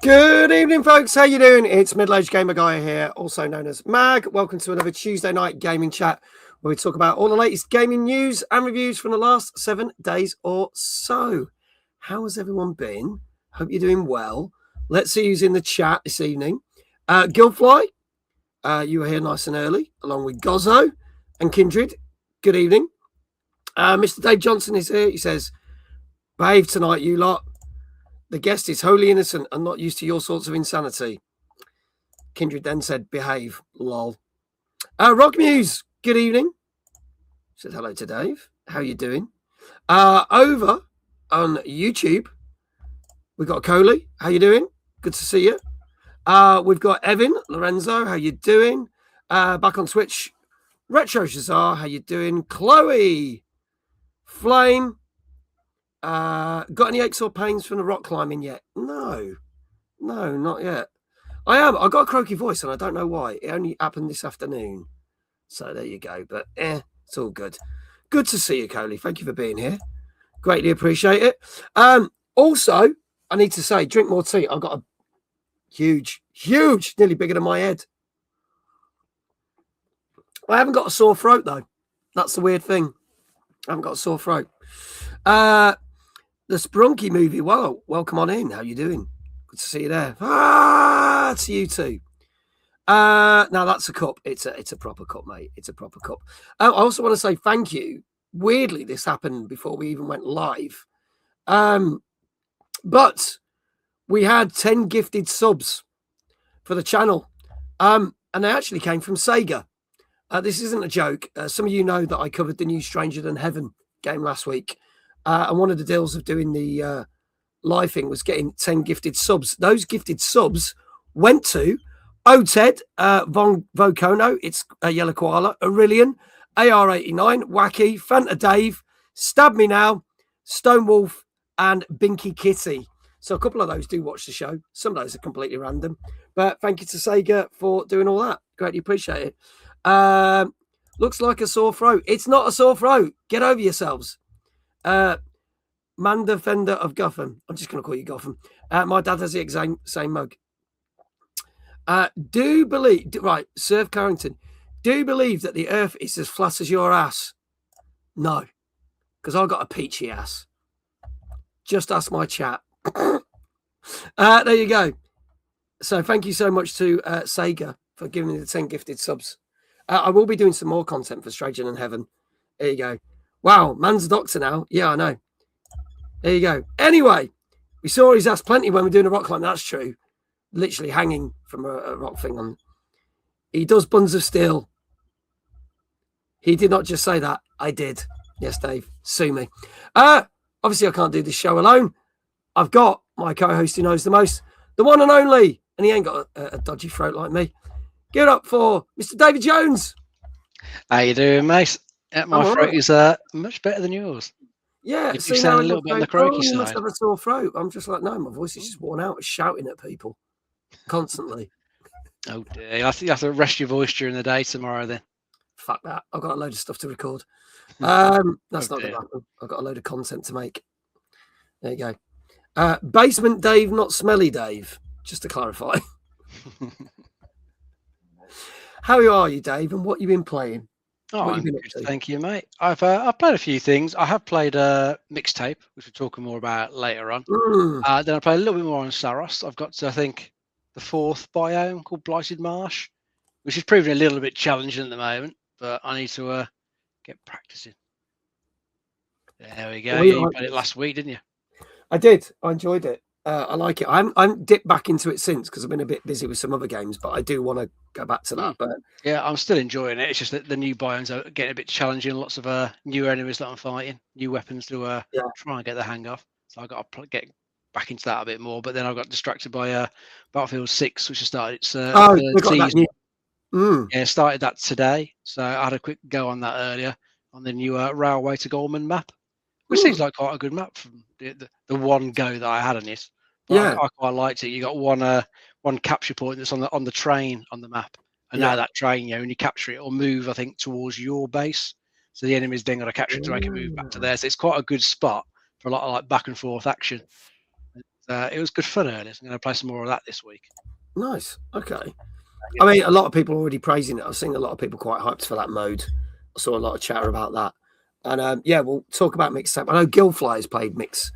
Good evening, folks. How you doing? It's Middle-Aged Gamer Guy here, also known as Mag. Welcome to another Tuesday night gaming chat where we talk about all the latest gaming news and reviews from the last 7 days or so. How has everyone been? Hope you're doing well. Let's see who's in the chat this evening. Guildfly, you were here nice and early, along with Gozzo and Kindred. Good evening. Mr. Dave Johnson is here. He says, behave tonight, you lot. The guest is wholly innocent and not used to your sorts of insanity. Kindred then said, behave, lol. Rock Muse, good evening. Said hello to Dave. How you doing? Over on YouTube, we've got Coley. How you doing? Good to see you. We've got Evan Lorenzo. How you doing? Back on Twitch, Retro Shazar. How you doing? Chloe, Flame. Got any aches or pains from the rock climbing yet? No, not yet. I got a croaky voice and I don't know why. It only happened this afternoon. So there you go. But it's all good. Good to see you, Coley. Thank you for being here. Greatly appreciate it. Also, I need to say, drink more tea. I've got a huge, nearly bigger than my head. I haven't got a sore throat though. That's the weird thing. I haven't got a sore throat. The Sprunky movie. Well, welcome on in. How you doing? Good to see you there. It's you too. Now that's a cup. It's a proper cup, mate. It's a proper cup. I also want to say thank you. Weirdly, this happened before we even went live. But we had 10 gifted subs for the channel. And they actually came from Sega. This isn't a joke. Some of you know that I covered the new Stranger Than Heaven game last week. And one of the deals of doing the live thing was getting 10 gifted subs. Those gifted subs went to Oted, Von Vokono, it's a Yellow Koala, Aurelian, AR89, Wacky, Fanta Dave, Stab Me Now, Stone Wolf, and Binky Kitty. So a couple of those do watch the show. Some of those are completely random. But thank you to Sega for doing all that. Greatly appreciate it. Looks like a sore throat. It's not a sore throat. Get over yourselves. Man Defender of Gotham. I'm just going to call you Gotham. My dad has the exact same mug. Do believe, right, Surf Carrington, do you believe that the earth is as flat as your ass? No, because I've got a peachy ass. Just ask my chat. There you go. So thank you so much to Sega for giving me the 10 gifted subs. I will be doing some more content for Stranger Than Heaven. There you go. Wow, man's a doctor now. Yeah, I know. There you go. Anyway, we saw his ass plenty when we're doing a rock climb. That's true. Literally hanging from a rock thing on. He does buns of steel. He did not just say that. I did. Yes, Dave. Sue me. Obviously, I can't do this show alone. I've got my co-host who knows the most, the one and only, and he ain't got a dodgy throat like me. Give it up for Mr. David Jones. How you doing, mate? My throat is much better than yours. Yeah, you sound a little bit on the croaky side. You must have a sore throat. I'm just like, no, my voice is just worn out, shouting at people constantly. Oh dear, you have to rest your voice during the day tomorrow then. Fuck that. I've got a load of stuff to record. That's not going to happen. I've got a load of content to make. There you go. Basement Dave, not Smelly Dave, just to clarify. How are you, Dave, and what you been playing? Oh, I'm good, thank you, mate. I've played a few things. I have played Mixtape, which we're talking more about later on. Then I played a little bit more on Saros. I've got to, I think, the 4th biome called Blighted Marsh, which is proving a little bit challenging at the moment, but I need to get practicing. There we go. You played it last week, didn't you? I did. I enjoyed it. I like it. I'm dipped back into it since because I've been a bit busy with some other games, but I do want to go back to that. But yeah, I'm still enjoying it. It's just that the new biomes are getting a bit challenging. Lots of new enemies that I'm fighting, new weapons to try and get the hang of. So I got to get back into that a bit more. But then I got distracted by Battlefield 6, which has started its season. Yeah, started that today. So I had a quick go on that earlier on the new Railway to Goldman map. Which seems like quite a good map from the one go that I had on it. But yeah, I quite liked it. You got one capture point that's on the train on the map, and now that train, when you capture it, it'll move, I think, towards your base. So the enemy's then got to capture it to make it move back to there. So it's quite a good spot for a lot of like back and forth action. It was good fun earlier. So I'm going to play some more of that this week. Nice. Okay. I mean, a lot of people are already praising it. I've seen a lot of people quite hyped for that mode. I saw a lot of chatter about that. And yeah, we'll talk about Mixtape. I know Gilfly has played Mixtape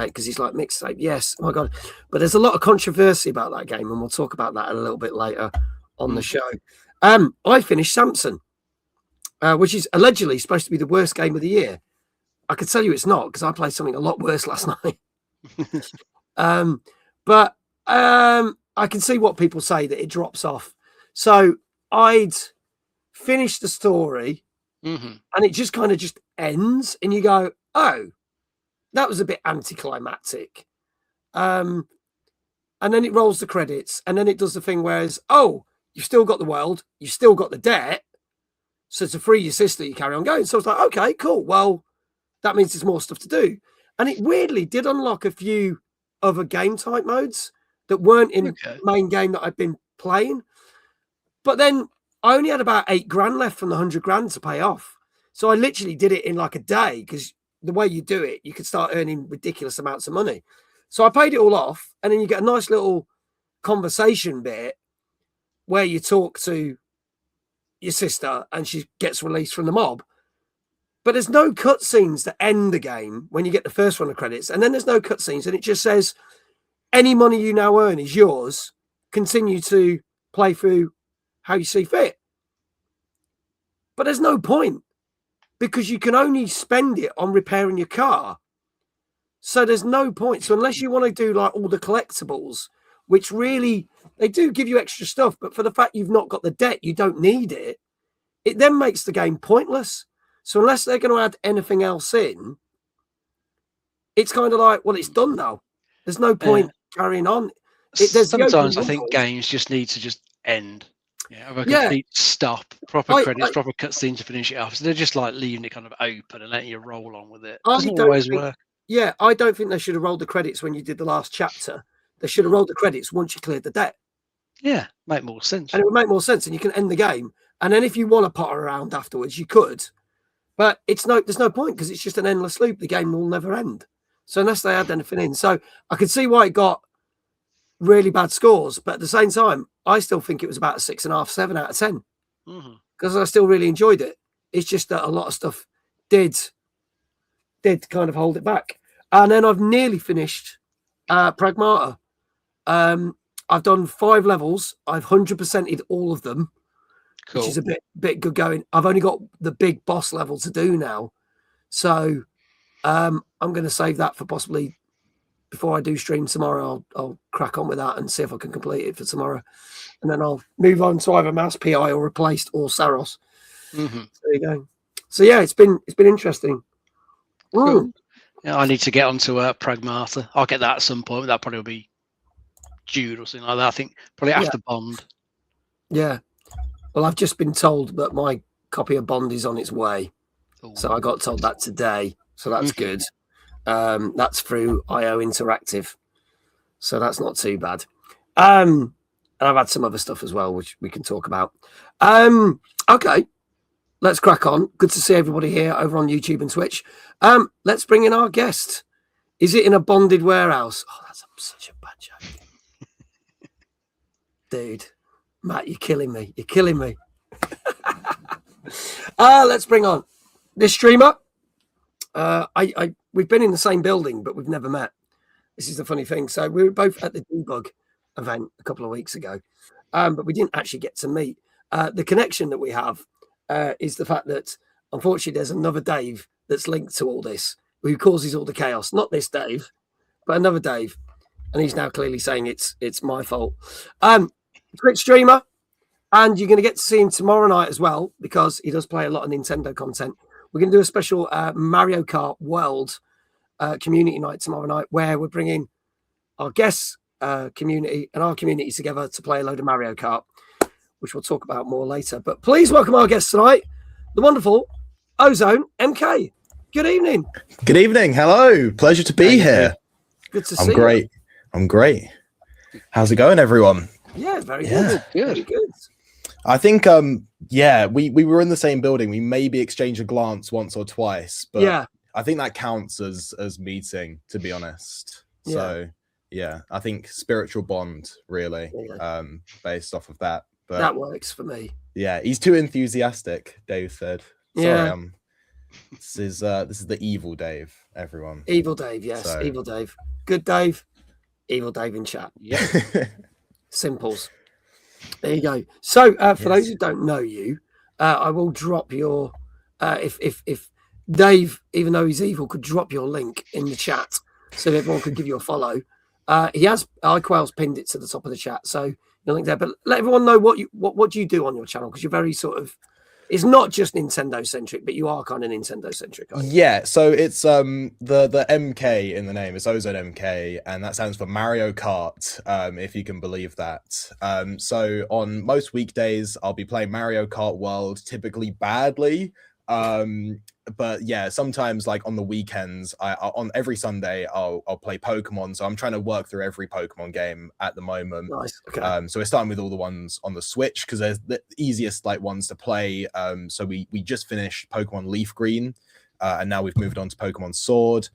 because he's like, Mixtape, yes. Oh my God. But there's a lot of controversy about that game, and we'll talk about that a little bit later on the show. I finished Samson, which is allegedly supposed to be the worst game of the year. I can tell you it's not, because I played something a lot worse last night. But I can see what people say, that it drops off. So I'd finished the story, and it just kind of just ends, and you go, oh, that was a bit anticlimactic. And then it rolls the credits, and then it does the thing whereas, oh, you've still got the world, you've still got the debt, so to free your sister, you carry on going. So it's like, okay, cool. Well, that means there's more stuff to do. And it weirdly did unlock a few other game type modes that weren't in the main game that I've been playing. But then I only had about $8,000 left from the 100 grand to pay off. So I literally did it in like a day, because the way you do it, you could start earning ridiculous amounts of money. So I paid it all off, and then you get a nice little conversation bit where you talk to your sister and she gets released from the mob. But there's no cutscenes that end the game when you get the first run of credits. And then there's no cutscenes, and it just says, any money you now earn is yours. Continue to play through how you see fit. But there's no point, because you can only spend it on repairing your car. So there's no point. So unless you want to do like all the collectibles, which really, they do give you extra stuff, but for the fact you've not got the debt, you don't need it. It then makes the game pointless. So unless they're going to add anything else in, it's kind of like, well, it's done now. There's no point carrying on. Sometimes I think games just need to just end. Yeah, have a complete stop, proper credits, proper cutscene to finish it off. So they're just like leaving it kind of open and letting you roll on with it. Doesn't always work. Yeah, I don't think they should have rolled the credits when you did the last chapter. They should have rolled the credits once you cleared the debt. Yeah, make more sense. And it would make more sense, and you can end the game. And then if you want to potter around afterwards, you could. But there's no point, because it's just an endless loop. The game will never end. So unless they add anything in. So I could see why it got really bad scores. But at the same time, I still think it was about a 6.5, 7 out of 10. Because I still really enjoyed it. It's just that a lot of stuff did kind of hold it back. And then I've nearly finished Pragmata. I've done 5 levels. I've 100%ed all of them, which is a bit good going. I've only got the big boss level to do now. So I'm going to save that for possibly before I do stream tomorrow. I'll crack on with that and see if I can complete it for tomorrow. And then I'll move on to either Mouse PI or Replaced or Saros. So there you go. So yeah, it's been interesting. Cool. Yeah, I need to get onto Pragmata. I'll get that at some point. That probably will be June or something like that. I think probably after Bond. Yeah. Well, I've just been told that my copy of Bond is on its way. So I got told that today. So that's good. That's through IO Interactive. So that's not too bad. And I've had some other stuff as well, which we can talk about. Okay. Let's crack on. Good to see everybody here over on YouTube and Twitch. Let's bring in our guest. Is it in a bonded warehouse? Oh, that's such a bad joke. Dude, Matt, you're killing me. You're killing me. Let's bring on this streamer. We've been in the same building, but we've never met. This is the funny thing. So we were both at the Debug event a couple of weeks ago, but we didn't actually get to meet. The connection that we have is the fact that, unfortunately, there's another Dave that's linked to all this, who causes all the chaos. Not this Dave, but another Dave. And he's now clearly saying it's my fault. Twitch streamer, and you're going to get to see him tomorrow night as well, because he does play a lot of Nintendo content. We're going to do a special Mario Kart World community night tomorrow night, where we're bringing our guests community and our community together to play a load of Mario Kart, which we'll talk about more later. But please welcome our guest tonight, the wonderful OzoneMK. Good evening. Good evening. Hello. Pleasure to be here. Good to see you. I'm great. How's it going, everyone? Yeah, very good. Very good. I think, we were in the same building. We maybe exchanged a glance once or twice, but I think that counts as meeting, to be honest. So Yeah, I think spiritual bond really, based off of that. But that works for me. Yeah, he's too enthusiastic, Dave said. Sorry, Yeah. this is the evil Dave, everyone. Evil Dave, yes, So- evil Dave. Good Dave, evil Dave in chat. Yeah. Simples. There you go. So for those who don't know you, I will drop your if Dave, even though he's evil, could drop your link in the chat so that everyone could give you a follow. He has iQuail's pinned it to the top of the chat, so you'll link there. But let everyone know what do you do on your channel, because you're very sort of, it's not just Nintendo centric, but you are kind of Nintendo centric. Yeah, so it's the MK in the name is OzoneMK, and that stands for Mario Kart, if you can believe that. So on most weekdays I'll be playing Mario Kart World, typically badly. But yeah, sometimes like on the weekends, on every Sunday I'll play Pokemon. So I'm trying to work through every Pokemon game at the moment. Nice. Okay. So we're starting with all the ones on the Switch because they're the easiest like ones to play. So we just finished Pokemon Leaf Green, and now we've moved on to Pokemon Sword.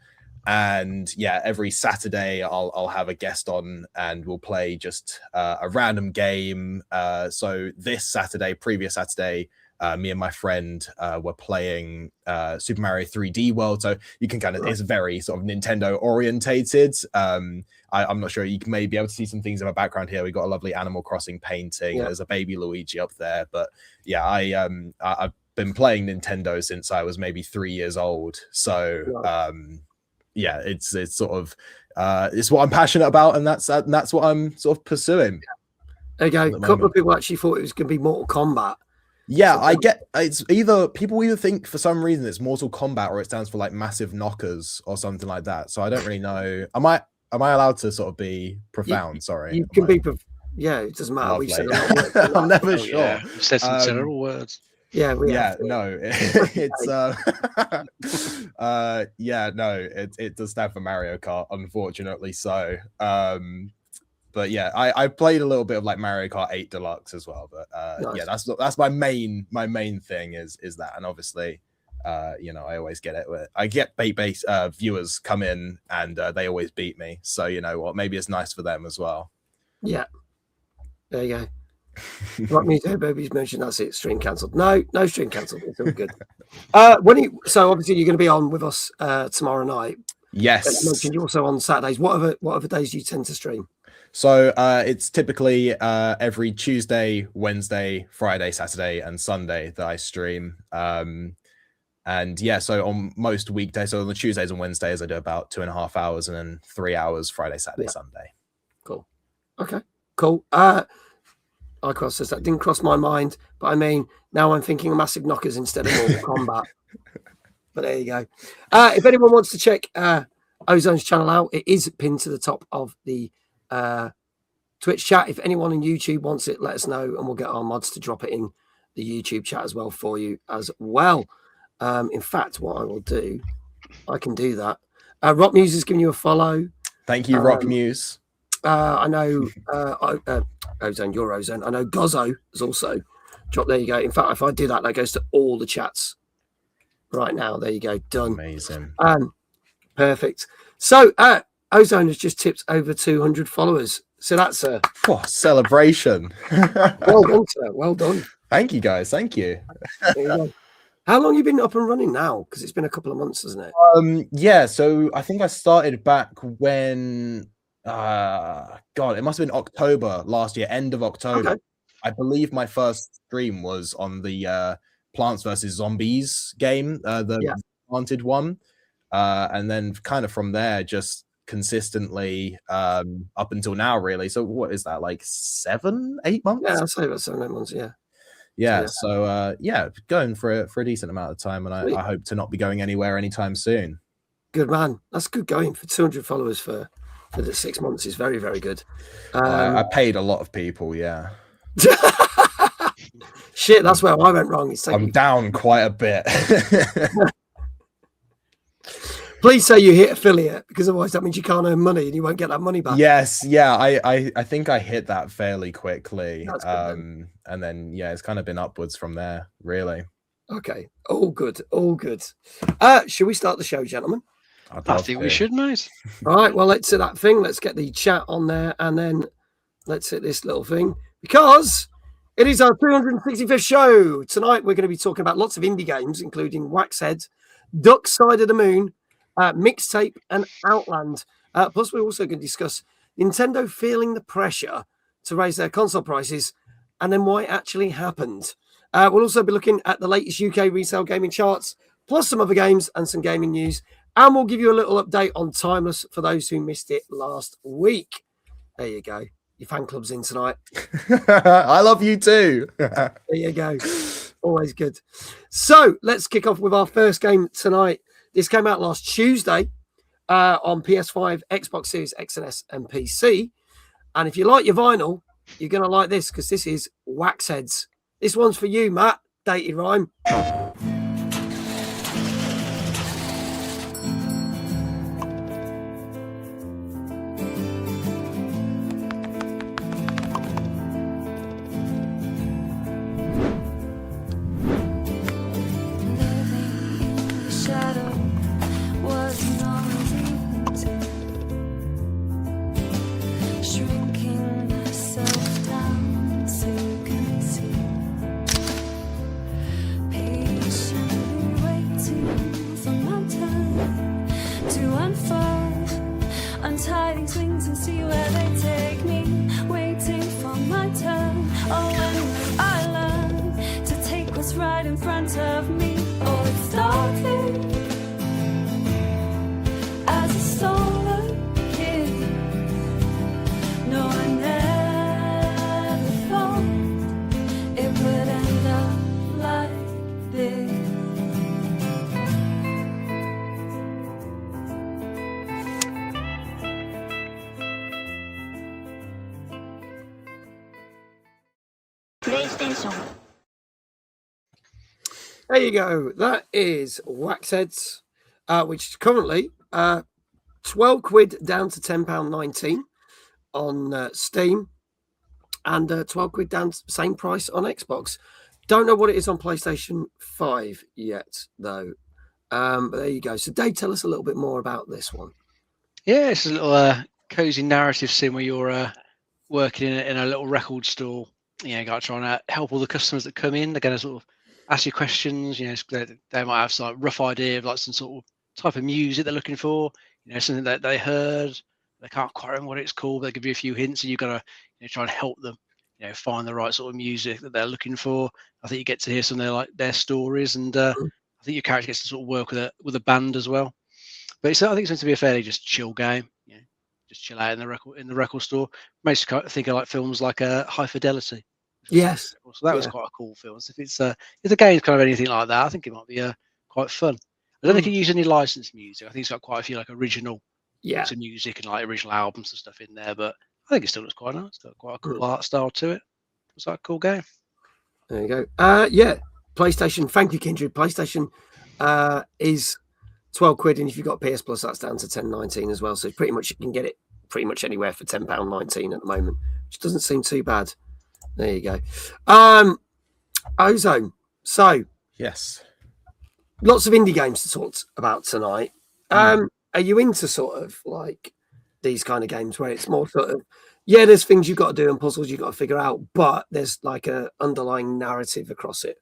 And yeah, every Saturday I'll have a guest on and we'll play just a random game. So this Saturday, previous Saturday, me and my friend were playing Super Mario 3D World. So you can kind of, it's very sort of Nintendo orientated. I'm not sure, you may be able to see some things in my background here. We got a lovely Animal Crossing painting. There's a baby Luigi up there. But yeah, I've been playing Nintendo since I was maybe 3 years old. So yeah, it's sort of it's what I'm passionate about, and that's what I'm sort of pursuing. There you go. A couple of people actually thought it was going to be Mortal Kombat. Yeah, I get it's either people either think for some reason it's Mortal Kombat or it stands for like massive knockers or something like that. So I don't really know. Am I allowed to sort of be profound? Sorry. You can be yeah, it doesn't matter. We've said a lot of words. I'm never sure. Yeah. You've said some several words. Yeah, no, it's yeah, no, it does stand for Mario Kart, unfortunately. So but yeah, I played a little bit of like Mario Kart 8 Deluxe as well. But nice. Yeah, that's my main thing is that. And obviously you know, I always get it. I get bait-based viewers come in and they always beat me. So you know what, maybe it's nice for them as well. Yeah. There you go. Rock Music Baby's mentioned that's it. Stream cancelled. No stream cancelled. It's all good. So obviously you're going to be on with us tomorrow night. Yes. You mentioned you're also on Saturdays. What other days do you tend to stream? So it's typically every Tuesday, Wednesday, Friday, Saturday, and Sunday that I stream. And yeah, so on most weekdays, so on the Tuesdays and Wednesdays, I do about 2.5 hours, and then 3 hours Friday, Saturday, Sunday. Cool. Okay. Cool. iCross says that didn't cross my mind, but I mean, now I'm thinking of massive knockers instead of Mortal Kombat. But there you go. If anyone wants to check Ozone's channel out, it is pinned to the top of the Twitch chat. If anyone on YouTube wants it, let us know, and we'll get our mods to drop it in the YouTube chat as well for you as well. In fact, what I will do, I can do that. Rock Muse is giving you a follow. Thank you, Rock Muse. I know Ozone, your Ozone. I know Gozzo is also dropped. There you go. In fact, if I do that, that goes to all the chats right now. There you go. Done. Amazing. Perfect. So Ozone has just tipped over 200 followers. So that's a celebration. Well done, sir. Well done. Thank you, guys. Thank you. How long have you been up and running now? Because it's been a couple of months, hasn't it? Yeah. So I think I started back when. God, it must have been October last year, end of October. Okay. I believe my first stream was on the Plants vs Zombies game, the Planted one, and then kind of from there just consistently up until now, really. So what is that, like 7-8 months? Yeah, I'll say about 7-8 months. Yeah. So going for a decent amount of time, and I hope to not be going anywhere anytime soon. Good man. That's good going for 200 followers for the 6 months is very, very good. I paid a lot of people, yeah. Shit, that's where I went wrong. I'm down quite a bit. Please say you hit affiliate, because otherwise that means you can't earn money and you won't get that money back. Yes, yeah, I think I hit that fairly quickly. That's good, and then yeah, it's kind of been upwards from there, really. Okay, all good, all good. Should we start the show, gentlemen? I think we should, mate. All right, well, let's hit that thing. Let's get the chat on there, and then let's hit this little thing, because it is our 265th show. Tonight, we're going to be talking about lots of indie games, including Waxheads, Duck Side of the Moon, Mixtape, and Outland. Plus, we're also going to discuss Nintendo feeling the pressure to raise their console prices, and then why it actually happened. We'll also be looking at the latest UK resale gaming charts, plus some other games and some gaming news. And we'll give you a little update on Timeless for those who missed it last week. There you go. Your fan club's in tonight. I love you too. There you go. Always good. So let's kick off with our first game tonight. This came out last Tuesday on PS5, Xbox Series X and S, and PC. And if you like your vinyl, you're going to like this, because this is Waxheads. This one's for you, Matt. Dated rhyme. There you go. That is Waxheads, which is currently 12 quid down to £10.19 on Steam, and 12 quid down, same price on Xbox. Don't know what it is on PlayStation 5 yet, though. But there you go. So, Dave, tell us a little bit more about this one. Yeah, it's a little cozy narrative sim where you're working in a little record store. You know, trying to help all the customers that come in. They're going to sort of ask you questions. You know, they might have some rough idea of like some sort of type of music they're looking for. You know, something that they heard. They can't quite remember what it's called. They give you a few hints, and you've got to try and help them. You know, find the right sort of music that they're looking for. I think you get to hear some of their stories, and I think your character gets to sort of work with a band as well. But I think it's meant to be a fairly just chill game. You know, just chill out in the record store. Makes you think of like films like High Fidelity. Yes. So that was quite a cool film. So if the game's kind of anything like that, I think it might be quite fun. I don't think it uses any licensed music. I think it's got quite a few like original bits of music and like original albums and stuff in there. But I think it still looks quite nice. It's got quite a cool art style to it. It's like a cool game. There you go. Yeah, PlayStation. Thank you, Kindred. PlayStation is 12 quid, and if you've got PS Plus, that's down to £10.19 as well. So pretty much you can get it pretty much anywhere for £10.19 at the moment, which doesn't seem too bad. There you go. Ozone. So yes, lots of indie games to talk about tonight. Are you into sort of like these kind of games where it's more sort of, there's things you've got to do and puzzles you've got to figure out, but there's like a underlying narrative across it?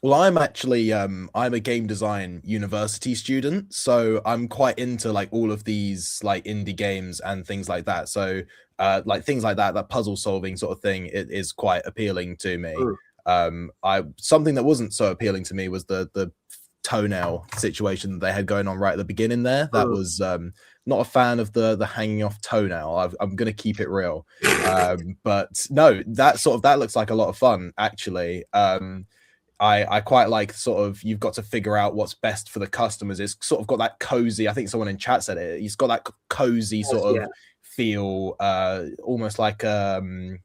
Well, I'm actually I'm a game design university student, so I'm quite into like all of these like indie games and things like that. So like things like that puzzle solving sort of thing, it is quite appealing to me. Something that wasn't so appealing to me was the toenail situation that they had going on right at the beginning there. That was not a fan of the hanging off toenail. I'm gonna keep it real. But no, that looks like a lot of fun actually. I quite like sort of, you've got to figure out what's best for the customers. It's sort of got that cozy, I think someone in chat said it, it's got that cozy sort of feel, almost like have you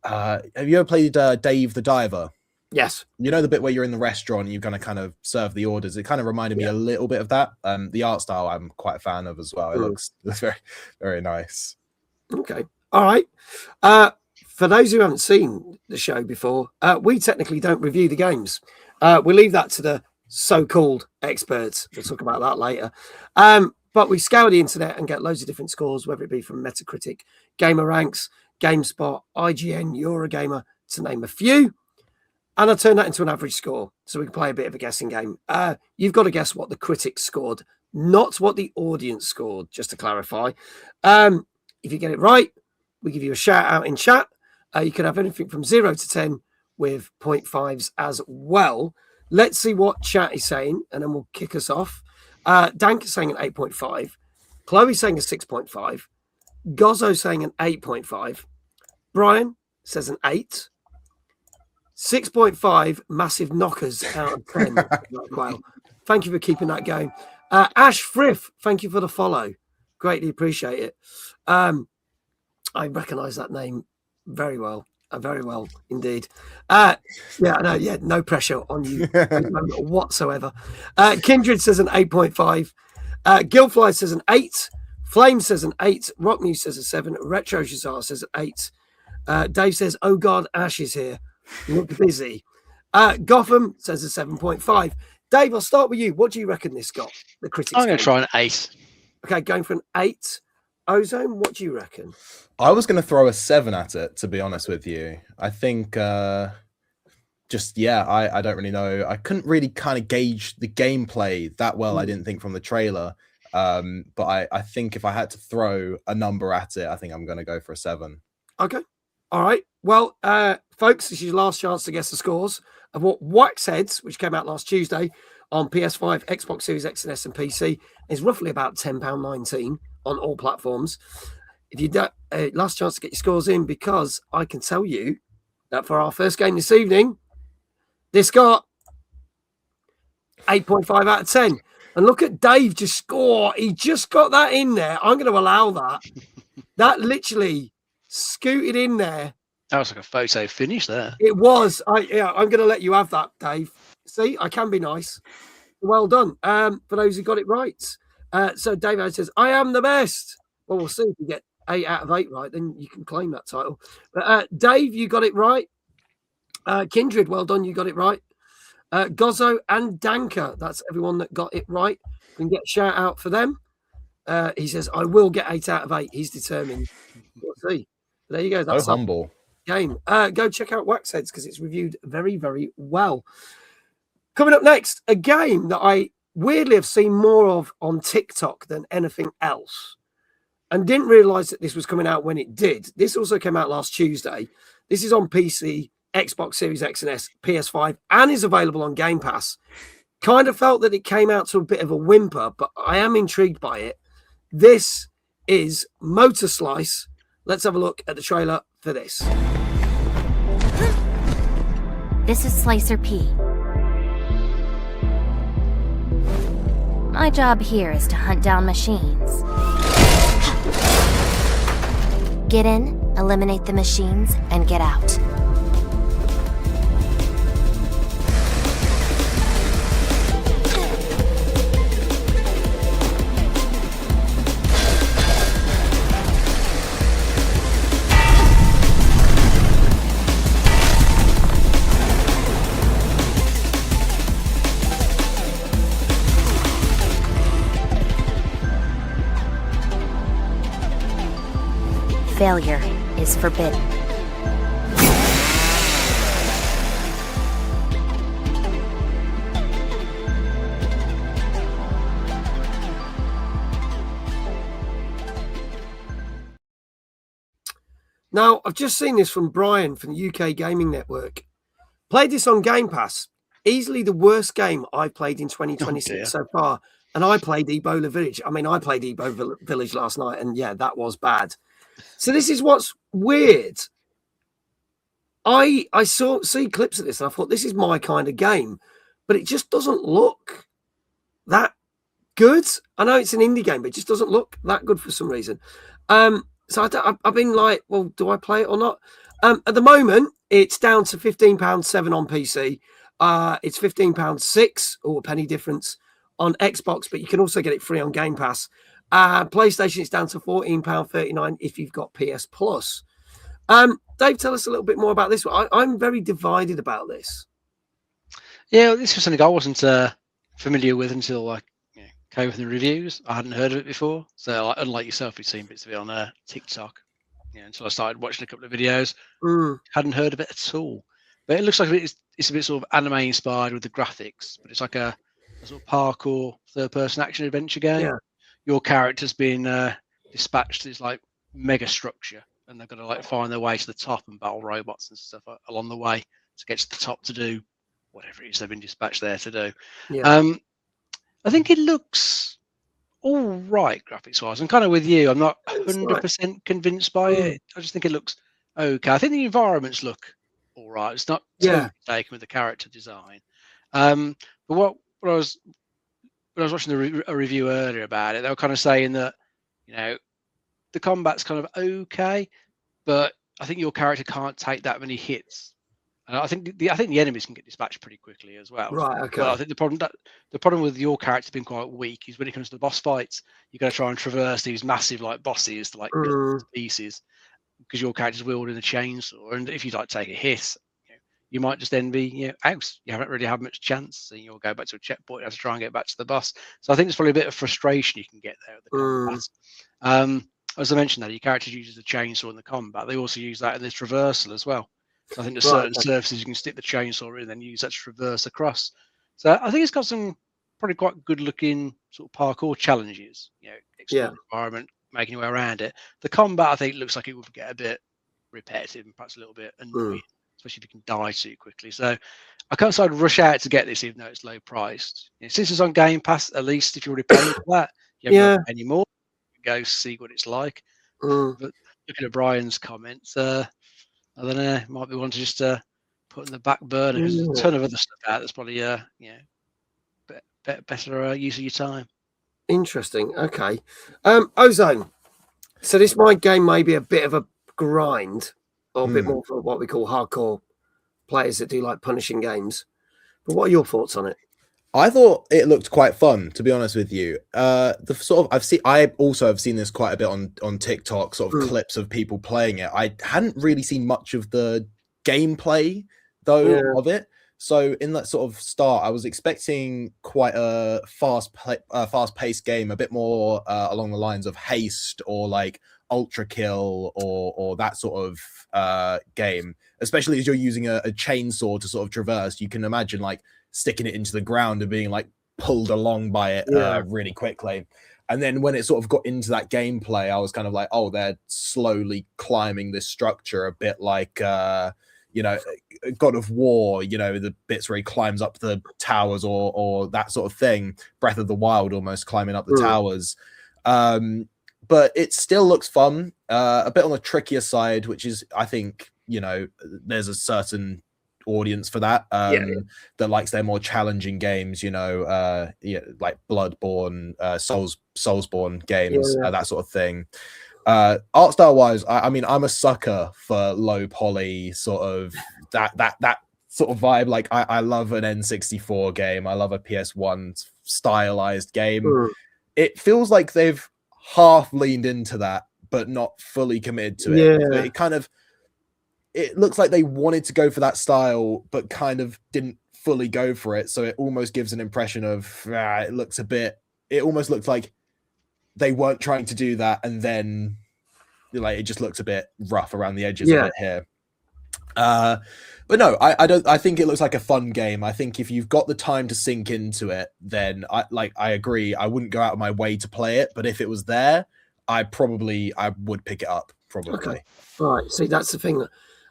ever played Dave the Diver? Yes. You know the bit where you're in the restaurant and you're going to kind of serve the orders? It kind of reminded me a little bit of that. The art style I'm quite a fan of as well. It looks very, very nice. Okay. All right. For those who haven't seen the show before, we technically don't review the games. We leave that to the so-called experts. We'll talk about that later. But we scour the internet and get loads of different scores, whether it be from Metacritic, Gamer Ranks, GameSpot, IGN, Eurogamer, to name a few. And I turn that into an average score, so we can play a bit of a guessing game. You've got to guess what the critics scored, not what the audience scored, just to clarify. If you get it right, we give you a shout out in chat. You can have anything from 0 to 10 with 0.5s as well. Let's see what chat is saying, and then we'll kick us off. Dank is saying an 8.5. Chloe's saying a 6.5. Gozzo's saying an 8.5. Brian says an 8. 6.5 massive knockers out of 10. Well, thank you for keeping that going. Ash Frith, thank you for the follow. Greatly appreciate it. I recognise that name very well indeed. No pressure on you whatsoever. Kindred says an 8.5. Gilfly says an 8. Flame says an 8. Rock News says a 7. Retro Shazar says an 8. Dave says, oh God, Ash is here. Look busy. Gotham says a 7.5. Dave, I'll start with you. What do you reckon this got? The critics. I'm going to try an 8. Okay, going for an 8. Ozone, what do you reckon? I was going to throw a 7 at it, to be honest with you. I think I don't really know. I couldn't really kind of gauge the gameplay that well, I didn't think, from the trailer. But I think if I had to throw a number at it, I think I'm going to go for a 7. Okay. All right. Well, folks, this is your last chance to guess the scores of what Waxheads, which came out last Tuesday on PS5, Xbox Series X and S, and PC, is roughly about £10.19 on all platforms. If you don't, last chance to get your scores in, because I can tell you that for our first game this evening, this got 8.5 out of 10. And look at Dave just score. He just got that in there. I'm going to allow that. That literally scooted in there. That was like a photo finish there. It was. I'm going to let you have that, Dave. See, I can be nice. Well done. For those who got it right. So Dave says, I am the best. Well, we'll see if you get 8 out of 8 right, then you can claim that title. But Dave, you got it right. Kindred, well done, you got it right. Gozzo and Danka, that's everyone that got it right. We can get a shout out for them. He says, I will get 8 out of 8. He's determined. We'll see. But there you go. That's so humble. Game. Go check out Waxheads because it's reviewed very, very well. Coming up next, a game that I weirdly have seen more of on TikTok than anything else, and didn't realize that this was coming out when it did. This also came out last Tuesday. This is on PC, Xbox Series X and S, PS5, and is available on Game Pass. Kind of felt that it came out to a bit of a whimper, but I am intrigued by it. This is Motorslice. Let's have a look at the trailer for this. This is Slicer P. My job here is to hunt down machines. Get in, eliminate the machines, and get out. Failure is forbidden. Now, I've just seen this from Brian from the UK Gaming Network. Played this on Game Pass. Easily the worst game I've played in 2026 so far. And I played Ebola Village. I mean, I played Ebola Village last night, and yeah, that was bad. So this is what's weird. I see clips of this, and I thought, this is my kind of game. But it just doesn't look that good. I know it's an indie game, but it just doesn't look that good for some reason. So I've been like, well, do I play it or not? At the moment, it's down to £15.7 on PC. It's £15.6, or a penny difference, on Xbox, but you can also get it free on Game Pass. PlayStation, it's down to £14.39 if you've got PS Plus. Dave, tell us a little bit more about this. I'm very divided about this. Yeah, this was something I wasn't familiar with until like a came with the reviews. I hadn't heard of it before, so like, unlike yourself, you've seen bits of it on TikTok. Until I started watching a couple of videos, hadn't heard of it at all. But it looks like it's a bit sort of anime inspired with the graphics, but it's like a sort of parkour third-person action adventure game. Yeah. Your character's been dispatched to this like mega structure, and they've got to like find their way to the top and battle robots and stuff along the way to get to the top to do whatever it is they've been dispatched there to do. Yeah. I think it looks all right graphics wise. I'm kind of with you. I'm not 100% convinced by it. I just think it looks okay. I think the environments look all right. It's not totally taken with the character design. But what I was watching a review earlier about it, they were kind of saying that the combat's kind of okay, but I think your character can't take that many hits. And I think the enemies can get dispatched pretty quickly as well. Right. Okay. But I think the problem with your character being quite weak is when it comes to the boss fights, you got to try and traverse these massive like bosses to like get to pieces because your character's wielding a chainsaw, and if you like take a hit, you might just then be out. You haven't really had much chance, so you'll go back to a checkpoint and have to try and get back to the boss. So I think there's probably a bit of frustration you can get there at the combat. As I mentioned, that your character uses the chainsaw in the combat. They also use that in this traversal as well. So I think there's certain surfaces you can stick the chainsaw in and then use that to traverse across. So I think it's got some probably quite good looking sort of parkour challenges. Exploring the environment, making your way around it. The combat I think looks like it would get a bit repetitive and perhaps a little bit annoying, especially if you can die too quickly. So I can't say I'd rush out to get this even though it's low priced. Since it's on Game Pass, at least if you're already paying for that, you haven't got any more. Go see what it's like. But looking at Brian's comments, I don't know, might be one to just put in the back burner because there's a ton of other stuff out that's probably better use of your time. Interesting. Okay. Ozone. So this game may be a bit of a grind or a bit more for what we call hardcore players that do like punishing games. But what are your thoughts on it? I thought it looked quite fun, to be honest with you. I also have seen this quite a bit on TikTok, sort of clips of people playing it. I hadn't really seen much of the gameplay though of it. So in that sort of start, I was expecting quite a fast-paced game, a bit more along the lines of Haste or like Ultra Kill or that sort of game. Especially as you're using a chainsaw to sort of traverse, you can imagine like sticking it into the ground and being like pulled along by it really quickly. And then when it sort of got into that gameplay, I was kind of like, oh, they're slowly climbing this structure a bit like, God of War, the bits where he climbs up the towers or that sort of thing. Breath of the Wild almost climbing up the towers. But it still looks fun, a bit on the trickier side, which is, I think, there's a certain audience for that that likes their more challenging games, like Bloodborne, Soulsborne games, that sort of thing. Art style wise, I mean, I'm a sucker for low poly sort of that sort of vibe. Like I love an N64 game. I love a PS1 stylized game. It feels like they've half leaned into that, but not fully committed to it. So it looks like they wanted to go for that style, but kind of didn't fully go for it. So it almost gives an impression of, it almost looks like they weren't trying to do that. And then like, it just looks a bit rough around the edges of it here. But no, I think it looks like a fun game. I think if you've got the time to sink into it, then I agree. I wouldn't go out of my way to play it, but if it was there, I would pick it up probably. Okay. Right. See, that's the thing.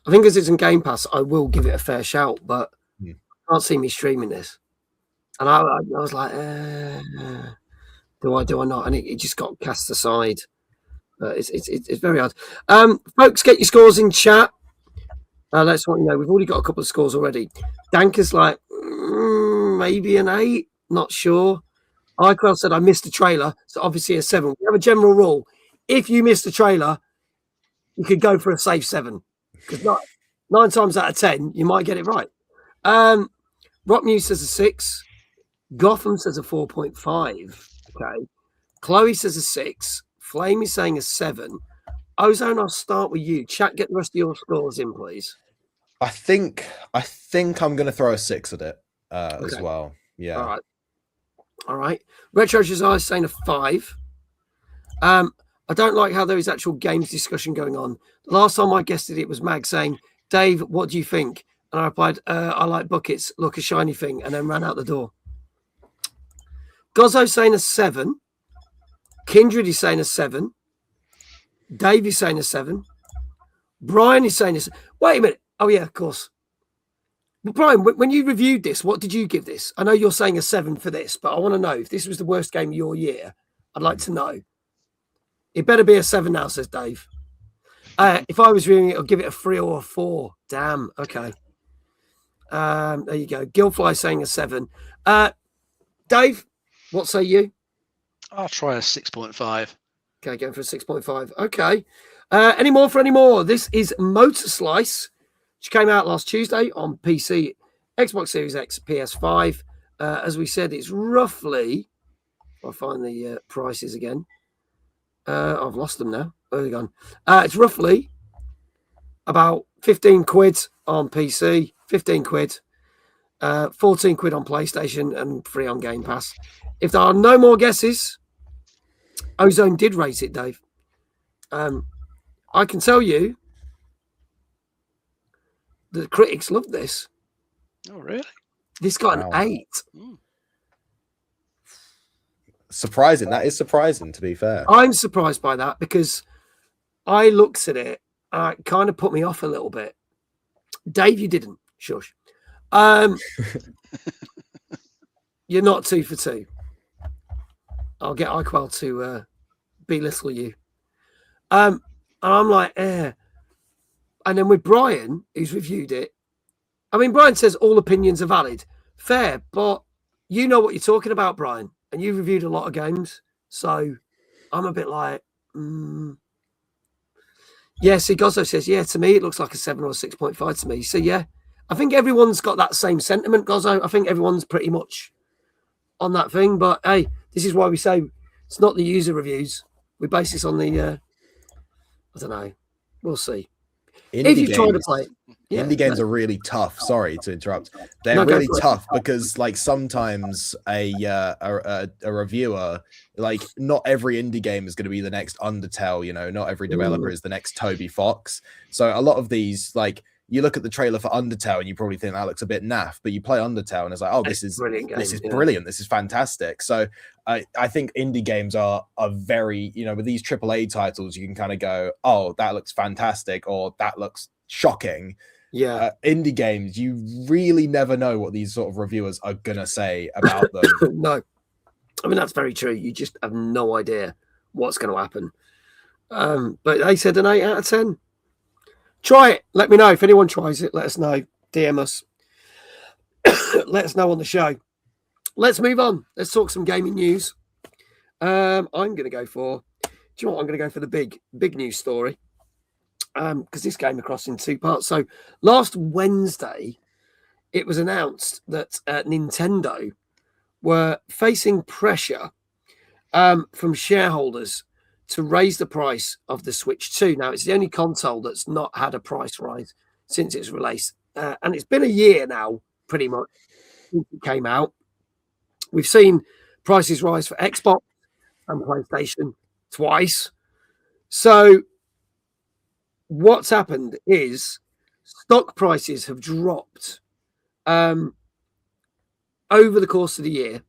I think as it's in Game Pass, I will give it a fair shout, but I can't see me streaming this. And I was like, do I not? And it just got cast aside. It's very hard. Folks, get your scores in chat. Let's want you know we've already got a couple of scores already. Danker's like maybe an 8, not sure. iQuell said I missed the trailer, so obviously a 7. We have a general rule: if you miss the trailer, you could go for a safe 7. Because 9 times out of 10, you might get it right. Rock News says a 6. Gotham says a 4.5. Okay. Chloe says a 6. Flame is saying a 7. Ozone, I'll start with you. Chat, get the rest of your scores in, please. I think I'm going to throw a 6 at it as well. Yeah. All right. All right. Retro Josiah is saying a 5. I don't like how there is actual games discussion going on. The last time I guessed it was Mag saying, Dave, what do you think? And I replied, I like buckets. Look, a shiny thing. And then ran out the door. Gozzo's saying a 7. Kindred is saying a 7. Dave is saying a 7. Brian is saying a 7. Wait a minute. Oh, yeah, of course. But Brian, when you reviewed this, what did you give this? I know you're saying a 7 for this, but I want to know if this was the worst game of your year. I'd like to know. It better be a 7 now, says Dave. If I was reviewing it, I'd give it a 3 or a 4. Damn. Okay. There you go. Gilfly saying a 7. Dave, what say you? I'll try a 6.5. Okay, going for a 6.5. Okay. Any more for any more? This is Motorslice, which came out last Tuesday on PC, Xbox Series X, PS5. As we said, it's roughly... I'll find the prices again. I've lost them now. Where are they gone? It's roughly about 15 quid on PC, 15 quid, 14 quid on PlayStation, and free on Game Pass. If there are no more guesses, Ozone did rate it, Dave. I can tell you the critics loved this. Oh, really? This got an 8. Surprising. That is surprising, to be fair. I'm surprised by that because I looked at it and it kind of put me off a little bit. Dave, you didn't. Shush. You're not 2 for 2. I'll get Iquel to belittle you. And I'm like, eh. And then with Brian, who's reviewed it, I mean, Brian says all opinions are valid. Fair, but you know what you're talking about, Brian. And you've reviewed a lot of games. So I'm a bit like, Yeah, see, Gozzo says, yeah, to me, it looks like a 7 or a 6.5 to me. So, yeah, I think everyone's got that same sentiment, Gozzo. I think everyone's pretty much on that thing. But, hey, this is why we say it's not the user reviews. We base this on the, I don't know. We'll see. If you try to play it. Yeah, indie games are really tough. Sorry to interrupt. They're really tough because, like, sometimes a reviewer, like, not every indie game is going to be the next Undertale. You know, not every developer is the next Toby Fox. So a lot of these, like, you look at the trailer for Undertale and you probably think that looks a bit naff, but you play Undertale and it's like, oh, this is brilliant. This is fantastic. So I think indie games are very, you know, with these AAA titles, you can kind of go, oh, that looks fantastic, or that looks shocking. Yeah. Indie games, you really never know what these sort of reviewers are gonna say about them. No, I mean, that's very true. You just have no idea what's going to happen. But they said an 8 out of 10. Try it. Let me know if anyone tries it. Let us know. DM us. Let us know on the show. Let's move on. Let's talk some gaming news. I'm going to go for... Do you know what? I'm going to go for the big news story. Because this came across in 2 parts. So last Wednesday, it was announced that Nintendo were facing pressure from shareholders to raise the price of the Switch 2. Now, it's the only console that's not had a price rise since its release. And it's been a year now, pretty much, since it came out. We've seen prices rise for Xbox and PlayStation twice. So what's happened is stock prices have dropped over the course of the year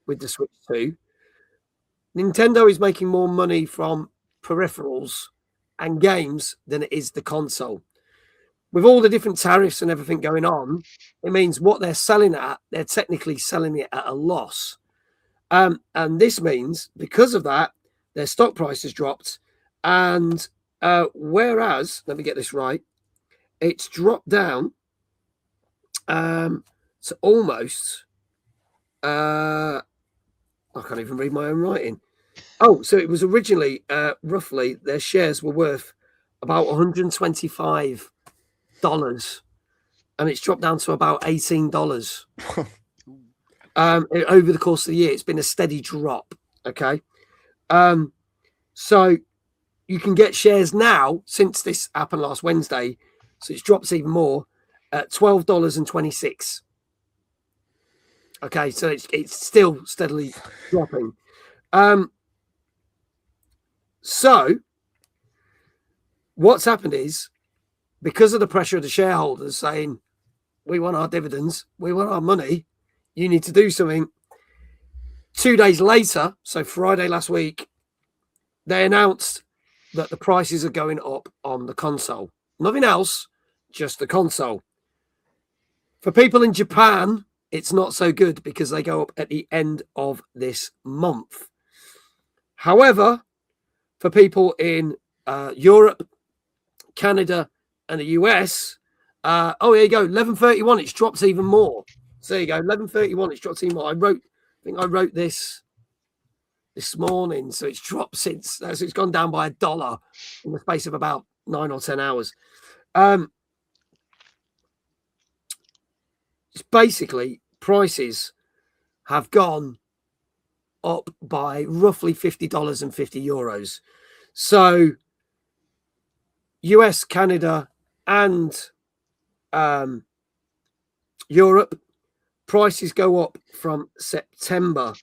with the Switch 2. Nintendo is making more money from peripherals and games than it is the console. With all the different tariffs and everything going on, it means what they're selling at, they're technically selling it at a loss. And this means, because of that, their stock price has dropped. And whereas, let me get this right, it's dropped down to almost... I can't even read my own writing. Oh, so it was originally roughly their shares were worth about $125, and it's dropped down to about $18. Over the course of the year, it's been a steady drop. Okay, so you can get shares now since this happened last Wednesday, so it's dropped even more at $12.26. Okay, so it's still steadily dropping. So what's happened is, because of the pressure of the shareholders saying, we want our dividends, we want our money, you need to do something. 2 days later, so Friday last week, they announced that the prices are going up on the console. Nothing else, just the console. For people in Japan, it's not so good because they go up at the end of this month. However, for people in Europe, Canada, and the US, here you go, 11.31, it's dropped even more. So there you go, 11.31, it's dropped even more. I think I wrote this morning, so it's dropped since. So it's gone down by $1 in the space of about 9 or 10 hours. It's basically, prices have gone up by roughly $50 and €50. So US, Canada, and Europe, prices go up from September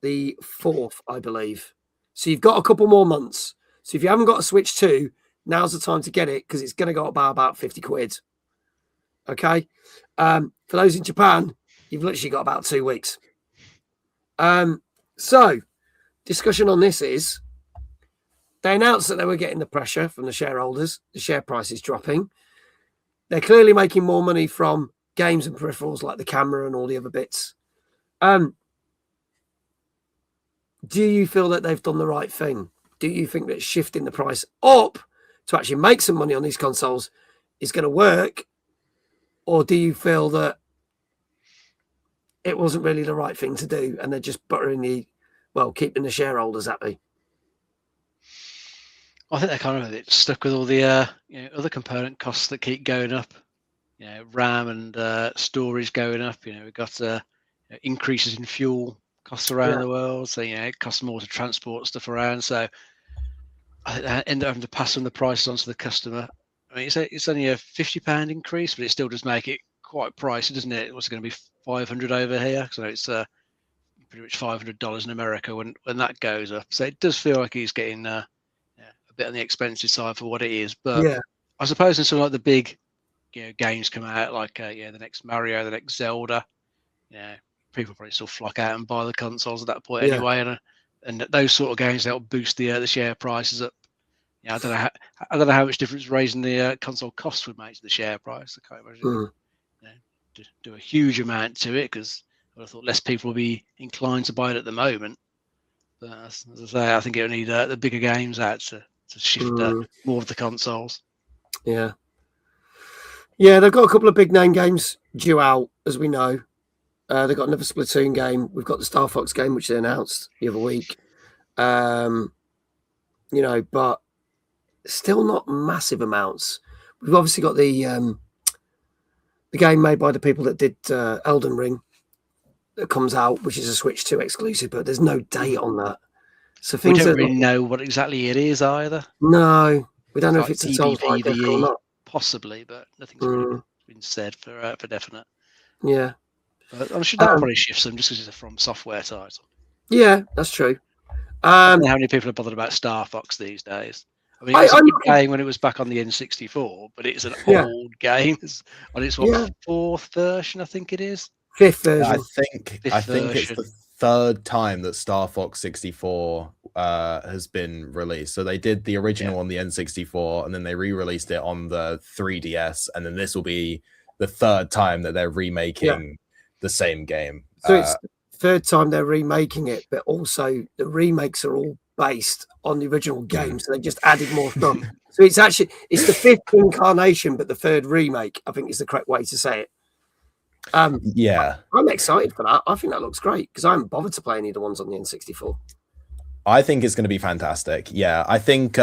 the 4th, I believe. So you've got a couple more months. So if you haven't got a Switch 2, now's the time to get it, because it's going to go up by about 50 quid. Okay. For those in Japan, you've literally got about 2 weeks. So discussion on this is, they announced that they were getting the pressure from the shareholders. The share price is dropping. They're clearly making more money from games and peripherals like the camera and all the other bits. Do you feel that they've done the right thing? Do you think that shifting the price up to actually make some money on these consoles is going to work? Or do you feel that it wasn't really the right thing to do and they're just keeping the shareholders happy? I think they're kind of a bit stuck with all the other component costs that keep going up. RAM and storage going up. We've got increases in fuel costs around the world, so it costs more to transport stuff around. So I think they end up having to pass on the prices onto the customer. I mean, it's only a £50 increase, but it still does make it quite pricey, doesn't it? What's going to be $500 over here? So it's pretty much $500 in America when that goes up. So it does feel like he's getting a bit on the expensive side for what it is. But I suppose in some like the big games come out, like the next Mario, the next Zelda, people probably still flock out and buy the consoles at that point anyway, and those sort of games that'll boost the share prices up. I don't know how much difference raising the console cost would make to the share price. I can't imagine do a huge amount to it, because I thought less people will be inclined to buy it at the moment. But as I say, I think it'll need the bigger games out to shift more of the consoles. Yeah, they've got a couple of big name games due out, as we know. They've got another Splatoon game. We've got the Star Fox game, which they announced the other week. But still not massive amounts. We've obviously got the game made by the people that did Elden Ring that comes out, which is a Switch 2 exclusive, but there's no date on that. So we don't really know what exactly it is either. No, we don't know if it's a Souls-like or not. Possibly, but nothing's really been said for definite. Yeah. But I'm sure that'll probably shift some, just because it's a From Software title. Yeah, that's true. I don't know how many people are bothered about Star Fox these days. I mean, it was a good game when it was back on the N64, but it's an old game. It's on its fourth version, I think it is. Fifth version. I think it's the third time that Star Fox 64 has been released. So they did the original on the N64, and then they re-released it on the 3DS, and then this will be the third time that they're remaking the same game. So it's the third time they're remaking it, but also the remakes are all based on the original game, so they just added more stuff. So it's the fifth incarnation, but the third remake, I think, is the correct way to say it. I'm excited for that. I think that looks great, because I haven't bothered to play any of the ones on the N64. I think it's going to be fantastic. Yeah, I think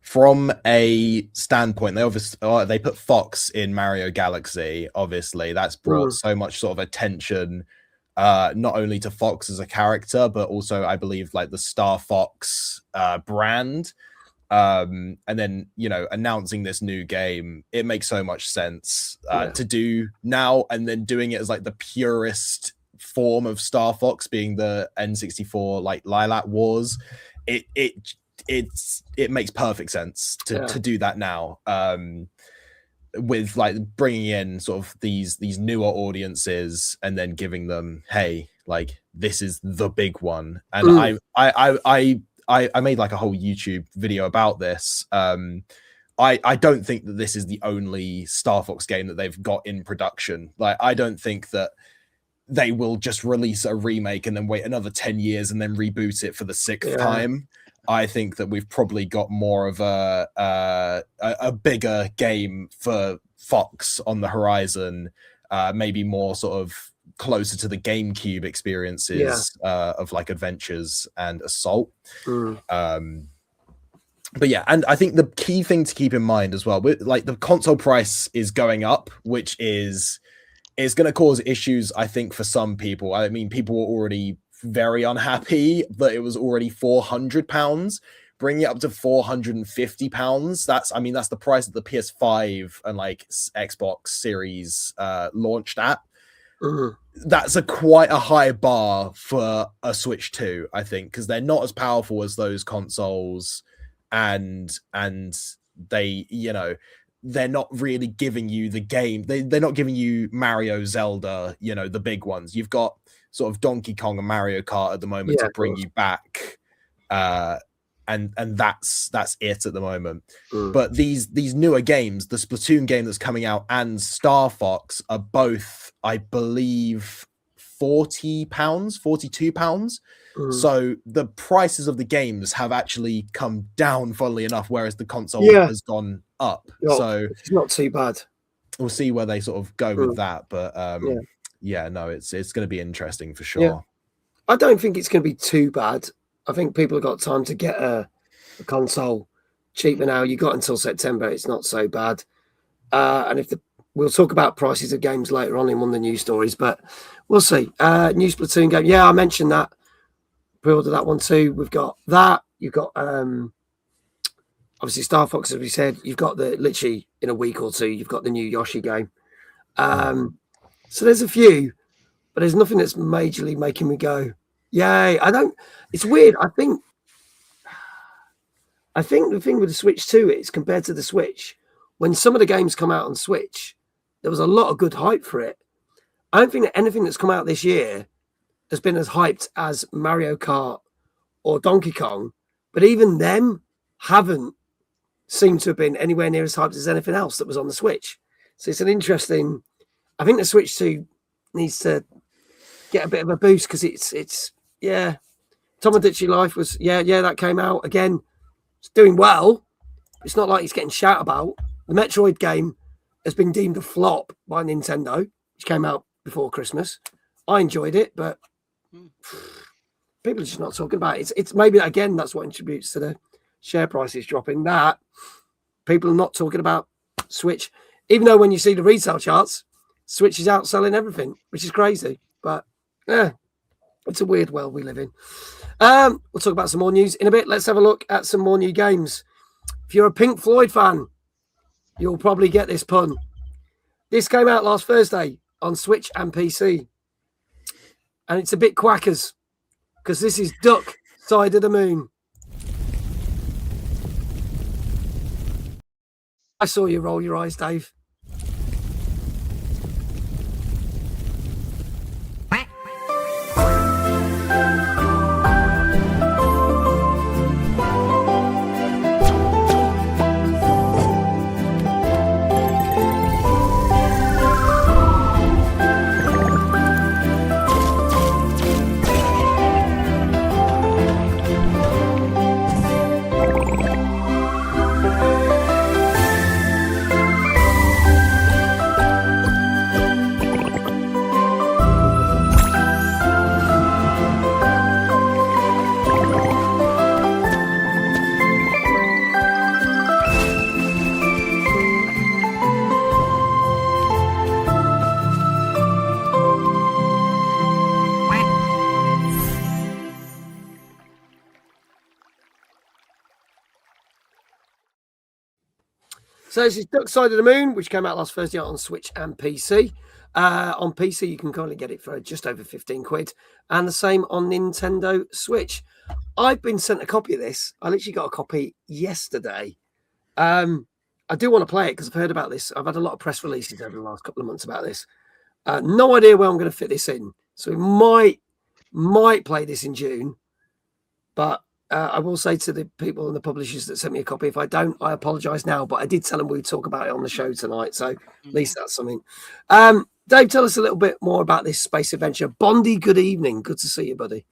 from a standpoint, they put Fox in Mario Galaxy. Obviously, that's brought so much sort of attention, not only to Fox as a character, but also, I believe, like the Star Fox brand. And then, announcing this new game, it makes so much sense to do now, and then doing it as like the purest form of Star Fox being the N64 like Lilac Wars, it makes perfect sense to do that now. With like bringing in sort of these newer audiences and then giving them, hey, like this is the big one. And I made like a whole YouTube video about this. I don't think that this is the only Star Fox game that they've got in production. Like I don't think that they will just release a remake and then wait another 10 years and then reboot it for the 6th time. I think that we've probably got more of a bigger game for Fox on the horizon, maybe more sort of closer to the GameCube experiences of like Adventures and Assault. But yeah, and I think the key thing to keep in mind as well, like the console price is going up, which is going to cause issues, I think, for some people. I mean, people were already very unhappy that it was already £400. Bringing it up to £450, that's the price that the PS5 and like Xbox Series launched at. That's quite a high bar for a Switch 2, I think, because they're not as powerful as those consoles, and they, you know, they're not really giving you the game. They're not giving you Mario, Zelda, you know, the big ones. You've got sort of Donkey Kong and Mario Kart at the moment to bring you back. And that's it at the moment. But these newer games, the Splatoon game that's coming out and Star Fox, are both, I believe, £40, £42. So the prices of the games have actually come down, funnily enough, whereas the console has gone up. So it's not too bad. We'll see where they sort of go with that. But no, it's going to be interesting for sure. I don't think it's going to be too bad. I think people have got time to get a console cheaper now. You got until September. It's not so bad. And we'll talk about prices of games later on in one of the news stories, but we'll see. New Splatoon game. Yeah, I mentioned that. Pre-order that one too. We've got that. You've got obviously Star Fox, as we said. You've got literally in a week or two, you've got the new Yoshi game. So there's a few, but there's nothing that's majorly making me go, yay. It's weird. I think the thing with the Switch 2 is, compared to the Switch, when some of the games come out on Switch, there was a lot of good hype for it. I don't think that anything that's come out this year has been as hyped as Mario Kart or Donkey Kong, but even them haven't seemed to have been anywhere near as hyped as anything else that was on the Switch. So it's an interesting. I think the Switch 2 needs to get a bit of a boost, because it's Tomodachi Life was that came out again. It's doing well. It's not like it's getting shout about. The Metroid game has been deemed a flop by Nintendo, which came out before Christmas. I enjoyed it, but people are just not talking about it. It's maybe, again, that's what contributes to the share prices dropping, that people are not talking about Switch, even though when you see the retail charts, Switch is outselling everything, which is crazy. But it's a weird world we live in. We'll talk about some more news in a bit. Let's have a look at some more new games. If you're a Pink Floyd fan, you'll probably get this pun. This came out last Thursday on Switch and PC. And it's a bit quackers, because this is Duck Side of the Moon. I saw you roll your eyes, Dave. So this is Duck Side of the Moon, which came out last Thursday on Switch and PC. On PC, you can currently get it for just over 15 quid. And the same on Nintendo Switch. I've been sent a copy of this. I literally got a copy yesterday. I do want to play it because I've heard about this. I've had a lot of press releases over the last couple of months about this. No idea where I'm going to fit this in. So we might play this in June. But I will say to the people and the publishers that sent me a copy, if I don't, I apologise now. But I did tell them we'd talk about it on the show tonight. So at least that's something. Dave, tell us a little bit more about this space adventure. Bondy, good evening. Good to see you, buddy.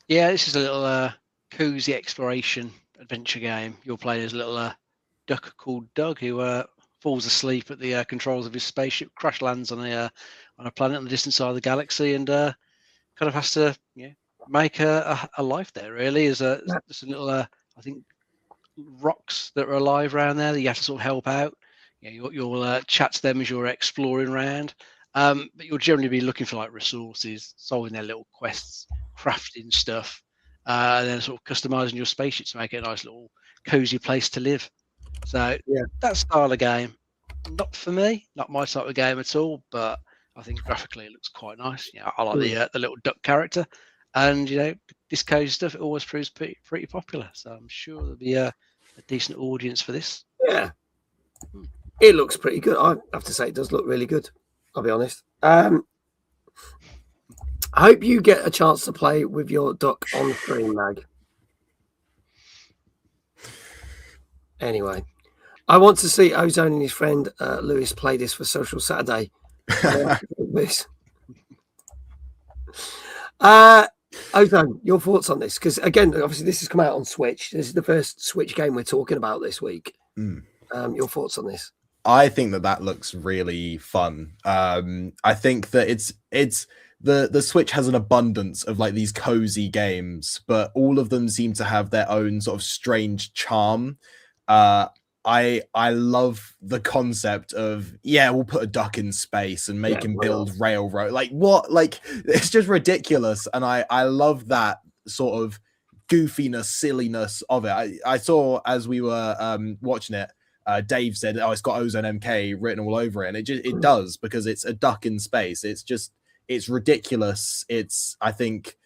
Yeah, this is a little cozy exploration adventure game. You're playing as a little duck called Doug who falls asleep at the controls of his spaceship, crash lands on a planet on the distant side of the galaxy, and kind of has to make a life there. Really, is just a little I think rocks that are alive around there that you have to sort of help out. You'll chat to them as you're exploring around. But you'll generally be looking for like resources, solving their little quests, crafting stuff, and then sort of customizing your spaceship to make it a nice little cozy place to live. So that style of game, not for me, not my type of game at all. But I think graphically it looks quite nice. I like the little duck character, and this cozy stuff, it always proves pretty popular. So I'm sure there'll be a decent audience for this. Yeah, it looks pretty good. I have to say, it does look really good. I'll be honest. I hope you get a chance to play with your duck on stream, Mag. Anyway, I want to see Ozone and his friend Lewis play this for Social Saturday. Ozone, your thoughts on this? Because again, obviously, this has come out on Switch. This is the first Switch game we're talking about this week. Your thoughts on this? I think that looks really fun. I think that it's the Switch has an abundance of like these cozy games, but all of them seem to have their own sort of strange charm. I love the concept of we'll put a duck in space and make him build railroad. Like what? Like it's just ridiculous, and I love that sort of goofiness, silliness of it. I saw as we were watching it. Dave said, "Oh, it's got OzoneMK written all over it," and it does, because it's a duck in space. It's ridiculous. I think,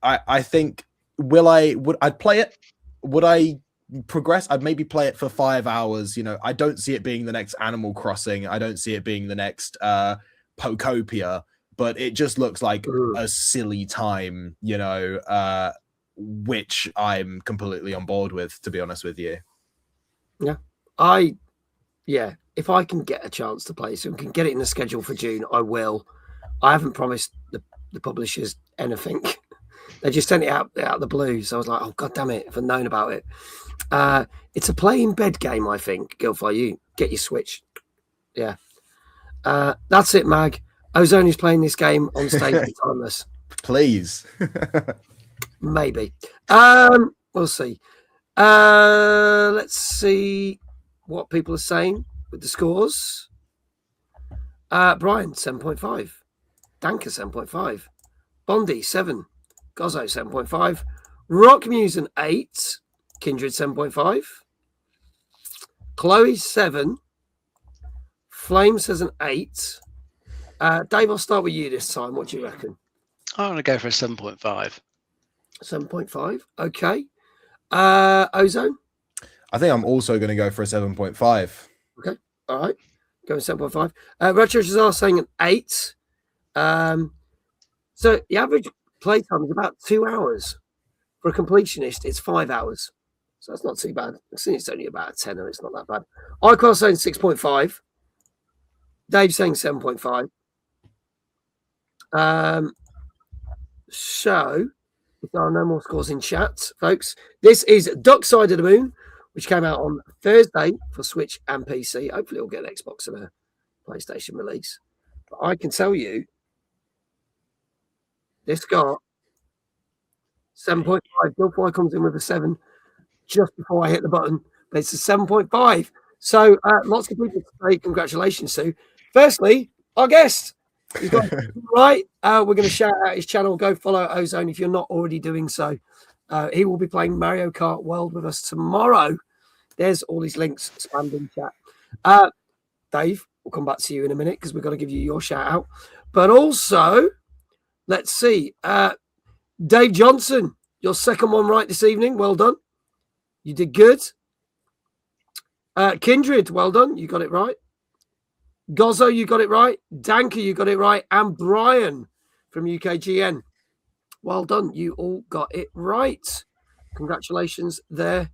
I think I'd play it. Would I progress? I'd maybe play it for 5 hours. I don't see it being the next Animal Crossing. I don't see it being the next Pokopia, but it just looks like a silly time, which I'm completely on board with, to be honest with you. If I can get a chance to play, so we can get it in the schedule for June, I will. I haven't promised the publishers anything. They just sent it out the blue, so I was like, oh god damn it, if I'd known about it. It's a play in bed game, I think. Gilfy, you get your Switch. That's it, Mag. Ozone is playing this game on stage with Timeless. Please. Maybe. We'll see. Let's see what people are saying with the scores. Brian, 7.5. Danker, 7.5. Bondy, 7. Gozzo, 7.5. Rockmuse, an 8. Kindred, 7.5. Chloe, 7. Flame says an 8. Dave, I'll start with you this time. What do you reckon? I'm going to go for a 7.5. 7.5. Okay. Ozone? I think I'm also going to go for a 7.5. Okay. All right. Going 7.5. Retros are saying an 8. So the average playtime is about 2 hours. For a completionist, it's 5 hours. So that's not too bad. I think it's only about a tenner. It's not that bad. Iquel saying 6.5. Dave saying 7.5. So if there are no more scores in chat, folks, this is Duck Side of the Moon, which came out on Thursday for Switch and PC. Hopefully it'll get an Xbox and a PlayStation release. But I can tell you, this got 7.5. Gilfoy comes in with a 7 just before I hit the button, but it's a 7.5. So lots of people to say congratulations to. Firstly, our guest. He's got right. We're going to shout out his channel. Go follow Ozone if you're not already doing so. He will be playing Mario Kart World with us tomorrow. There's all his links spammed in chat. Dave, we'll come back to you in a minute because we've got to give you your shout out. But also, let's see. Dave Johnson, your second one right this evening. Well done. You did good. Kindred, well done. You got it right. Gozzo, you got it right. Danker, you got it right. And Brian from UKGN. Well done. You all got it right. Congratulations there.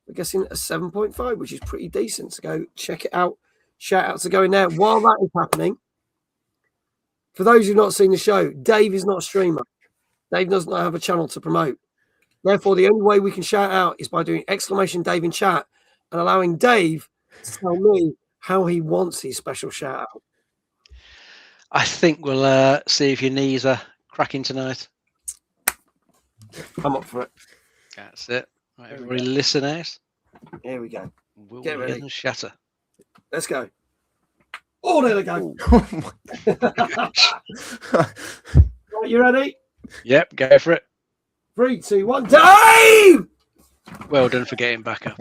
We're guessing a 7.5, which is pretty decent. So go check it out. Shout out to going there. While that is happening, for those who've not seen the show, Dave is not a streamer. Dave does not have a channel to promote. Therefore, the only way we can shout out is by doing exclamation Dave in chat and allowing Dave to tell me how he wants his special shout out. I think we'll see if your knees are cracking tonight. I'm up for it. That's it. Right, everybody listen out. Here we go. We'll Get ready. and shatter. Let's go. Oh, there we go. Right, you ready? Yep, go for it. 3, 2, 1. Dave! Well done for getting back up.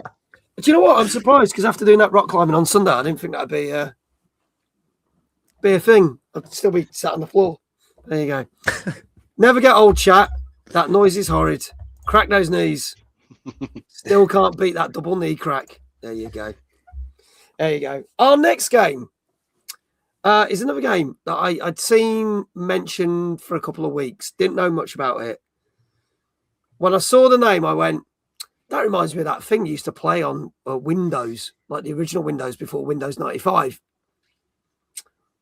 Do you know what? I'm surprised because after doing that rock climbing on Sunday, I didn't think that'd be a thing. I'd still be sat on the floor. There you go. Never get old, chat. That noise is horrid. Crack those knees. Still can't beat that double knee crack. There you go. There you go. Our next game is another game that I'd seen mentioned for a couple of weeks. Didn't know much about it. When I saw the name, I went, that reminds me of that thing you used to play on Windows, like the original Windows before Windows 95.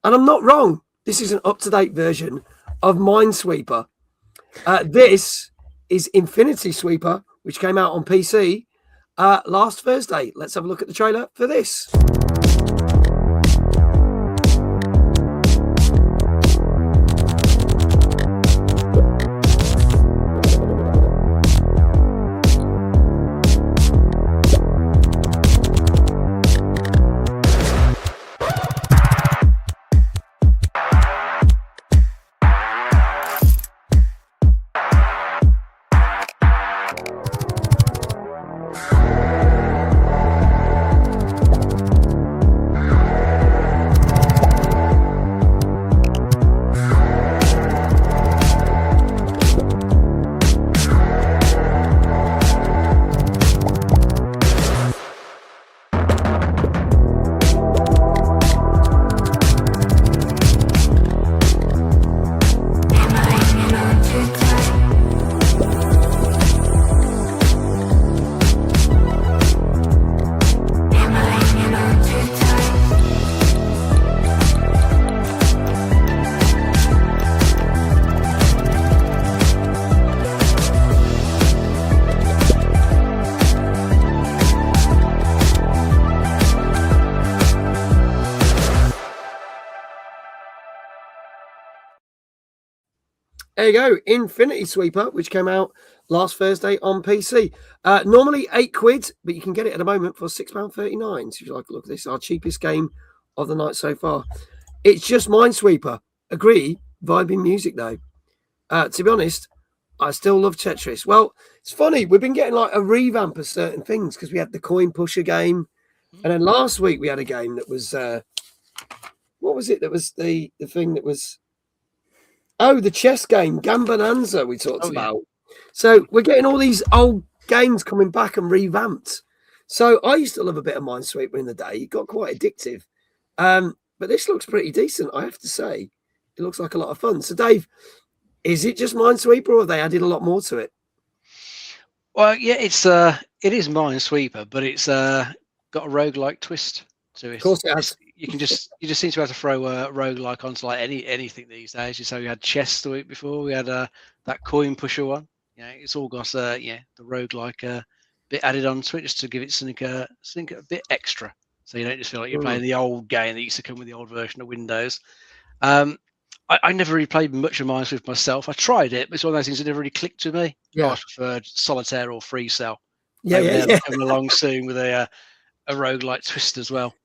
And I'm not wrong. This is an up-to-date version of Minesweeper. This is Infinity Sweeper, which came out on PC last Thursday. Let's have a look at the trailer for this. There you go, Infinity Sweeper, which came out last Thursday on PC. Normally £8, but you can get it at the moment for £6.39. So if you like to look at this, our cheapest game of the night so far. It's just Minesweeper. Agree, vibing music though. To be honest, I still love Tetris. Well, it's funny, we've been getting like a revamp of certain things because we had the coin pusher game. And then last week we had a game that was, what was it? That was the thing that was... Oh, the chess game, Gambonanza, we talked about. So we're getting all these old games coming back and revamped. So I used to love a bit of Minesweeper in the day. It got quite addictive. But this looks pretty decent, I have to say. It looks like a lot of fun. So, Dave, is it just Minesweeper or have they added a lot more to it? Well, yeah, it is Minesweeper, but it's got a roguelike twist to it. Of course it has. You just seem to have to throw a roguelike onto like anything these days. So we had chess the week before. We had that coin pusher one. Yeah, it's all got the roguelike bit added onto it just to give it something a bit extra. So you don't just feel like you're playing the old game that used to come with the old version of Windows. I never really played much of Minesweeper myself. I tried it, but it's one of those things that never really clicked to me. Yeah. I preferred Solitaire or Free Cell. Yeah. Coming along soon with a roguelike twist as well.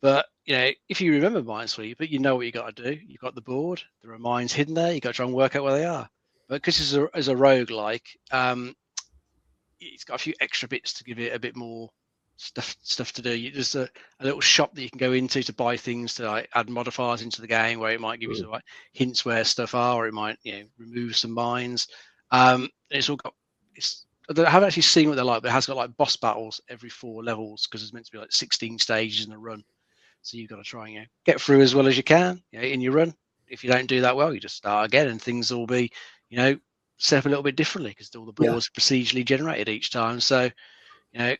But, if you remember Minesweeper, you know what you got to do. You've got the board. There are mines hidden there. You've got to try and work out where they are. But because it's a roguelike, it's got a few extra bits to give it a bit more stuff to do. There's a little shop that you can go into to buy things to like add modifiers into the game, where it might give you some like hints where stuff are, or it might remove some mines. It's all got. I haven't actually seen what they're like, but it has got like boss battles every 4 levels because there's meant to be like 16 stages in a run. So you've got to try and get through as well as you can in your run. If you don't do that well, you just start again, and things will be set up a little bit differently because all the boards are procedurally generated each time. So it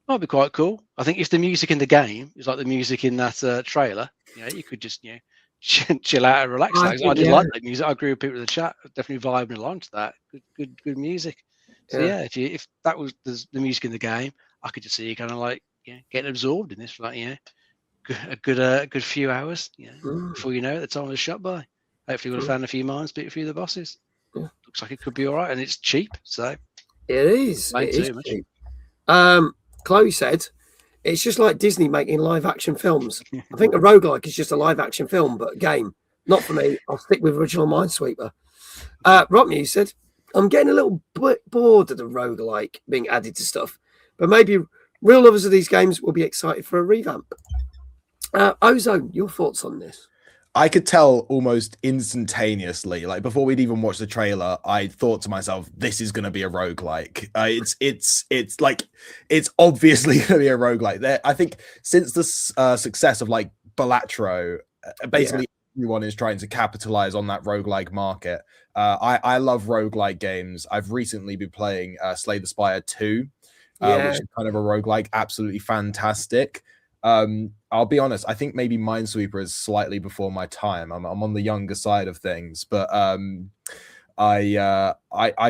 might be quite cool. I think if the music in the game is like the music in that trailer, you could just chill out and relax. I did like that music. I agree with people in the chat. Definitely vibing along to that. Good music. So if that was the music in the game, I could just see you kind of like getting absorbed in this for like a good few hours. Before you know it, the time was shot by. Hopefully, we'll have found a few mines, beat a few of the bosses. Looks like it could be all right, and it's cheap. So it is. It is cheap. Chloe said it's just like Disney making live action films. I think a roguelike is just a live action film, but a game. Not for me. I'll stick with original Minesweeper. Rockmuse said, I'm getting a little bit bored of the roguelike being added to stuff, but maybe real lovers of these games will be excited for a revamp. Ozone, your thoughts on this? I could tell almost instantaneously, like before we'd even watched the trailer, I thought to myself, this is going to be a roguelike. It's like, it's obviously going to be a roguelike. I think since the success of like Balatro, basically everyone is trying to capitalize on that roguelike market. I love roguelike games. I've recently been playing Slay the Spire 2, which is kind of a roguelike, absolutely fantastic. I'll be honest, I think maybe Minesweeper is slightly before my time. I'm on the younger side of things, but I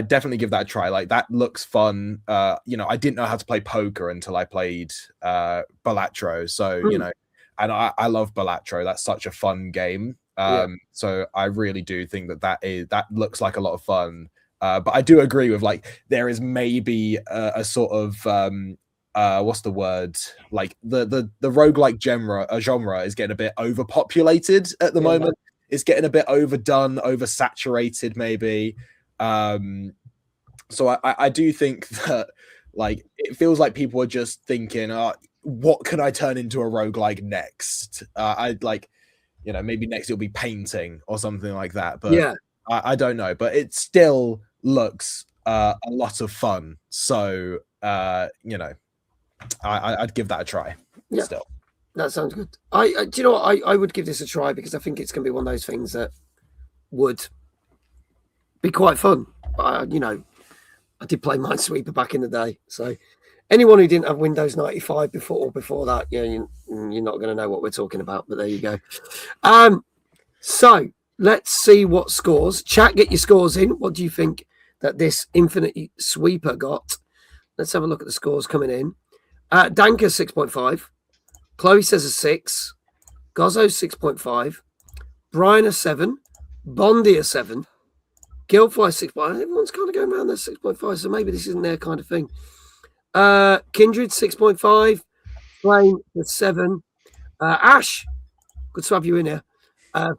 definitely give that a try. Like, that looks fun. I didn't know how to play poker until I played Balatro. So, and I love Balatro. That's such a fun game. So I really do think that looks like a lot of fun. But I do agree with, like, there is maybe a sort of what's the word? Like the roguelike genre is getting a bit overpopulated at the moment. It's getting a bit overdone, oversaturated, maybe. So I do think that, like, it feels like people are just thinking, what can I turn into a roguelike next? I'd like, maybe next it'll be painting or something like that. But I don't know. But it still looks a lot of fun. So I'd give that a try. Yeah, still. That sounds good. Do you know what? I would give this a try because I think it's going to be one of those things that would be quite fun. I did play Minesweeper back in the day, so anyone who didn't have Windows 95 before that, you're not going to know what we're talking about. But there you go. So let's see what scores. Chat, get your scores in. What do you think that this Infinite Sweeper got? Let's have a look at the scores coming in. Danka 6.5. Chloe says a 6. Gozzo 6.5. Brian a 7. Bondi a 7. Gilfly 6.5. Everyone's kind of going around there 6.5, so maybe this isn't their kind of thing. Kindred 6.5. Flame a 7. Ash, good to have you in here.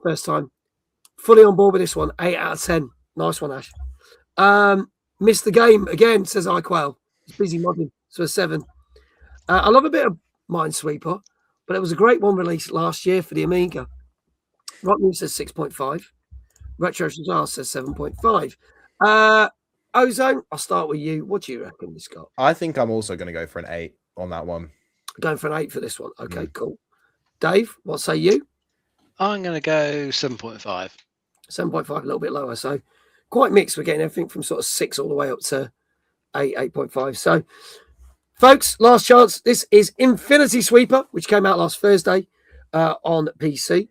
First time. Fully on board with this one. 8 out of 10. Nice one, Ash. Missed the game again, says iQuail. He's busy modding, so a 7. I love a bit of Minesweeper, but it was a great one released last year for the Amiga. Rocknews says 6.5. Retro Shazar says 7.5. Ozone, I'll start with you. What do you reckon this got? I think I'm also going to go for an 8 on that one. Going for an 8 for this one. Okay, cool. Dave, what say you? I'm going to go 7.5. 7.5, a little bit lower. So quite mixed. We're getting everything from sort of 6 all the way up to 8, 8.5. So, folks, last chance. This is Infinity Sweeper, which came out last Thursday on PC.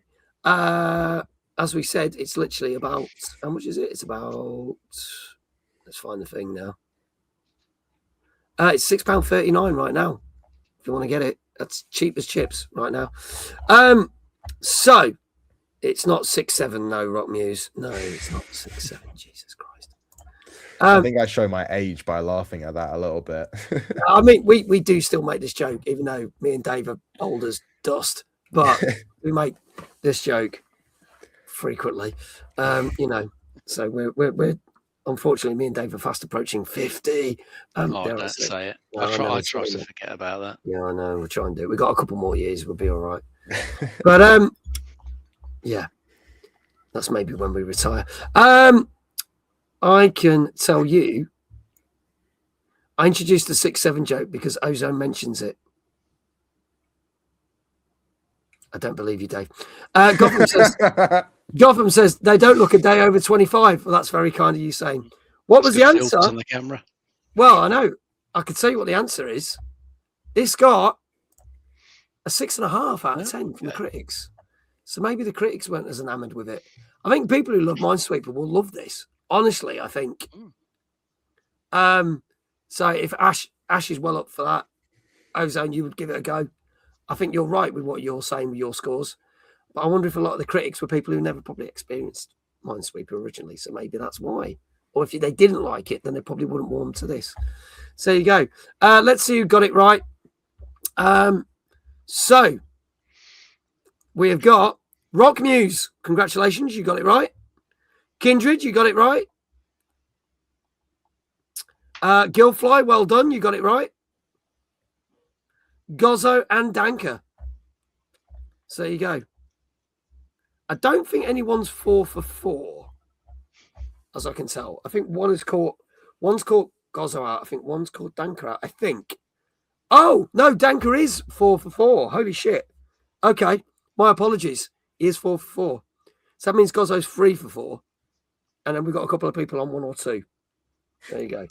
As we said, it's literally about, how much is it? It's about, let's find the thing now. It's £6.39 right now, if you want to get it. That's cheap as chips right now. So, it's not 6.7, no, Rockmuse. No, it's not 6.7, Jesus Christ. I think I show my age by laughing at that a little bit. I mean, we do still make this joke, even though me and Dave are old as dust, but we make this joke frequently, so we're Unfortunately, me and Dave are fast approaching 50. Don't say it. I try to forget about that. Yeah, I know. We'll try and do it. We've got a couple more years. We'll be all right. But yeah, that's maybe when we retire. I can tell you, I introduced the 6-7 joke because Ozone mentions it. I don't believe you, Dave. Gotham says they don't look a day over 25. Well, that's very kind of you saying. What was the answer? On the camera. Well, I know. I could tell you what the answer is. This got a 6.5 out of 10 from the critics. So maybe the critics weren't as enamored with it. I think people who love Minesweeper will love this. Honestly, I think. So if Ash is well up for that, Ozone, you would give it a go. I think you're right with what you're saying with your scores. But I wonder if a lot of the critics were people who never probably experienced Minesweeper originally. So maybe that's why. Or if they didn't like it, then they probably wouldn't warm to this. So there you go. Let's see who got it right. So we have got Rock Muse. Congratulations, you got it right. Kindred, you got it right. Gilfly, well done, you got it right. Gozzo and Danker. So there you go. I don't think anyone's 4 for 4, as I can tell. I think one's caught Gozzo out. I think one's caught Danker out. I think. Oh, no, Danker is 4 for 4. Holy shit. Okay, my apologies. He is 4 for 4. So that means Gozzo's 3 for 4. And then we've got a couple of people on 1 or 2. There you go.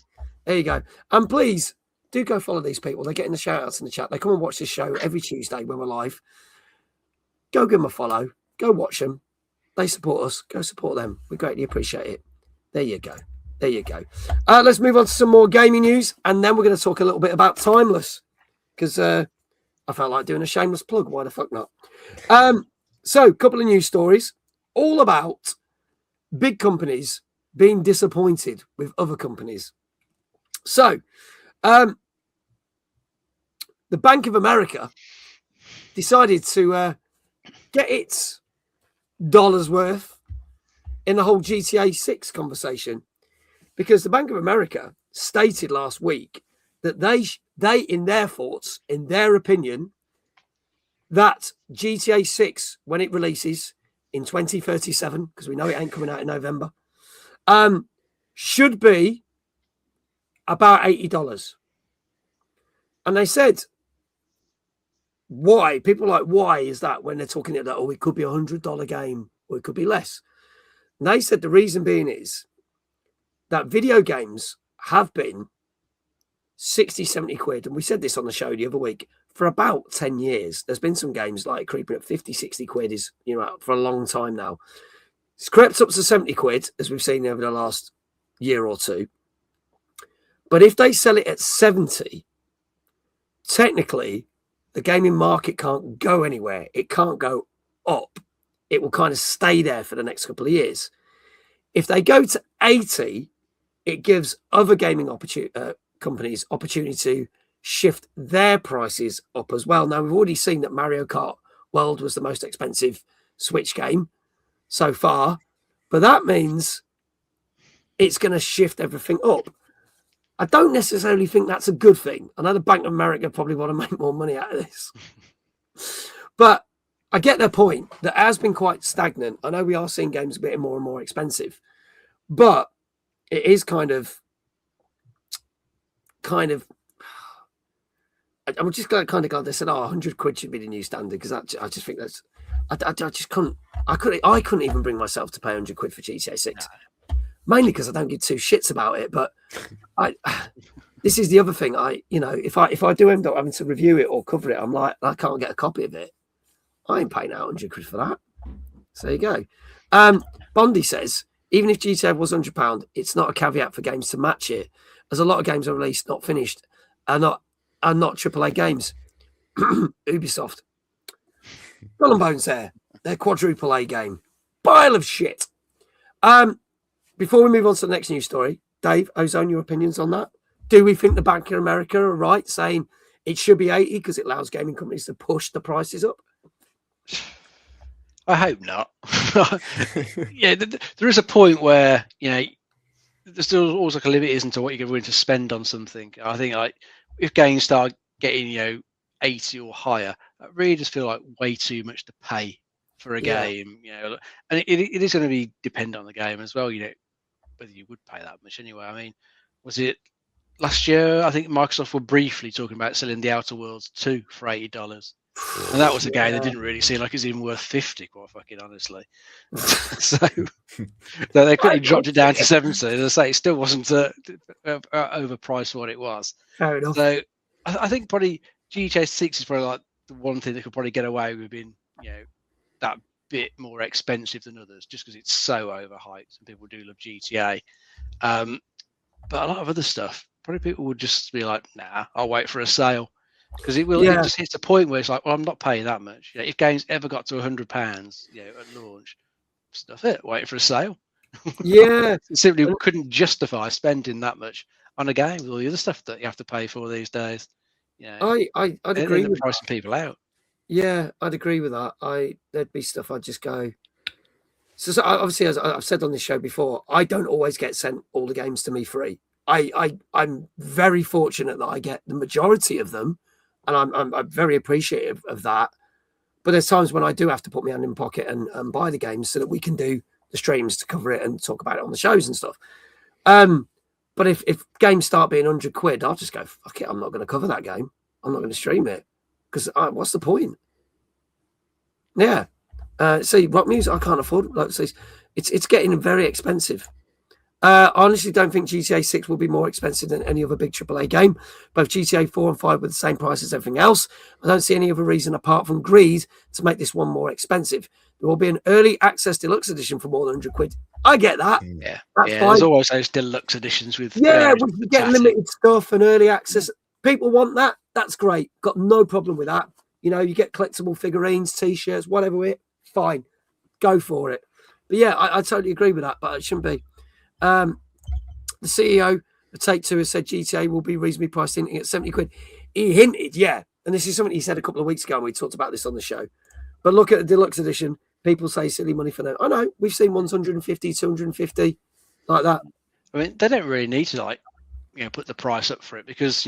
There you go. And please do go follow these people. They're getting the shout outs in the chat. They come and watch this show every Tuesday when we're live. Go give them a follow. Go watch them. They support us. Go support them. We greatly appreciate it. There you go. There you go. Let's move on to some more gaming news. And then we're going to talk a little bit about Timeless. Because I felt like doing a shameless plug. Why the fuck not? So a couple of news stories. All about big companies being disappointed with other companies. So, the Bank of America decided to get its dollars worth in the whole GTA 6 conversation, because the Bank of America stated last week that they in their thoughts, in their opinion, that GTA 6, when it releases in 2037, because we know it ain't coming out in November, should be about $80. And they said, why? People are like, why is that, when they're talking about, oh, it could be $100 game, or it could be less. And they said the reason being is that video games have been 60, 70 quid. And we said this on the show the other week, for about 10 years. There's been some games like creeping at 50, 60 quid is, for a long time now. It's crept up to 70 quid, as we've seen over the last year or two. But if they sell it at 70, technically, the gaming market can't go anywhere. It can't go up. It will kind of stay there for the next couple of years. If they go to 80, it gives other gaming companies opportunity to shift their prices up as well. Now, we've already seen that Mario Kart World was the most expensive Switch game so far, but that means it's going to shift everything up. I don't necessarily think that's a good thing. I know the Bank of America probably want to make more money out of this. But I get their point. That has been quite stagnant. I know we are seeing games getting more and more expensive. But it is kind of I'm just kind of glad they said, 100 quid should be the new standard, because I just think that's, I just couldn't, I couldn't even bring myself to pay 100 quid for GTA 6. Mainly because I don't give two shits about it. But this is the other thing. If I do end up having to review it or cover it, I'm like, I can't get a copy of it. I ain't paying out 100 quid for that. So there you go. Bondi says, even if GTA was £100, it's not a caveat for games to match it, as a lot of games are released, not finished, are not AAA games. Ubisoft. Skull and Bones there. Their quadruple A game. Pile of shit. Before we move on to the next news story, Dave, Ozone, your opinions on that? Do we think the Bank of America are right saying it should be 80 because it allows gaming companies to push the prices up? I hope not. Yeah, there is a point where, there's still always like a limit, isn't to what you're willing to spend on something. I think like if games start getting 80 or higher, I really just feel like way too much to pay for a game. And it is going to be dependent on the game as well. Whether you would pay that much anyway. I mean, was it last year? I think Microsoft were briefly talking about selling the Outer Worlds 2 for $80. And that was a game that didn't really seem like it's even worth 50, quite fucking honestly. So they quickly dropped it down to 70. As I say, it still wasn't overpriced for what it was. Fair enough. So I think probably GTA 6 is probably like the one thing that could probably get away with being, that bit more expensive than others, just because it's so overhyped and people do love GTA. But a lot of other stuff, probably people would just be like, nah, I'll wait for a sale. Because it just hits a point where it's like, well, I'm not paying that much. If games ever got to £100, at launch, stuff it, wait for a sale. Yeah. It simply couldn't justify spending that much on a game with all the other stuff that you have to pay for these days. I'd agree with pricing people out. Yeah, I'd agree with that. There'd be stuff I'd just go. So obviously, as I've said on this show before, I don't always get sent all the games to me free. I'm very fortunate that I get the majority of them, and I'm very appreciative of that. But there's times when I do have to put my hand in pocket and buy the games so that we can do the streams to cover it and talk about it on the shows and stuff. But if games start being £100, I'll just go, fuck it, I'm not going to cover that game. I'm not going to stream it because what's the point? Yeah. See, rock music I can't afford. Like, it's getting very expensive. I honestly don't think GTA 6 will be more expensive than any other big AAA game. Both GTA 4 and 5 were the same price as everything else. I don't see any other reason apart from greed to make this one more expensive. There will be an early access deluxe edition for more than £100. I get that. Yeah, that's fine. There's always those deluxe editions with we get limited stuff and early access. People want that. That's great. Got no problem with that. You get collectible figurines, T-shirts, whatever. Fine, go for it. But yeah, I totally agree with that. But it shouldn't be. The CEO of Take-Two has said GTA will be reasonably priced in at £70. He hinted, yeah. And this is something he said a couple of weeks ago, and we talked about this on the show. But look at the deluxe edition. People say silly money for that. I know. We've seen ones 150, 250, like that. I mean, they don't really need to, put the price up for it because,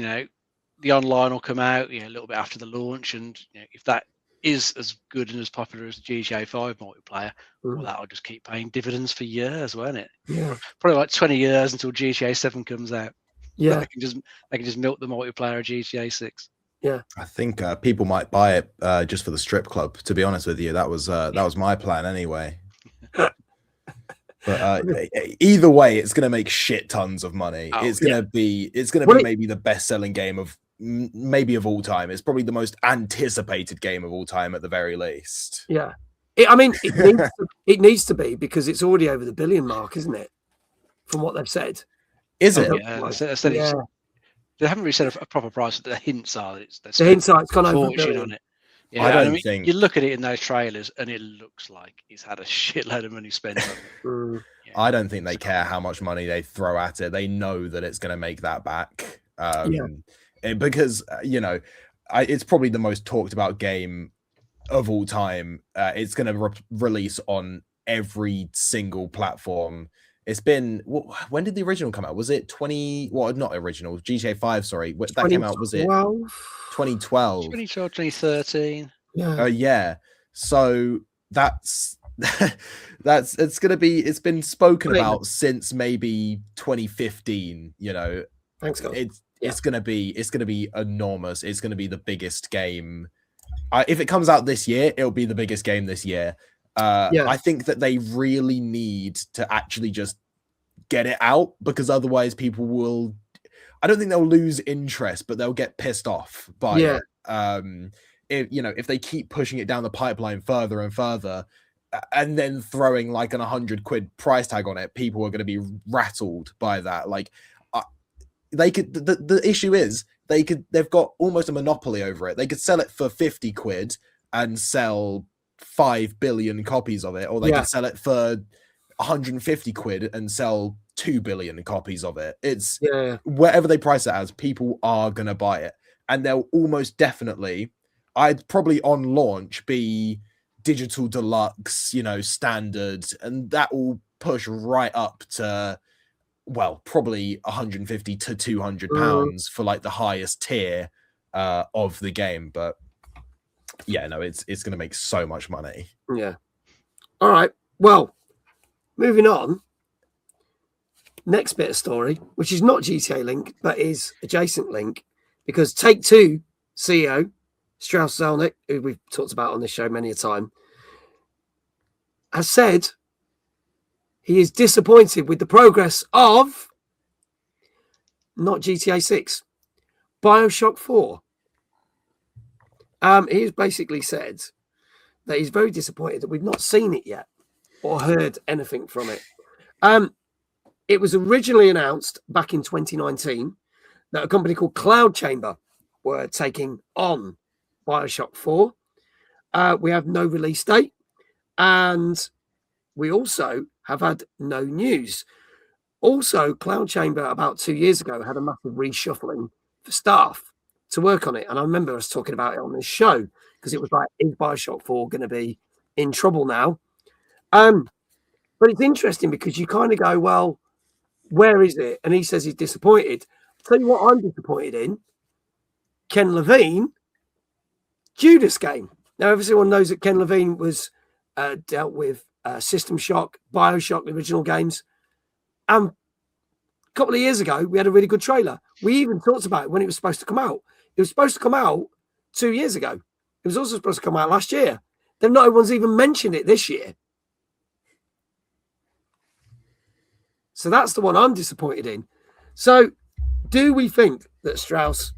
the online will come out, a little bit after the launch. And if that is as good and as popular as the GTA 5 multiplayer, well, that'll just keep paying dividends for years, won't it? Yeah. Probably like 20 years until GTA 7 comes out. Yeah. They can just milk the multiplayer of GTA 6. Yeah. I think people might buy it just for the strip club, to be honest with you. That was my plan anyway. But either way, it's going to make shit tons of money. It's going to be maybe the best-selling game of all time. It's probably the most anticipated game of all time at the very least. Yeah. It needs to be because it's already over the billion mark, isn't it? From what they've said. Is it? Yeah, they haven't really said a proper price. The hints are that the hints are it's gone over a fortune on it. Yeah, I don't think you look at it in those trailers and it looks like he's had a shitload of money spent on it. I don't think they care how much money they throw at it. They know that it's going to make that back. Because it's probably the most talked about game of all time. It's going to release on every single platform. It's been, when did the original come out? Was it not original, GTA 5, sorry. That came out, was it 2012? 2013. Yeah. Yeah. So it's been spoken about since maybe 2015, Thanks, God. It's gonna be enormous. It's gonna be the biggest game. If it comes out this year, it'll be the biggest game this year. I think that they really need to actually just get it out because otherwise people will. I don't think they'll lose interest, but they'll get pissed off by it. If they keep pushing it down the pipeline further and further, and then throwing like an £100 price tag on it, people are going to be rattled by that. Like, they could. The issue is they've got almost a monopoly over it. They could sell it for £50 and sell 5 billion copies of it, or they could sell it for £150 and sell 2 billion copies of it. It's whatever they price it as, people are going to buy it, and they'll almost definitely. I'd probably on launch be digital deluxe, standard, and that will push right up to well, probably 150 to 200 pounds for like the highest tier of the game. But yeah, no, it's going to make so much money. Yeah. All right. Well, moving on. Next bit of story, which is not GTA Link, but is adjacent link, because Take-Two CEO Strauss Zelnick, who we've talked about on this show many a time, has said he is disappointed with the progress of not GTA 6, BioShock 4. He has basically said that he's very disappointed that we've not seen it yet or heard anything from it. It was originally announced back in 2019 that a company called Cloud Chamber were taking on BioShock 4. We have no release date, and we also have had no news. Also, Cloud Chamber about 2 years ago had a massive reshuffling for staff to work on it. And I remember us talking about it on this show because it was like, is BioShock 4 going to be in trouble now? But it's interesting because you kind of go, well, where is it? And he says he's disappointed. I'll tell you what I'm disappointed in. Ken Levine, Judas game. Now, everyone knows that Ken Levine was dealt with System Shock, BioShock, the original games. A couple of years ago, we had a really good trailer. We even talked about it when it was supposed to come out. It was supposed to come out 2 years ago. It was also supposed to come out last year. Then no one's even mentioned it this year. So that's the one I'm disappointed in. So do we think that Strauss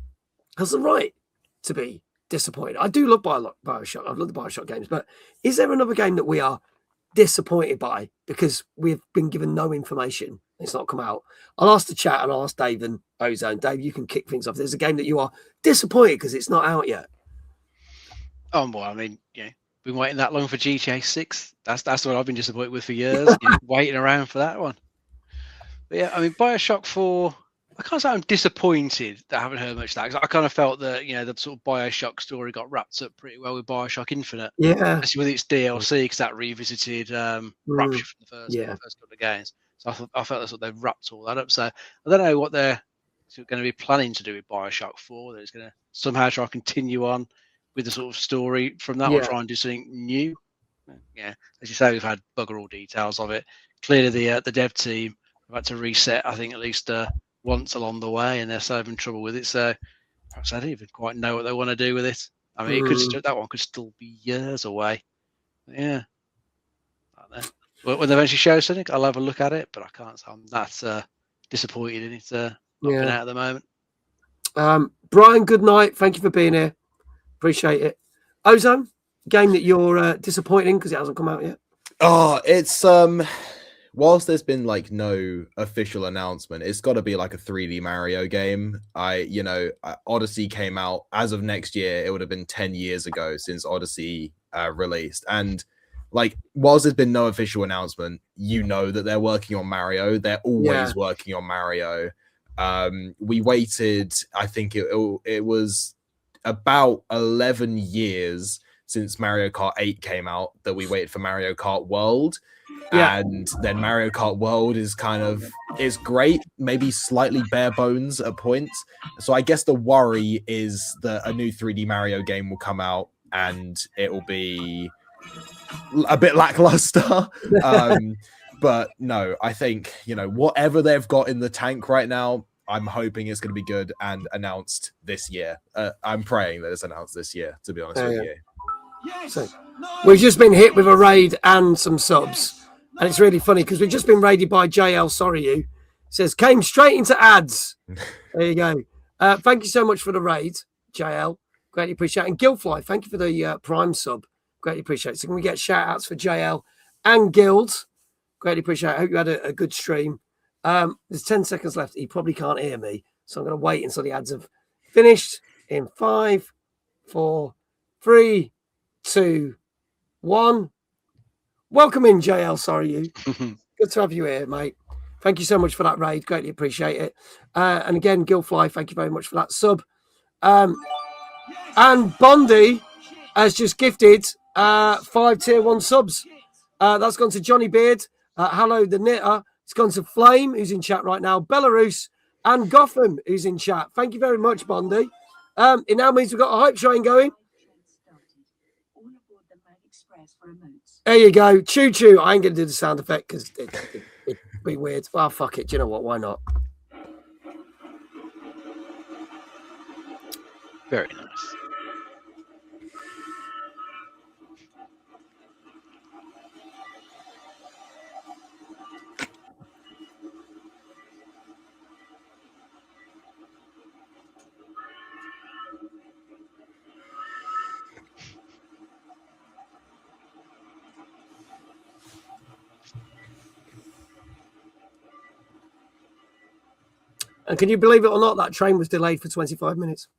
has the right to be disappointed? I do love BioShock. I've loved the BioShock games. But is there another game that we are disappointed by because we've been given no information? It's not come out. I'll ask the chat and I'll ask Dave and Ozone. Dave, you can kick things off. There's a game that you are disappointed because it's not out yet. Oh, well, I mean, been waiting that long for GTA 6. That's what I've been disappointed with for years. Waiting around for that one. But yeah, I mean, BioShock 4, I can't say I'm disappointed that I haven't heard much of that, because I kind of felt that, the sort of BioShock story got wrapped up pretty well with BioShock Infinite. Yeah. Especially with its DLC, because that revisited Rapture from the first couple of games. So I felt that's what they've wrapped all that up. So I don't know what they're going to be planning to do with BioShock 4. That it's going to somehow try to continue on with the sort of story from that, or try and do something new. Yeah, as you say, we've had bugger all details of it. Clearly, the dev team have had to reset, I think, at least once along the way, and they're so having trouble with it. So perhaps I don't even quite know what they want to do with it. I mean, that one could still be years away. Yeah. I don't know. When they eventually show something, I'll have a look at it, but I can't say I'm that disappointed in it not being out at the moment. Brian, good night. Thank you for being here. Appreciate it. Ozone, game that you're disappointed in because it hasn't come out yet? Oh, it's whilst there's been like no official announcement, it's got to be like a 3D Mario game. Odyssey came out as of next year. It would have been 10 years ago since Odyssey released, and like, whilst there's been no official announcement, that they're working on Mario. They're always working on Mario. We waited, I think it was about 11 years since Mario Kart 8 came out that we waited for Mario Kart World. And then Mario Kart World is great, maybe slightly bare bones at points. So I guess the worry is that a new 3D Mario game will come out and it will be a bit lackluster. But no, I think, whatever they've got in the tank right now, I'm hoping it's going to be good and announced this year. I'm praying that it's announced this year, to be honest with you. So, we've just been hit with a raid and some subs. And it's really funny because we've just been raided by JL Sorry You. Says, came straight into ads. There you go. Thank you so much for the raid, JL. Greatly appreciate it. And Gilfly, thank you for the Prime sub. Greatly appreciate it. So can we get shout outs for JL and Guild? Greatly appreciate it. I hope you had a good stream. There's 10 seconds left. He probably can't hear me. So I'm going to wait until the ads have finished in 5, 4, 3, 2, 1. Welcome in, JL. Sorry, you. Good to have you here, mate. Thank you so much for that raid. Greatly appreciate it. And again, Gilfly, thank you very much for that sub. And Bondi has just gifted 5 tier 1 subs. That's gone to Johnny Beard. Hello, the Knitter. It's gone to Flame, who's in chat right now, Belarus, and Gotham, who's in chat. Thank you very much, Bondi. It now means we've got a hype train going. There you go. Choo choo. I ain't going to do the sound effect because it'd be weird. Well, fuck it. Do you know what? Why not? Very nice. And can you believe it or not, that train was delayed for 25 minutes.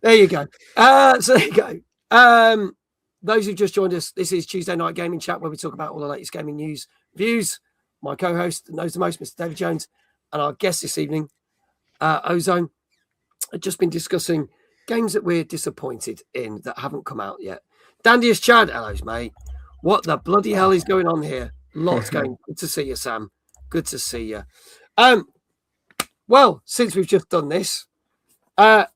There you go. So there you go. Those who've just joined us, this is Tuesday Night Gaming Chat, where we talk about all the latest gaming news, views. My co-host that knows the most, Mr. David Jones, and our guest this evening, Ozone, had just been discussing games that we're disappointed in that haven't come out yet. Dandiest Chad, hello, mate. What the bloody hell is going on here? Lots going. Good to see you, Sam. Good to see you. Well, since we've just done this, I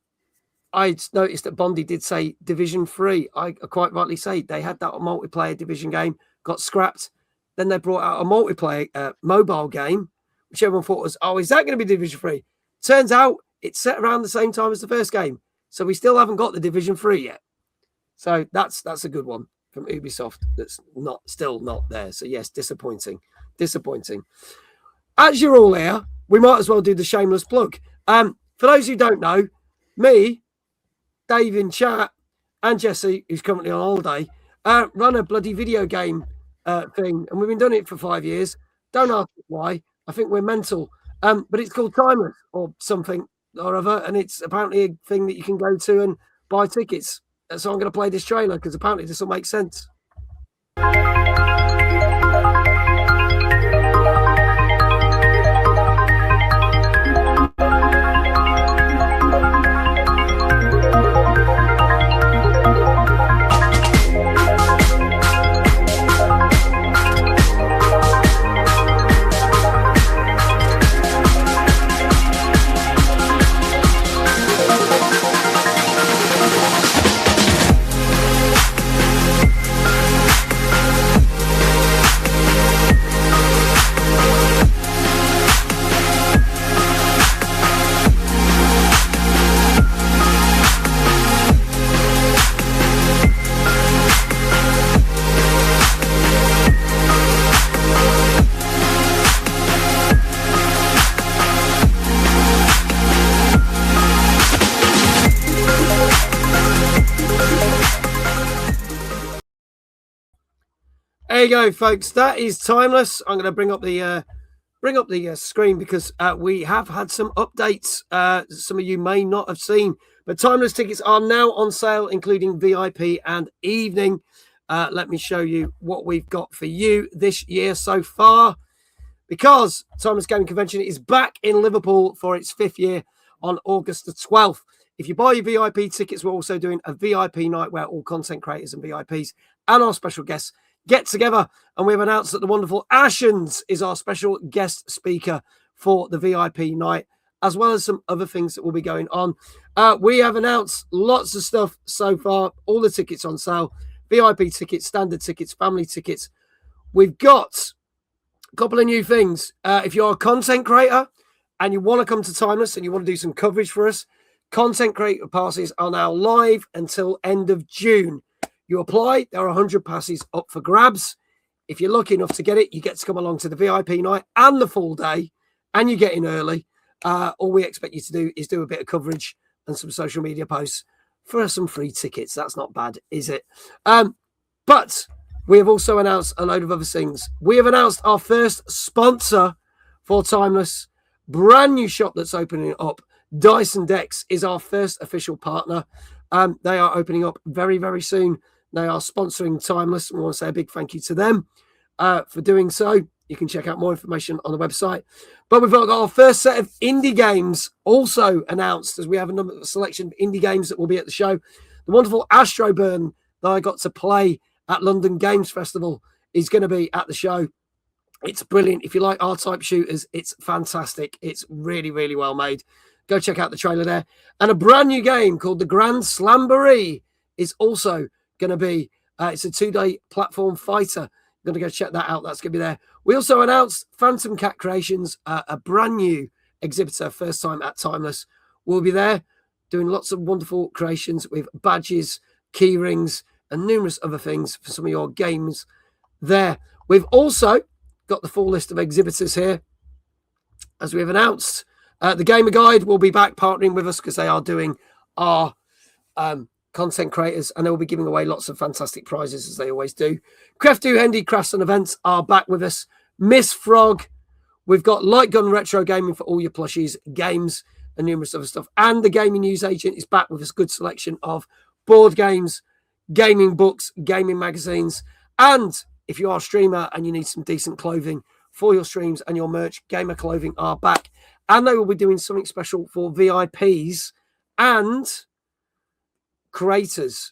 noticed that Bondi did say Division 3. I quite rightly say they had that multiplayer Division game, got scrapped. Then they brought out a multiplayer mobile game, which everyone thought was, oh, is that going to be Division 3? Turns out it's set around the same time as the first game. So we still haven't got the Division 3 yet. So that's a good one from Ubisoft that's still not there. So yes, disappointing. As you're all here, we might as well do the shameless plug. For those who don't know, me, Dave in chat, and Jesse, who's currently on holiday, run a bloody video game thing, and we've been doing it for 5 years. Don't ask why. I think we're mental. But it's called Timeless or something or other, and it's apparently a thing that you can go to and buy tickets. So I'm going to play this trailer because apparently this will make sense. There you go, folks. That is Timeless. I'm going to bring up the screen because we have had some updates. Some of you may not have seen, but Timeless tickets are now on sale, including VIP and evening. Let me show you what we've got for you this year so far, because Timeless Gaming Convention is back in Liverpool for its 5th year on August the 12th. If you buy your VIP tickets, we're also doing a VIP night where all content creators and VIPs and our special guests get together, and we've announced that the wonderful Ashens is our special guest speaker for the VIP night, as well as some other things that will be going on. We have announced lots of stuff so far, all the tickets on sale, VIP tickets, standard tickets, family tickets. We've got a couple of new things. If you're a content creator and you want to come to Timeless and you want to do some coverage for us, content creator passes are now live until end of June. You apply, there are 100 passes up for grabs. If you're lucky enough to get it, you get to come along to the VIP night and the full day, and you get in early. All we expect you to do is do a bit of coverage and some social media posts for some free tickets. That's not bad, is it? But we have also announced a load of other things. We have announced our first sponsor for Timeless, brand new shop that's opening up. Dyson Decks is our first official partner. They are opening up very, very soon. They are sponsoring Timeless. We want to say a big thank you to them for doing so. You can check out more information on the website. But we've got our first set of indie games also announced, as we have a selection of indie games that will be at the show. The wonderful Astroburn that I got to play at London Games Festival is going to be at the show. It's brilliant. If you like R-type shooters, it's fantastic. It's really, really well made. Go check out the trailer there. And a brand new game called The Grand Slamboree is also going to be, it's a 2-day platform fighter. You're going to go check that out. That's going to be there. We also announced Phantom Cat Creations, a brand new exhibitor, first time at Timeless. We'll be there doing lots of wonderful creations with badges, key rings, and numerous other things for some of your games there. We've also got the full list of exhibitors here, as we've announced. The Gamer Guide will be back partnering with us because they are doing our content creators, and they'll be giving away lots of fantastic prizes as they always do. Creftu Hendy Crafts and Events are back with us. Miss Frog, we've got Light Gun Retro Gaming for all your plushies, games, and numerous other stuff. And the Gaming News Agent is back with us. Good selection of board games, gaming books, gaming magazines. And if you are a streamer and you need some decent clothing for your streams and your merch, Gamer Clothing are back. And they will be doing something special for VIPs and creators.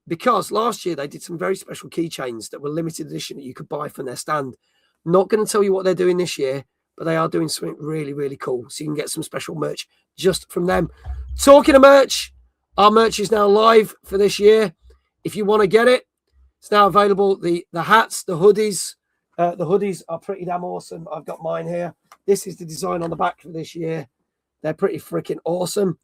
Because last year they did some very special keychains that were limited edition that you could buy from their stand. Not going to tell you what they're doing this year, but they are doing something really, really cool. So you can get some special merch just from them. Talking of merch, our merch is now live for this year. If you want to get it, it's now available. The hats, the hoodies. The hoodies are pretty damn awesome. I've got mine here. This is the design on the back for this year. They're pretty freaking awesome.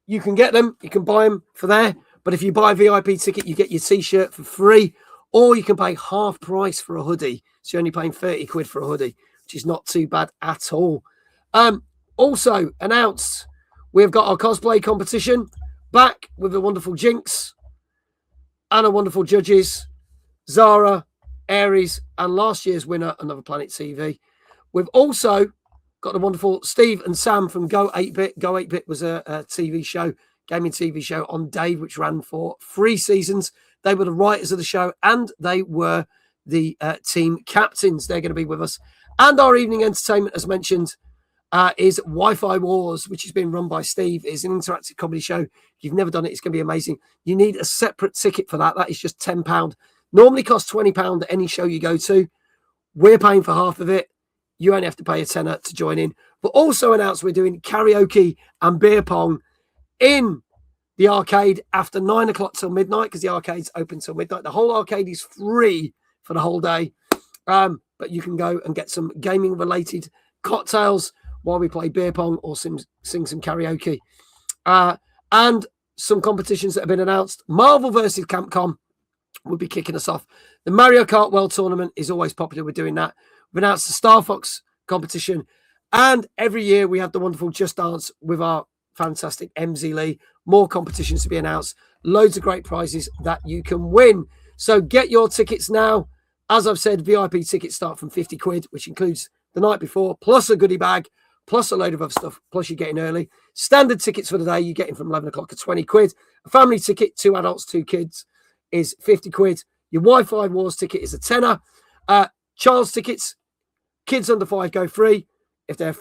You can get them. You can buy them for there. But if you buy a VIP ticket, you get your T-shirt for free. Or you can pay half price for a hoodie. So you're only paying 30 quid for a hoodie, which is not too bad at all. Also announced, we've got our cosplay competition back with the wonderful Jinx and our wonderful judges, Zara, Aries, and last year's winner, Another Planet TV. We've also got the wonderful Steve and Sam from Go 8-Bit. Go 8-Bit was a TV show, gaming TV show on Dave, which ran for 3 seasons. They were the writers of the show, and they were the team captains. They're going to be with us. And our evening entertainment, as mentioned, is Wi-Fi Wars, which is being run by Steve. It's an interactive comedy show. If you've never done it, it's going to be amazing. You need a separate ticket for that. That is just £10. Normally costs £20 at any show you go to. We're paying for half of it. You only have to pay a tenner to join in. But also announced we're doing karaoke and beer pong in the arcade after 9 o'clock till midnight, because the arcade's open till midnight. The whole arcade is free for the whole day. But you can go and get some gaming-related cocktails while we play beer pong or sing some karaoke. And some competitions that have been announced. Marvel versus Capcom will be kicking us off. The Mario Kart World Tournament is always popular. We're doing that. We've announced the Star Fox competition. And every year we have the wonderful Just Dance with our fantastic MZ Lee. More competitions to be announced. Loads of great prizes that you can win. So get your tickets now. As I've said, VIP tickets start from 50 quid, which includes the night before, plus a goodie bag, plus a load of other stuff, plus you're getting early. Standard tickets for the day, you're getting from 11 o'clock to 20 quid. A family ticket, 2 adults, 2 kids, is 50 quid. Your Wi-Fi Wars ticket is a tenner. Child's tickets, kids under 5 go free. If they're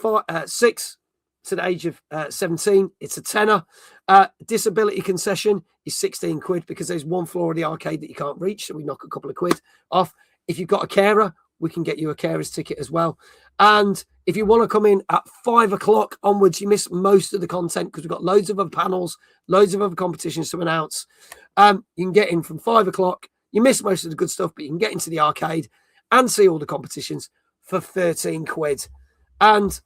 6 to the age of 17, it's a tenner. Disability concession is 16 quid because there's one floor of the arcade that you can't reach, so we knock a couple of quid off. If you've got a carer, we can get you a carer's ticket as well. And if you want to come in at 5 o'clock onwards, you miss most of the content because we've got loads of other panels, loads of other competitions to announce. You can get in from 5 o'clock. You miss most of the good stuff, but you can get into the arcade and see all the competitions for 13 quid. And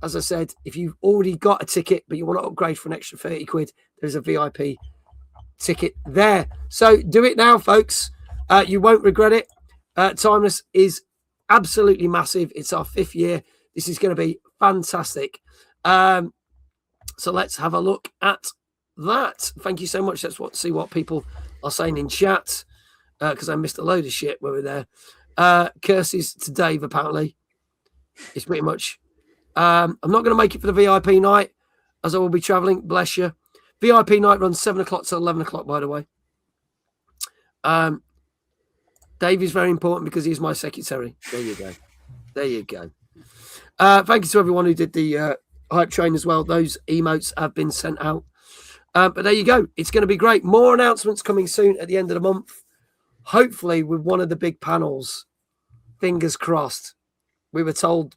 as I said, if you've already got a ticket, but you want to upgrade for an extra 30 quid, there's a VIP ticket there. So do it now, folks. You won't regret it. Timeless is absolutely massive. It's our 5th year. This is going to be fantastic. So let's have a look at that. Thank you so much. Let's see what people are saying in chat, because I missed a load of shit when we were there. Curses to Dave, apparently. It's pretty much... I'm not going to make it for the VIP night, as I will be travelling. Bless you. VIP night runs 7 o'clock to 11 o'clock, by the way. Dave is very important because he's my secretary. There you go. There you go. Thank you to everyone who did the hype train as well. Those emotes have been sent out. But there you go. It's going to be great. More announcements coming soon at the end of the month. hopefully with one of the big panels, fingers crossed. We were told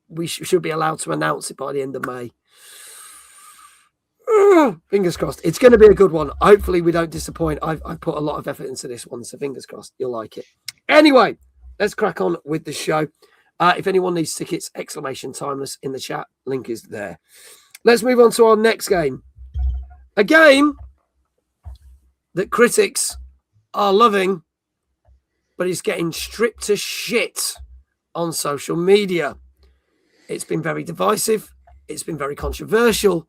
we should be allowed to announce it by the end of May. Fingers crossed. It's going to be a good one. Hopefully we don't disappoint. I've put a lot of effort into this one, so fingers crossed you'll like it. Anyway, let's crack on with the show. If anyone needs tickets, !timeless in the chat. Link is there. Let's move on to our next game. A game that critics are loving, but is getting stripped to shit on social media. It's been very divisive. It's been very controversial.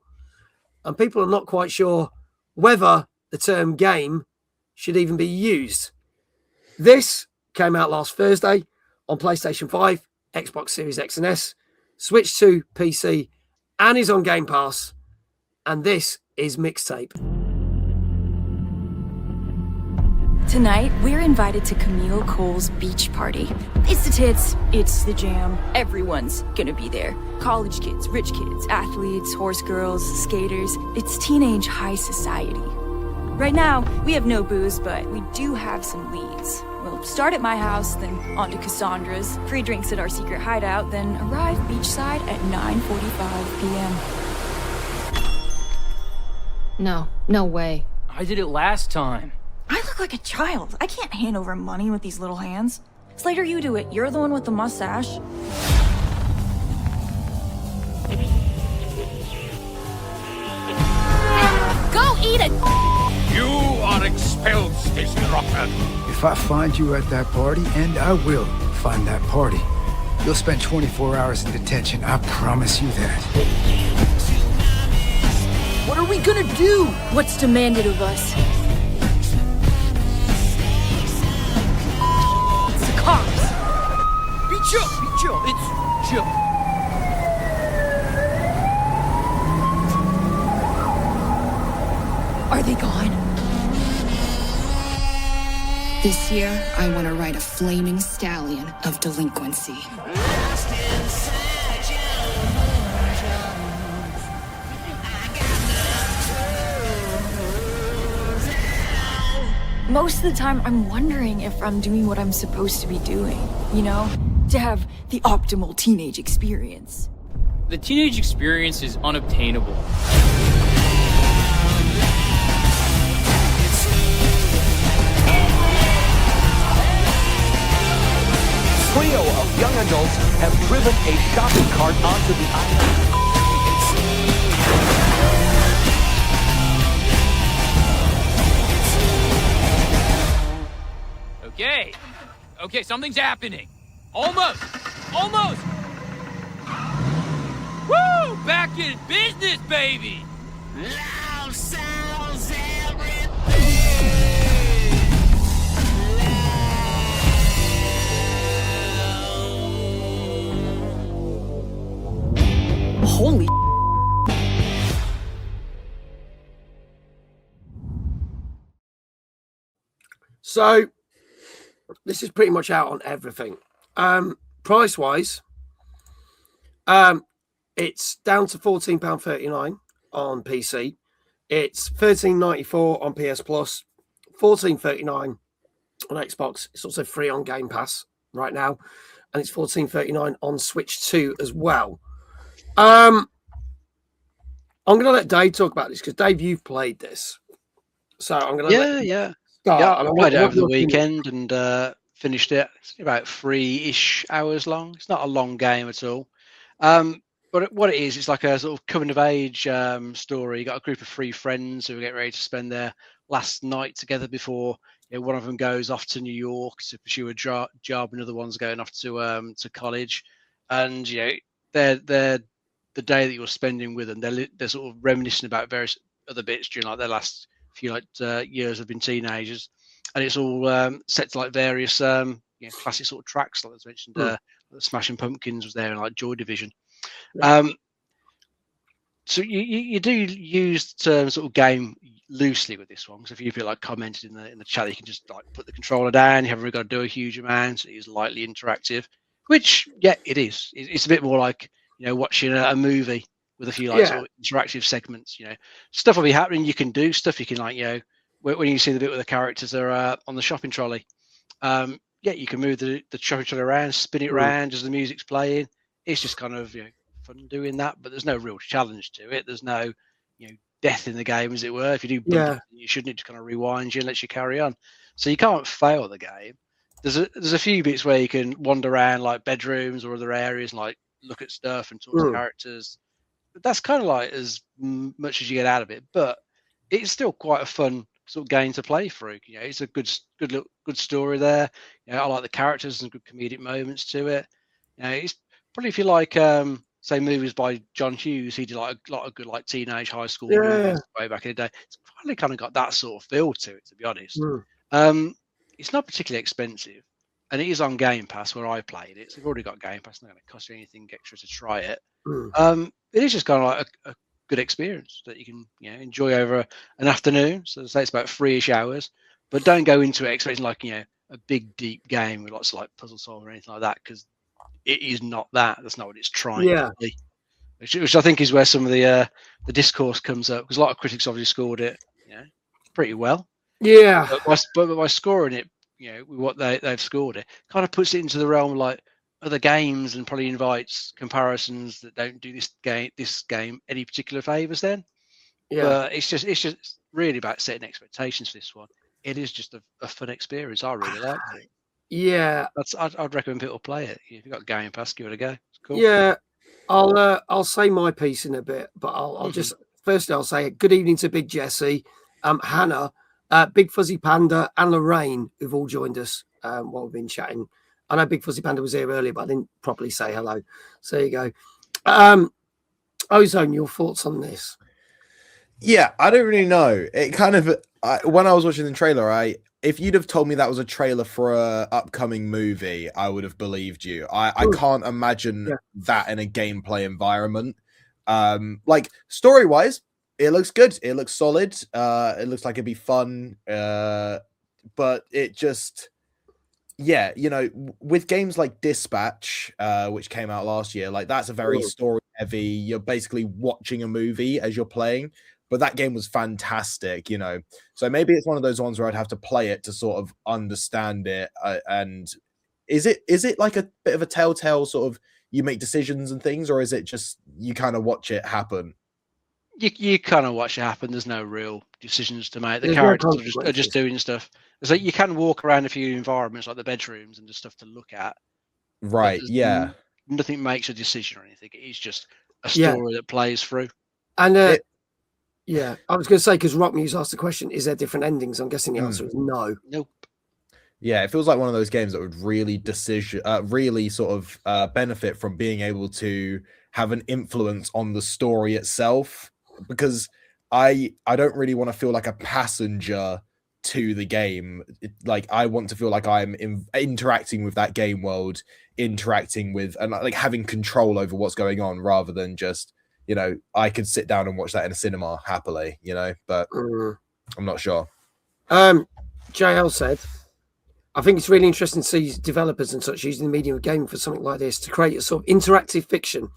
And people are not quite sure whether the term game should even be used. This came out last Thursday on PlayStation 5, Xbox Series X and S, Switch 2, PC, and is on Game Pass. And this is Mixtape. Tonight, we're invited to Camille Cole's beach party. It's the tits, it's the jam. Everyone's gonna be there. College kids, rich kids, athletes, horse girls, skaters. It's teenage high society. Right now, we have no booze, but we do have some leads. We'll start at my house, then on to Cassandra's, free drinks at our secret hideout, then arrive beachside at 9:45 p.m. No way. I did it last time. I look like a child. I can't hand over money with these little hands. Slater, you do it. You're the one with the mustache. Go eat it! You are expelled, Station Rocker. If I find you at that party, and I will find that party, you'll spend 24 hours in detention. I promise you that. What are we gonna do? What's demanded of us? It's the cops. Be chill, it's chill. Are they gone? This year, I want to ride a flaming stallion of delinquency. Most of the time, I'm wondering if I'm doing what I'm supposed to be doing, you know? To have the optimal teenage experience. The teenage experience is unobtainable. Trio of young adults have driven a shopping cart onto the island. Okay, something's happening. Almost. Woo! Back in business, baby! Loud sounds everything. Holy So this is pretty much out on everything. Price wise, it's down to £14.39 on PC. It's $13.94 on PS Plus, $14.39 on Xbox. It's also free on Game Pass right now, and it's $14.39 on Switch 2 as well. I'm going to let Dave talk about this because Dave, you've played this, so I'm going to Yeah, start. I played it over the weekend and finished it. It's about 3-ish hours long. It's not a long game at all. But what it is, it's like a sort of coming of age story. You got a group of 3 friends who are getting ready to spend their last night together before one of them goes off to New York to pursue a job, another one's going off to college, and they're the day that you're spending with them. They're sort of reminiscing about various other bits during like their last few years have been teenagers, and it's all set to like various classic sort of tracks like I mentioned. Smashing Pumpkins was there and like Joy Division. So you do use the term sort of game loosely with this one, because if you feel like commented in the chat, you can just like put the controller down. You haven't really got to do a huge amount. It is lightly interactive, which it is. It's a bit more like watching a movie with a few sort of interactive segments. Stuff will be happening. You can do stuff. You can when you see the bit where the characters are on the shopping trolley. Yeah, you can move the shopping trolley around, spin it around as the music's playing. It's just kind of fun doing that, but there's no real challenge to it. There's no death in the game, as it were. If you do bump it, you shouldn't, it just kind of rewinds you and lets you carry on. So you can't fail the game. There's a few bits where you can wander around like bedrooms or other areas and like look at stuff and talk to characters. But that's kind of like as much as you get out of it. But it's still quite a fun sort of game to play through. It's a good story there. I like the characters and good comedic moments to it. It's probably, if you like say movies by John Hughes, he did like a lot of good like teenage high school movies way back in the day. It's probably kind of got that sort of feel to it, to be honest. It's not particularly expensive, and it is on Game Pass where I played it. So you've already got Game Pass. It's not going to cost you anything extra to try it. It is just kind of like a good experience that you can enjoy over an afternoon. So say it's about 3-ish hours, but don't go into it expecting like a big deep game with lots of like puzzle solving or anything like that, because it is not that. That's not what it's trying to be. Which I think is where some of the discourse comes up, because a lot of critics obviously scored it pretty well. Yeah. But by scoring it, with what they've scored, it kind of puts it into the realm of like other games, and probably invites comparisons that don't do this game any particular favors then. But it's just really about setting expectations for this one. It is just a fun experience. I really liked it. Yeah. I'd recommend people play it. If you've got Game Pass, give it a go. It's cool. Yeah. I'll say my piece in a bit, but I'll just firstly I'll say good evening to Big Jesse, Hannah, Big Fuzzy Panda, and Lorraine, who've all joined us while we've been chatting. I know Big Fuzzy Panda was here earlier, but I didn't properly say hello. So there you go. Ozone, your thoughts on this? Yeah, I don't really know. It kind of when I was watching the trailer, if you'd have told me that was a trailer for a upcoming movie, I would have believed you. I can't imagine that in a gameplay environment. Like story-wise, it looks good. It looks solid. It looks like it'd be fun. But it just, with games like Dispatch, which came out last year, like that's a very story-heavy. You're basically watching a movie as you're playing. But that game was fantastic, So maybe it's one of those ones where I'd have to play it to sort of understand it. And is it like a bit of a telltale sort of you make decisions and things, or is it just you kind of watch it happen? You kind of watch it happen. There's no real decisions to make. The characters are just doing stuff. So you can walk around a few environments like the bedrooms and just stuff to look at. Right. Yeah. Nothing makes a decision or anything. It's just a story that plays through. And yeah, I was going to say, because Rock Muse asked the question, is there different endings? I'm guessing the answer is no. Nope. Yeah, it feels like one of those games that would really really sort of benefit from being able to have an influence on the story itself, because I don't really want to feel like a passenger to the game. Like I want to feel like I'm interacting with that game world, interacting with and like having control over what's going on, rather than just I could sit down and watch that in a cinema happily, but I'm not sure. JL said, I think it's really interesting to see developers and such using the medium of gaming for something like this to create a sort of interactive fiction.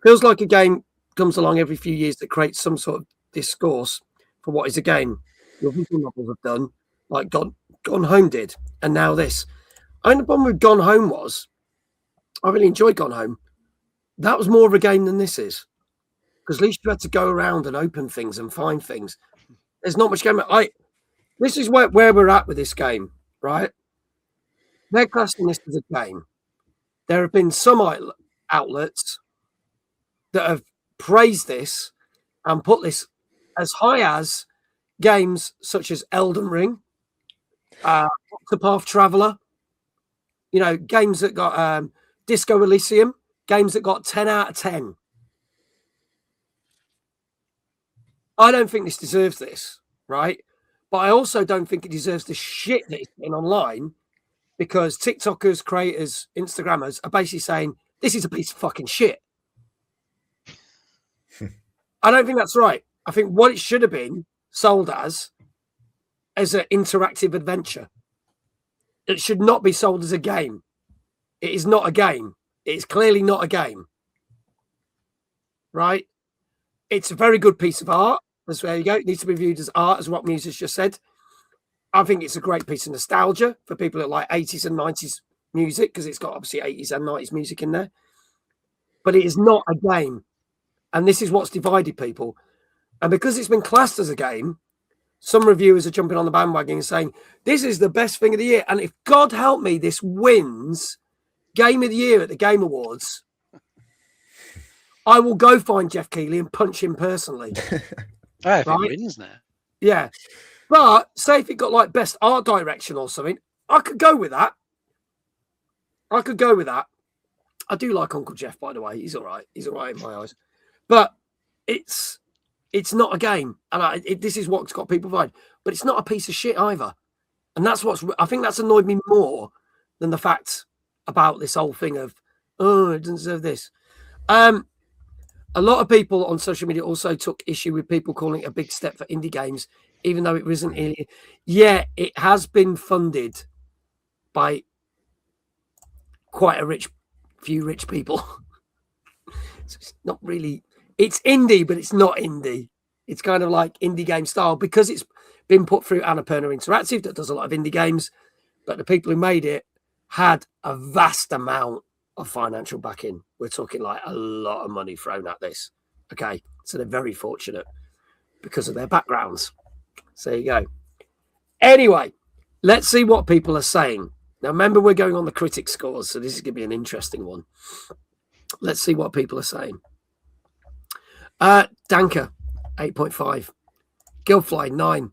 Feels like a game comes along every few years that creates some sort of discourse for what is a game. Your visual novels have done, like Gone Home did, and now this. I mean, the problem with Gone Home was, I really enjoyed Gone Home. That was more of a game than this is. Because at least you had to go around and open things and find things. There's not much game. This is where we're at with this game, right? They're classing this as a game. There have been some outlets that have praised this and put this as high as games such as Elden Ring, Octopath Traveler, games that got Disco Elysium, games that got 10 out of 10. I don't think this deserves this, right? But I also don't think it deserves the shit that it's getting online, because TikTokers, creators, Instagrammers are basically saying, this is a piece of fucking shit. I don't think that's right. I think what it should have been sold as an interactive adventure. It should not be sold as a game. It is not a game. It is clearly not a game. Right? It's a very good piece of art. There you go. It needs to be viewed as art, as what Muse has just said. I think it's a great piece of nostalgia for people that like 80s and 90s music, because it's got obviously 80s and 90s music in there. But it is not a game. And this is what's divided people. And because it's been classed as a game, some reviewers are jumping on the bandwagon and saying, this is the best thing of the year. And if God help me, this wins Game of the Year at the Game Awards, I will go find Jeff Keighley and punch him personally. If it wins now. Yeah. But say if it got like best art direction or something, I could go with that. I do like Uncle Jeff, by the way. He's all right. He's all right in my eyes. But it's not a game. And this is what's got people divided. But it's not a piece of shit either. And that's I think that's annoyed me more than the fact about this whole thing of, oh, it doesn't deserve this. A lot of people on social media also took issue with people calling it a big step for indie games, even though it wasn't. Yeah, it has been funded by quite a few rich people. So it's not really. It's indie, but it's not indie. It's kind of like indie game style because it's been put through Annapurna Interactive that does a lot of indie games, but the people who made it had a vast amount of financial backing. We're talking like a lot of money thrown at this. Okay, so they're very fortunate because of their backgrounds. So there you go. Anyway, let's see what people are saying. Now, remember, we're going on the critic scores, so this is going to be an interesting one. Let's see what people are saying. Danker, 8.5. Gilfly, 9.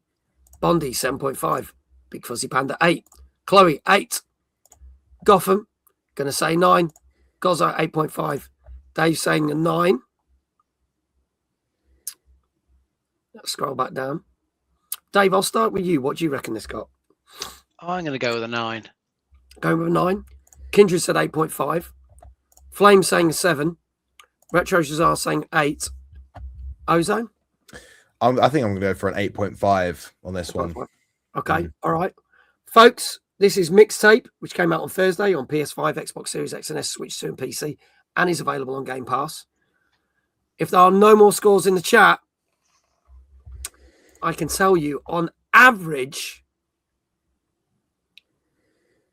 Bondi, 7.5. Big Fuzzy Panda, 8. Chloe, 8. Gotham, going to say 9. Gozo, 8.5. Dave saying a 9. Let's scroll back down. Dave, I'll start with you. What do you reckon this got? I'm going to go with a 9. Going with a 9. Kindred said 8.5. Flame saying a 7. Retro Shazar saying 8. Ozone? I think I'm going to go for an 8.5 on this one. Okay, all right. Folks, this is Mixtape, which came out on Thursday on PS5, Xbox Series X and S, Switch 2 and PC, and is available on Game Pass. If there are no more scores in the chat, I can tell you, on average,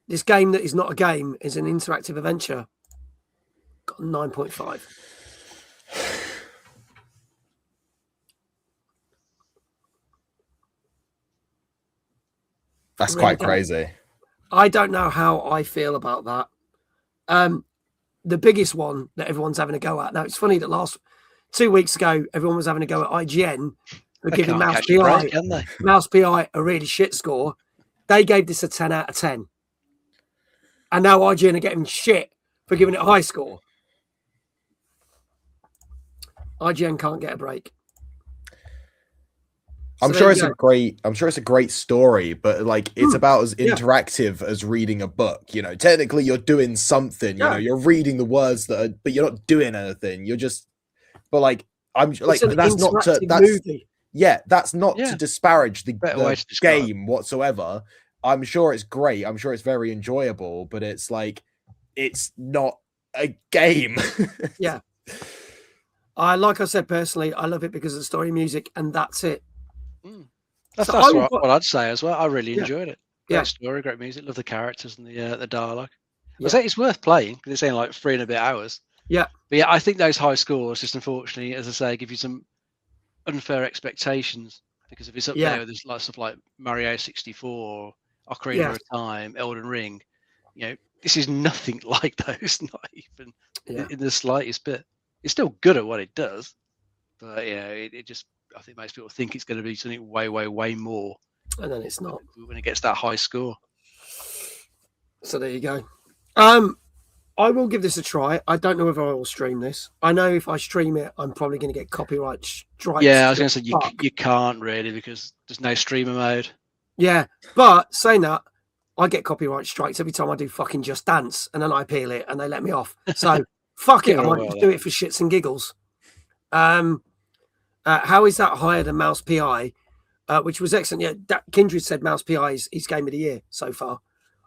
this game that is not a game is an interactive adventure. Got a 9.5. That's quite crazy. I don't know how I feel about that. The biggest one that everyone's having a go at. Now, it's funny that 2 weeks ago, everyone was having a go at IGN for giving Mouse PI a really shit score. They gave this a 10 out of 10. And now IGN are getting shit for giving it a high score. IGN can't get a break. I'm sure it's a great story, but like it's about as interactive as reading a book. You know, technically you're doing something. You know, you're reading the words but you're not doing anything. You're just, but like that's not to disparage the game whatsoever. I'm sure it's great. I'm sure it's very enjoyable, but it's like it's not a game. Yeah. Like I said, personally, I love it because of the story, music, and that's it. That's what I'd say as well. I really enjoyed it. Great story, great music. Love the characters and the dialogue. I say it's worth playing because it's only like 3 and a bit hours. Yeah. But yeah, I think those high scores just unfortunately, as I say, give you some unfair expectations because if it's up there with this like stuff like Mario 64, Ocarina of Time, Elden Ring, you know, this is nothing like those, not even in the slightest bit. It's still good at what it does, but yeah, it just, I think most people think it's going to be something way, way, way more. And then it's not. When it gets that high score. So there you go. I will give this a try. I don't know whether I will stream this. I know if I stream it, I'm probably going to get copyright strikes. Yeah, I was going to say you can't really because there's no streamer mode. Yeah, but saying that, I get copyright strikes every time I do fucking Just Dance, and then I appeal it and they let me off. So fuck it, I might just do it for shits and giggles. How is that higher than Mouse PI? Which was excellent. Yeah, Kindred said Mouse PI is game of the year so far.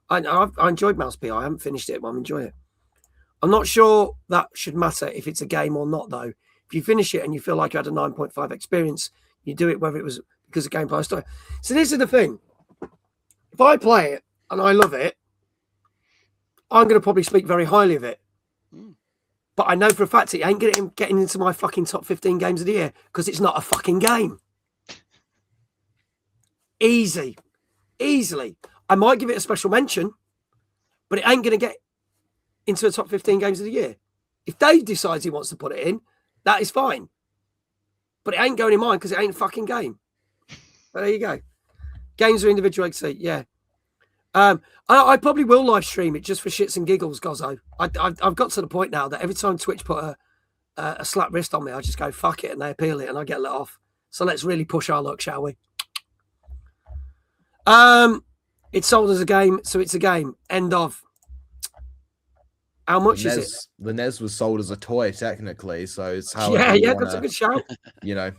I enjoyed Mouse PI. I haven't finished it, but I'm enjoying it. I'm not sure that should matter if it's a game or not, though. If you finish it and you feel like you had a 9.5 experience, you do it whether it was because of gameplay or story. So this is the thing. if I play it and I love it, I'm going to probably speak very highly of it. But I know for a fact it ain't getting into my fucking top 15 games of the year because it's not a fucking game. Easily. I might give it a special mention, but it ain't going to get into the top 15 games of the year. If Dave decides he wants to put it in, that is fine. But it ain't going in mine because it ain't a fucking game. But there you go. Games are individual XC, yeah. I probably will live stream it just for shits and giggles, Gozzo. I've got to the point now that every time Twitch put a slap wrist on me, I just go, fuck it, and they appeal it, and I get let off. So let's really push our luck, shall we? It's sold as a game, so it's a game. End of. How much is it? The NES was sold as a toy, technically, so it's how. That's a good shout. You know,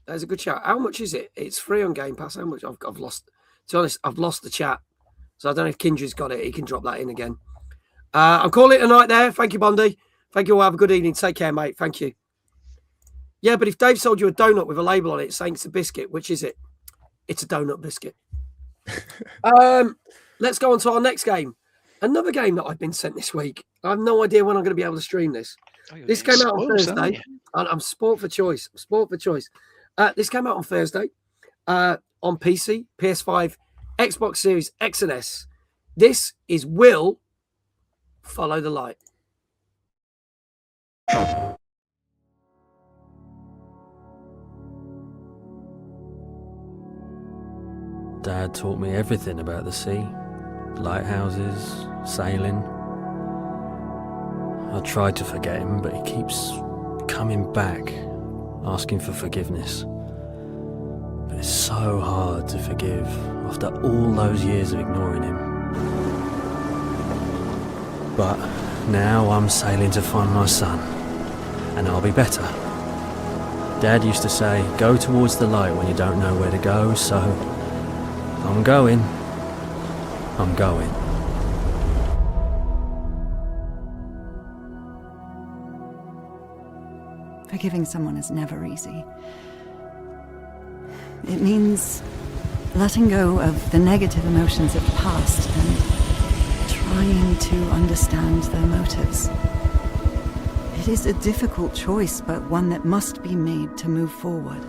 there's a good shout. How much is it? It's free on Game Pass. How much? I've lost. To be honest, I've lost the chat, so I don't know if Kindred's got it. He can drop that in again. I'm calling it a night there. Thank you, Bondi. Thank you all. Have a good evening. Take care, mate. Thank you. Yeah, but if Dave sold you a donut with a label on it saying it's a biscuit, which is it? It's a donut biscuit. Let's go on to our next game. Another game that I've been sent this week. I have no idea when I'm going to be able to stream this. This came out on Thursday. I'm sport for choice. This came out on Thursday on PC, PS5, Xbox Series X and S. This is Will Follow the Light. Dad taught me everything about the sea. Lighthouses, sailing. I tried to forget him, but he keeps coming back, asking for forgiveness. But it's so hard to forgive after all those years of ignoring him. But now I'm sailing to find my son, and I'll be better. Dad used to say, go towards the light when you don't know where to go, so I'm going. Forgiving someone is never easy. It means letting go of the negative emotions of the past and trying to understand their motives. It is a difficult choice, but one that must be made to move forward.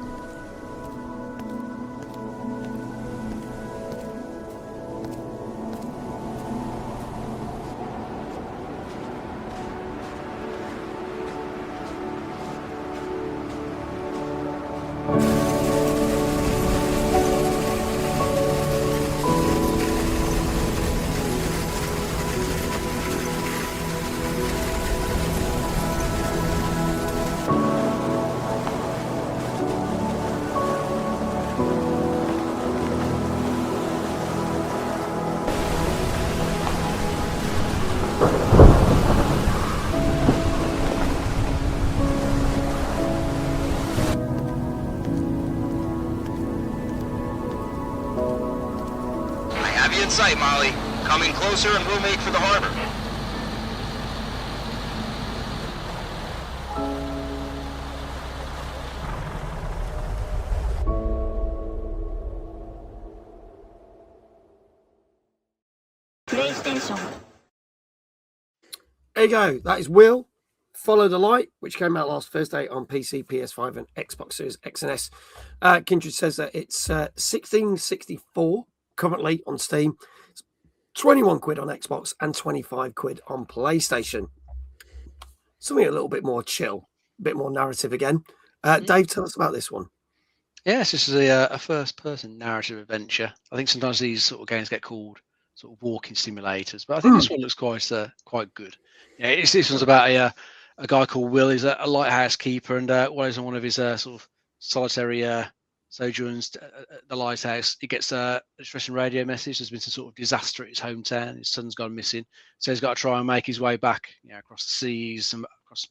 Sight, Molly. Coming closer and we'll make for the harbor. PlayStation. There you go. That is Will Follow the Light, which came out last Thursday on PC, PS5, and Xbox Series X and S. Kindred says that it's $16.64 currently on Steam. It's 21 quid on Xbox and 25 quid on PlayStation. Something a little bit more chill, a bit more narrative again. Dave, tell us about this one. Yes, this is a first-person narrative adventure. I think sometimes these sort of games get called sort of walking simulators, but I think this one looks quite good. Yeah, this one's about a guy called Will. He's a lighthouse keeper, and while he's on one of his sort of solitary sojourns at the lighthouse, he gets a distressing radio message. There's been some sort of disaster at his hometown. His son's gone missing, so he's got to try and make his way back, across the seas, across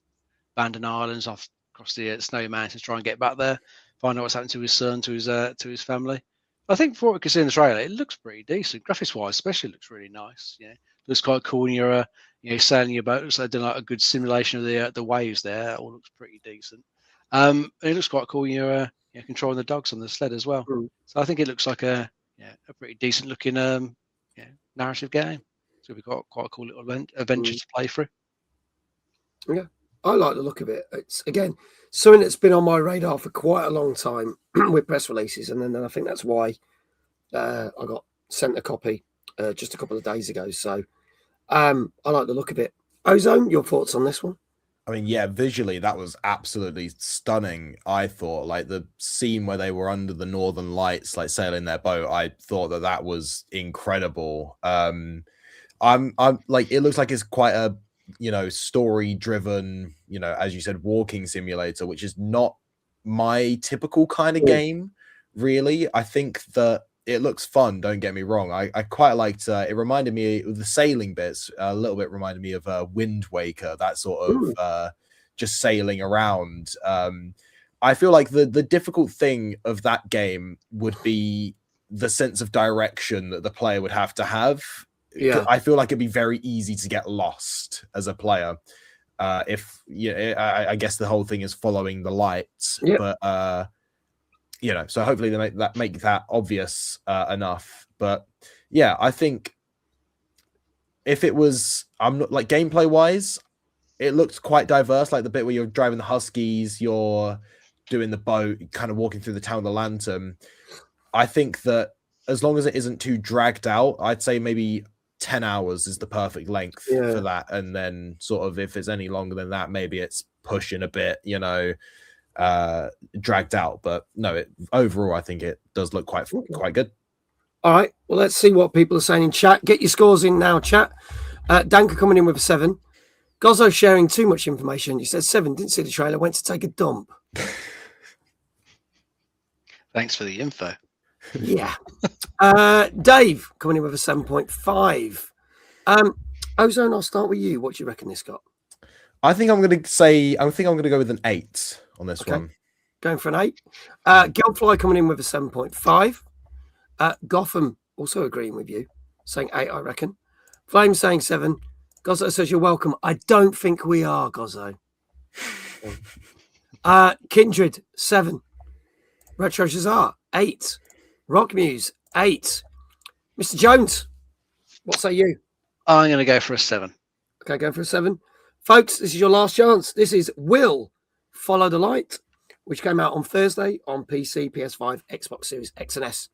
abandoned islands, across the snowy mountains, try and get back there, find out what's happened to his son, to his family. I think for what we can see in the trailer, it looks pretty decent, graphics-wise, especially looks really nice. Looks quite cool when you're sailing your boat. Looks like they've done like a good simulation of the waves there. That all looks pretty decent. It looks quite cool when you're controlling the dogs on the sled as well. So I think it looks like a a pretty decent looking narrative game. So we've got quite a cool little adventure to play through. Yeah, I like the look of it. It's again something that's been on my radar for quite a long time with press releases, and then I think that's why I got sent a copy just a couple of days ago. So I like the look of it. Ozone, your thoughts on this one? I mean, yeah, visually that was absolutely stunning. I thought, like, the scene where they were under the northern lights, like sailing their boat. I thought that was incredible. I'm like, it looks like it's quite a story driven, as you said, walking simulator, which is not my typical kind of game, really. I think that it looks fun, don't get me wrong. I quite liked it. Reminded me of the sailing bits a little bit, reminded me of Wind Waker, that sort of just sailing around. I feel like the difficult thing of that game would be the sense of direction that the player would have to have. I feel like it'd be very easy to get lost as a player. I guess the whole thing is following the lights, but so hopefully they make that obvious enough. But yeah, I think if it was, I'm not like gameplay wise, it looked quite diverse. Like the bit where you're driving the Huskies, you're doing the boat, kind of walking through the town with the lantern. I think that as long as it isn't too dragged out, I'd say maybe 10 hours is the perfect length for that. And then sort of if it's any longer than that, maybe it's pushing a bit, dragged out. But no, overall I think it does look quite good. All right, well, let's see what people are saying in chat. Get your scores in now, chat. Danka coming in with a 7. Gozzo sharing too much information. He said 7, didn't see the trailer, went to take a dump. Thanks for the info. Yeah. Dave coming in with a 7.5. Ozone, I'll start with you. What do you reckon this got? I think I'm going to go with an 8 on this one. Going for an 8. Gelfly coming in with a 7.5. Gotham also agreeing with you, saying 8, I reckon. Flame saying 7. Gozzo says you're welcome. I don't think we are, Gozzo. Kindred, 7. Retro Shazar, 8. Rock Muse, 8. Mr. Jones, what say you? I'm going to go for a 7. Okay, go for a 7. Folks, this is your last chance. This is Will Follow the Light, which came out on Thursday on PC, PS5, Xbox Series X and S.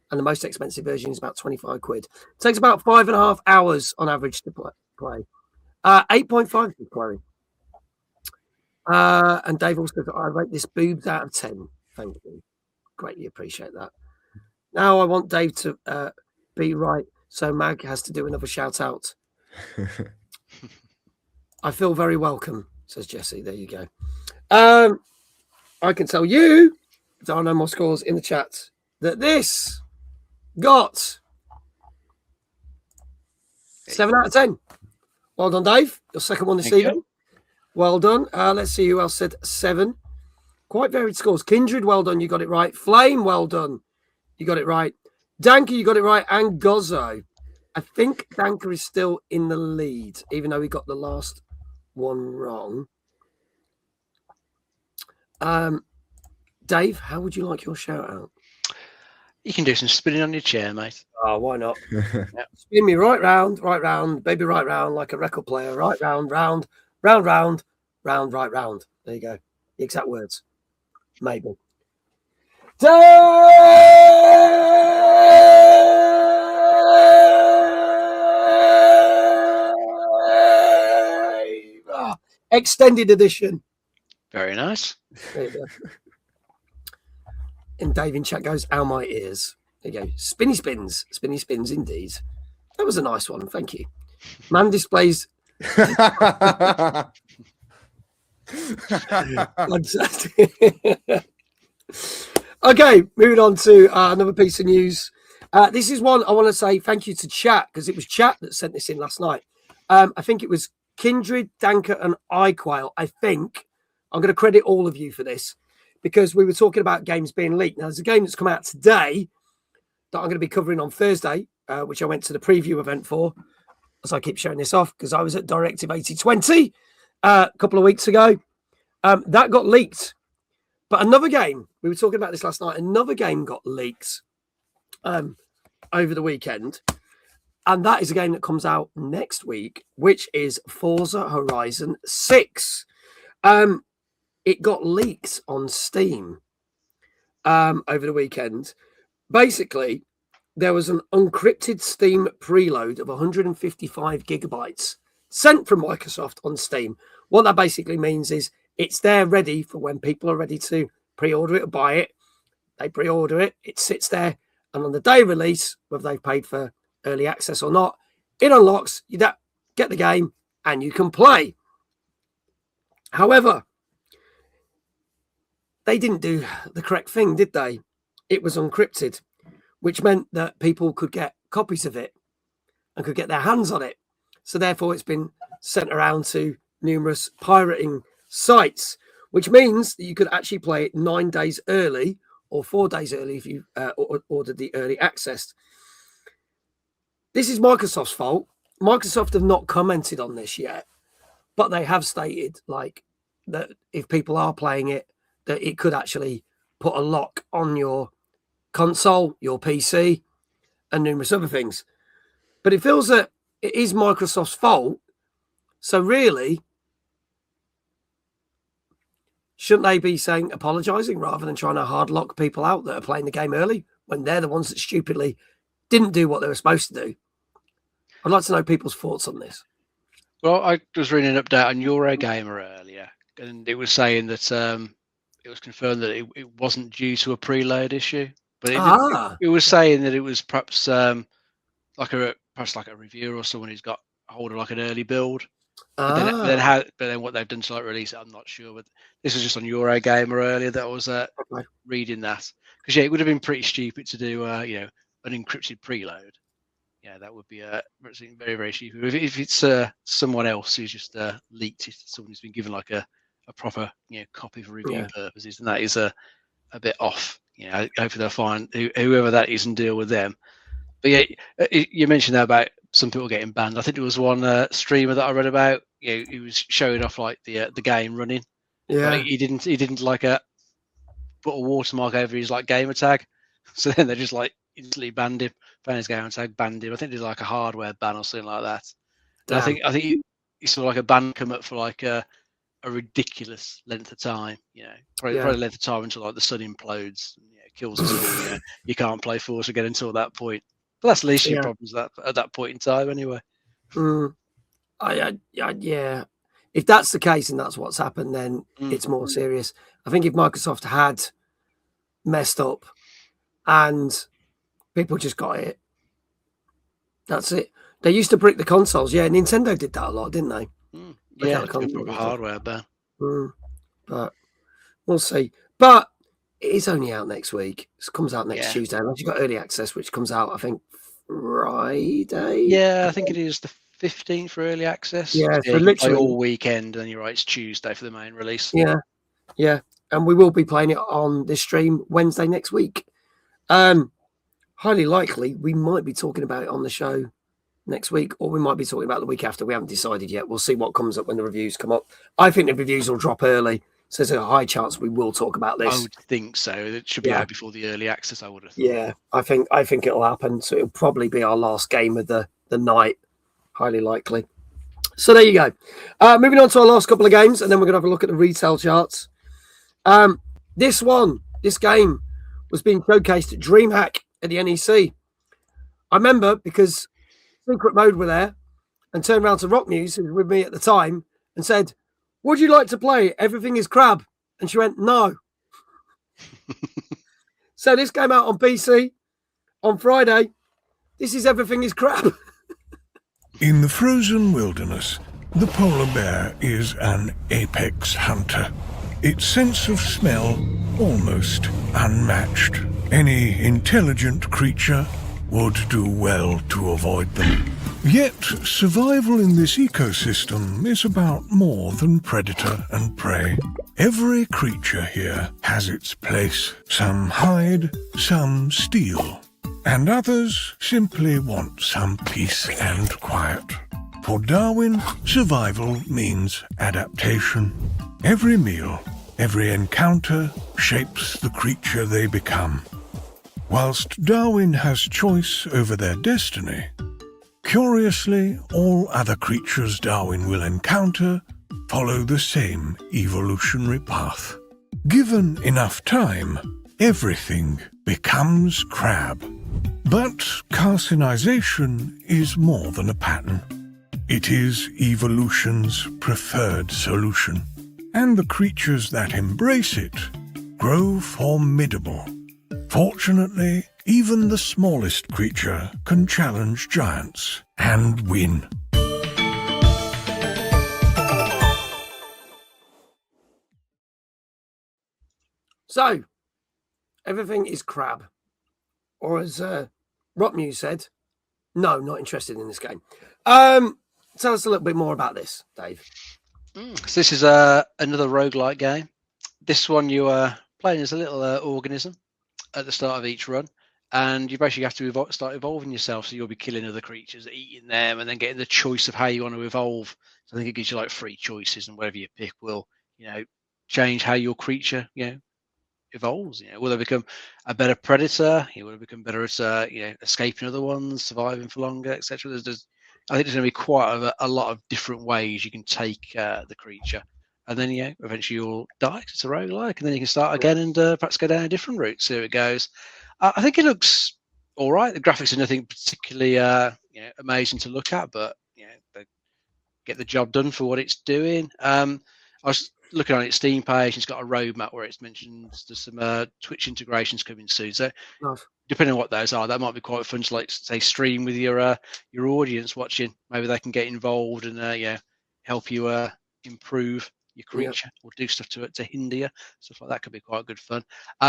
And the most expensive version is about 25 quid. It takes about 5.5 hours on average to play. 8.5 for Chloe. And Dave also said, I rate this boobs out of 10. Thank you. Greatly appreciate that. Now I want Dave to be right, so Mag has to do another shout out. I feel very welcome, says Jesse. There you go. I can tell you, there are no more scores in the chat, that this got 7 out of 10. Well done, Dave. Your second one this evening. Well done. Let's see who else said 7. Quite varied scores. Kindred, well done. You got it right. Flame, well done. You got it right. Danka, you got it right. And Gozzo. I think Danka is still in the lead, even though he got the last one wrong. Dave, how would you like your shout out? You can do some spinning on your chair, mate. Oh, why not? Spin me right round, baby, right round, like a record player. Right round, round, round, round, round, right round. There you go. The exact words. Maybe. Dave! Extended edition. Very nice. There you go. And Dave in chat goes, ow, my ears. There you go. Spinny spins indeed. That was a nice one. Thank you. Man displays. Fantastic. Okay, moving on to another piece of news. This is one I want to say thank you to chat, because it was chat that sent this in last night. I think it was Kindred, Danka, and iQuail. I think I'm going to credit all of you for this, because we were talking about games being leaked. Now, there's a game that's come out today that I'm going to be covering on Thursday, which I went to the preview event for, as I keep showing this off, because I was at Directive 8020 a couple of weeks ago. That got leaked. But another game, we were talking about this last night, another game got leaked. over the weekend. And that is a game that comes out next week, which is Forza Horizon 6. It got leaks on Steam over the weekend. Basically, there was an unencrypted Steam preload of 155 gigabytes sent from Microsoft on Steam. What that basically means is it's there ready for when people are ready to pre-order it or buy it. They pre-order it, it sits there, and on the day of release, whether they've paid for early access or not, it unlocks, you get the game, and you can play. However, they didn't do the correct thing, did they? It was encrypted, which meant that people could get copies of it and could get their hands on it. So therefore, it's been sent around to numerous pirating sites, which means that you could actually play it 9 days early or 4 days early if you ordered the early access. This is Microsoft's fault. Microsoft have not commented on this yet, but they have stated like that if people are playing it, that it could actually put a lock on your console, your PC, and numerous other things. But it feels that it is Microsoft's fault. So really, shouldn't they be saying apologizing rather than trying to hard lock people out that are playing the game early when they're the ones that stupidly didn't do what they were supposed to do? I'd like to know people's thoughts on this. Well, I was reading an update on Eurogamer earlier, and it was saying that it was confirmed that it wasn't due to a preload issue, but it was saying that it was perhaps like a reviewer or someone who's got hold of like an early build. But then what they've done to like release it, I'm not sure. But this was just on Eurogamer earlier that I was reading that, because it would have been pretty stupid to do an encrypted preload. Yeah, that would be very, very stupid. If it's someone else who's just leaked it, someone who's been given like a proper copy for review purposes, then that is a bit off. Hopefully they'll find whoever that is and deal with them. But yeah, you mentioned there about some people getting banned. I think there was one streamer that I read about. He was showing off like the game running. Yeah, but he didn't like put a watermark over his like gamer tag. So then they just like instantly banned him. Found his gamer tag, banned him. I think there's like a hardware ban or something like that. I think he saw like a ban come up for like a ridiculous length of time. Probably length of time until like the sun implodes, and, kills us all. You can't play Forza again until that point. But that's the least of your problems at that point in time, anyway. Yeah. If that's the case and that's what's happened, then it's more serious. I think if Microsoft had messed up and people just got it, that's it. They used to brick the consoles. Yeah, Nintendo did that a lot, didn't they? Yeah, it's a hardware ban. But we'll see. But it is only out next week. It comes out next Tuesday. Unless you've got early access, which comes out, I think, Friday. Yeah, I think it is the 15th for early access. Yeah, so literally all weekend, and you're right, it's Tuesday for the main release. Yeah. And we will be playing it on this stream Wednesday next week. Highly likely, we might be talking about it on the show next week, or we might be talking about the week after. We haven't decided yet. We'll see what comes up when the reviews come up. I think the reviews will drop early, so there's a high chance we will talk about this. I would think so. It should be out before the early access, I would have thought. Yeah, I think it'll happen. So it'll probably be our last game of the night, highly likely. So there you go. Moving on to our last couple of games, and then we're going to have a look at the retail charts. This game was being showcased at DreamHack at the NEC. I remember because Secret Mode were there and turned around to Rock News, who was with me at the time, and said, "Would you like to play Everything is Crab?" And she went, "No." So this came out on PC on Friday. This is Everything is Crab. In the frozen wilderness, the polar bear is an apex hunter. Its sense of smell almost unmatched. Any intelligent creature would do well to avoid them. Yet, survival in this ecosystem is about more than predator and prey. Every creature here has its place. Some hide, some steal, and others simply want some peace and quiet. For Darwin, survival means adaptation. Every meal, every encounter shapes the creature they become. Whilst Darwin has choice over their destiny, curiously, all other creatures Darwin will encounter follow the same evolutionary path. Given enough time, everything becomes crab. But carcinization is more than a pattern. It is evolution's preferred solution, and the creatures that embrace it grow formidable. Fortunately, even the smallest creature can challenge giants and win. So, everything is crab. Or as Rockmuse said, no, not interested in this game. Tell us a little bit more about this, Dave. So this is another roguelike game. This one you are playing as a little organism at the start of each run, and you basically have to start evolving yourself. So you'll be killing other creatures, eating them, and then getting the choice of how you want to evolve. So I think it gives you like 3 choices, and whatever you pick will, change how your creature, evolves. Will they become a better predator? Will they become better at escaping other ones, surviving for longer, etc. I think there's going to be quite a lot of different ways you can take the creature, and then eventually you'll die. It's a roguelike, and then you can start again and perhaps go down a different route. See how it goes. I think it looks all right. The graphics are nothing particularly amazing to look at, but they get the job done for what it's doing. I was looking on its Steam page, it's got a roadmap where it's mentioned there's some Twitch integrations coming soon. So nice. Depending on what those are, that might be quite fun to say stream with your audience watching. Maybe they can get involved and help you improve your creature or do stuff to it to hinder you. Stuff like that could be quite good fun.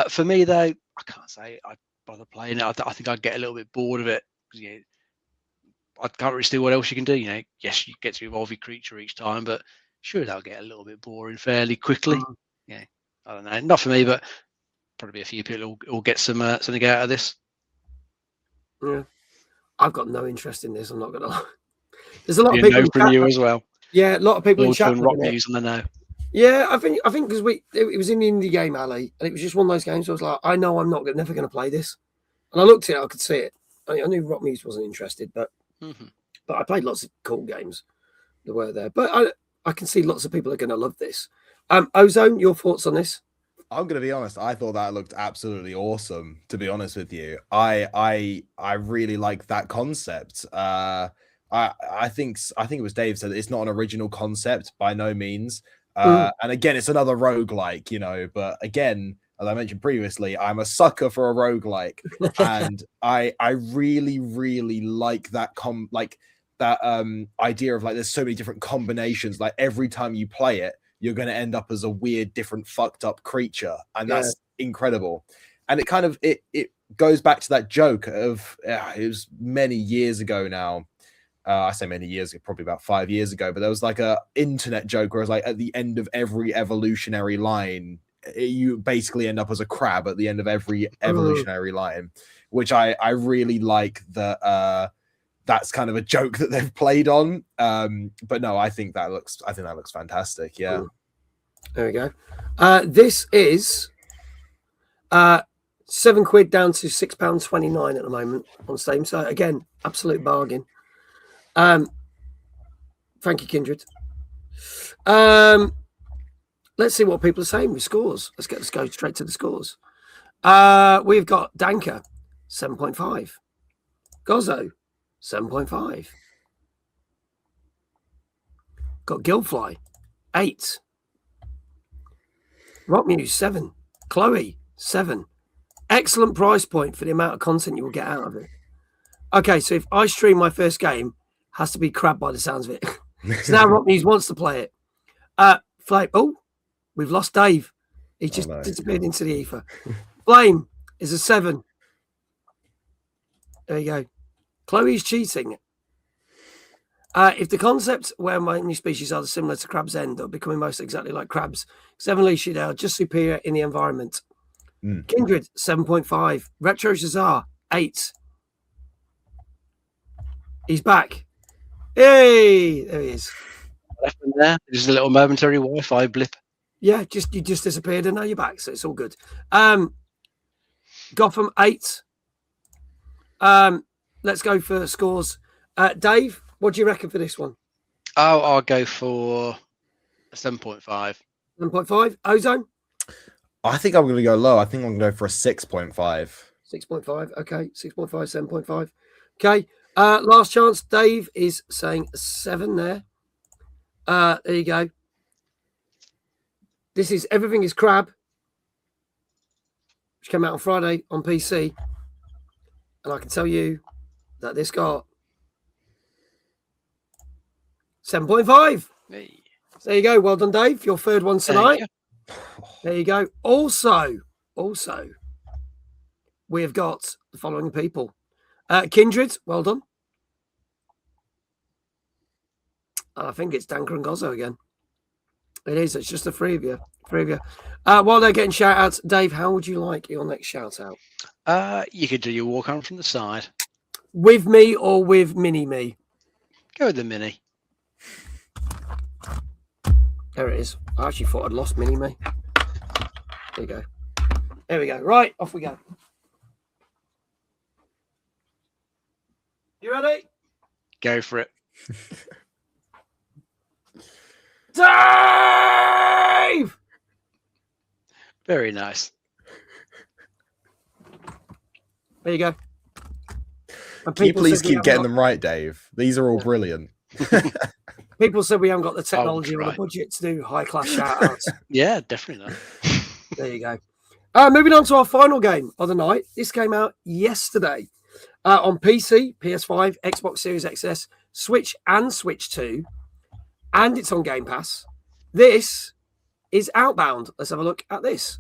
For me though, I can't say I'd bother playing it. I think I'd get a little bit bored of it because I can't really see what else you can do. Yes, you get to evolve your creature each time, but sure, that'll get a little bit boring fairly quickly. I don't know. Not for me, but probably a few people will get something out of this. Yeah, I've got no interest in this. I'm not gonna lie. There's a lot of people from you as well. Yeah, a lot of people in chat. Rock news on the know. Yeah, I think because it was in the indie game alley, and it was just one of those games. So I was like, I know I'm never going to play this, and I looked at it, I could see it. I knew Rock Muse wasn't interested, but I played lots of cool games that were there. But I can see lots of people are going to love this. Ozone, your thoughts on this? I'm going to be honest. I thought that looked absolutely awesome. To be honest with you, I really like that concept. I think it was Dave said it's not an original concept by no means. And again, it's another roguelike, but again, as I mentioned previously, I'm a sucker for a roguelike, and I really, really like that idea of there's so many different combinations. Like every time you play it, you're going to end up as a weird, different, fucked up creature, and that's incredible. And it kind of it goes back to that joke of it was many years ago now. I say many years ago, probably about 5 years ago, but there was like a internet joke where it was like at the end of every evolutionary line, you basically end up as a crab at the end of every evolutionary line, which I really like that. That's kind of a joke that they've played on. But no, I think that looks fantastic. Yeah. There we go. This is £7 down to £6.29 at the moment on Steam. So again, absolute bargain. Thank you, Kindred. Let's see what people are saying with scores. Let's go straight to the scores. We've got Danker, 7.5. Gozzo, 7.5. Got Gilfly, 8. Rockmuse, 7. Chloe, 7. Excellent price point for the amount of content you will get out of it. Okay, so if I stream my first game, has to be crap by the sounds of it. So now Rockmuse wants to play it. Flame. Oh, we've lost Dave. He just disappeared into the ether. Flame is a 7. There you go. Chloe's cheating. If the concept where many species are similar to crabs end up becoming most exactly like crabs, because evolutionarily they are just superior in the environment. Kindred, 7.5. Retro Shazar, 8. He's back. Hey, there he is. There. Just a little momentary Wi-Fi blip. Yeah, you just disappeared and now you're back, so it's all good. Gotham, 8. Let's go for scores. Dave, what do you reckon for this one? Oh, I'll go for a 7.5. 7.5. Ozone? I think I'm going to go low. I think I'm going to go for a 6.5. 6.5. Okay. 6.5, 7.5. Okay. Last chance. Dave is saying 7 there. There you go. This is Everything is Crab, which came out on Friday on PC. And I can tell you that this got 7.5. Hey. There you go. Well done, Dave. Your third one tonight. There you go. Also, we have got the following people. Kindred, well done. I think it's Danker and Gozzo again. It is. It's just the three of you. While they're getting shout outs, Dave, how would you like your next shout out? You could do your walk on from the side. With me or with Mini Me? Go with the Mini. There it is. I actually thought I'd lost Mini Me. There you go. There we go. Right, off we go. You ready? Go for it. Dave! Very nice. There you go. Can you please keep getting them right, Dave? These are all brilliant. People said we haven't got the technology or the budget to do high-class shout-outs. Yeah, definitely not. There you go. Moving on to our final game of the night. This came out yesterday on PC, PS5, Xbox Series XS, Switch and Switch 2, and it's on Game Pass. This is Outbound. Let's have a look at this.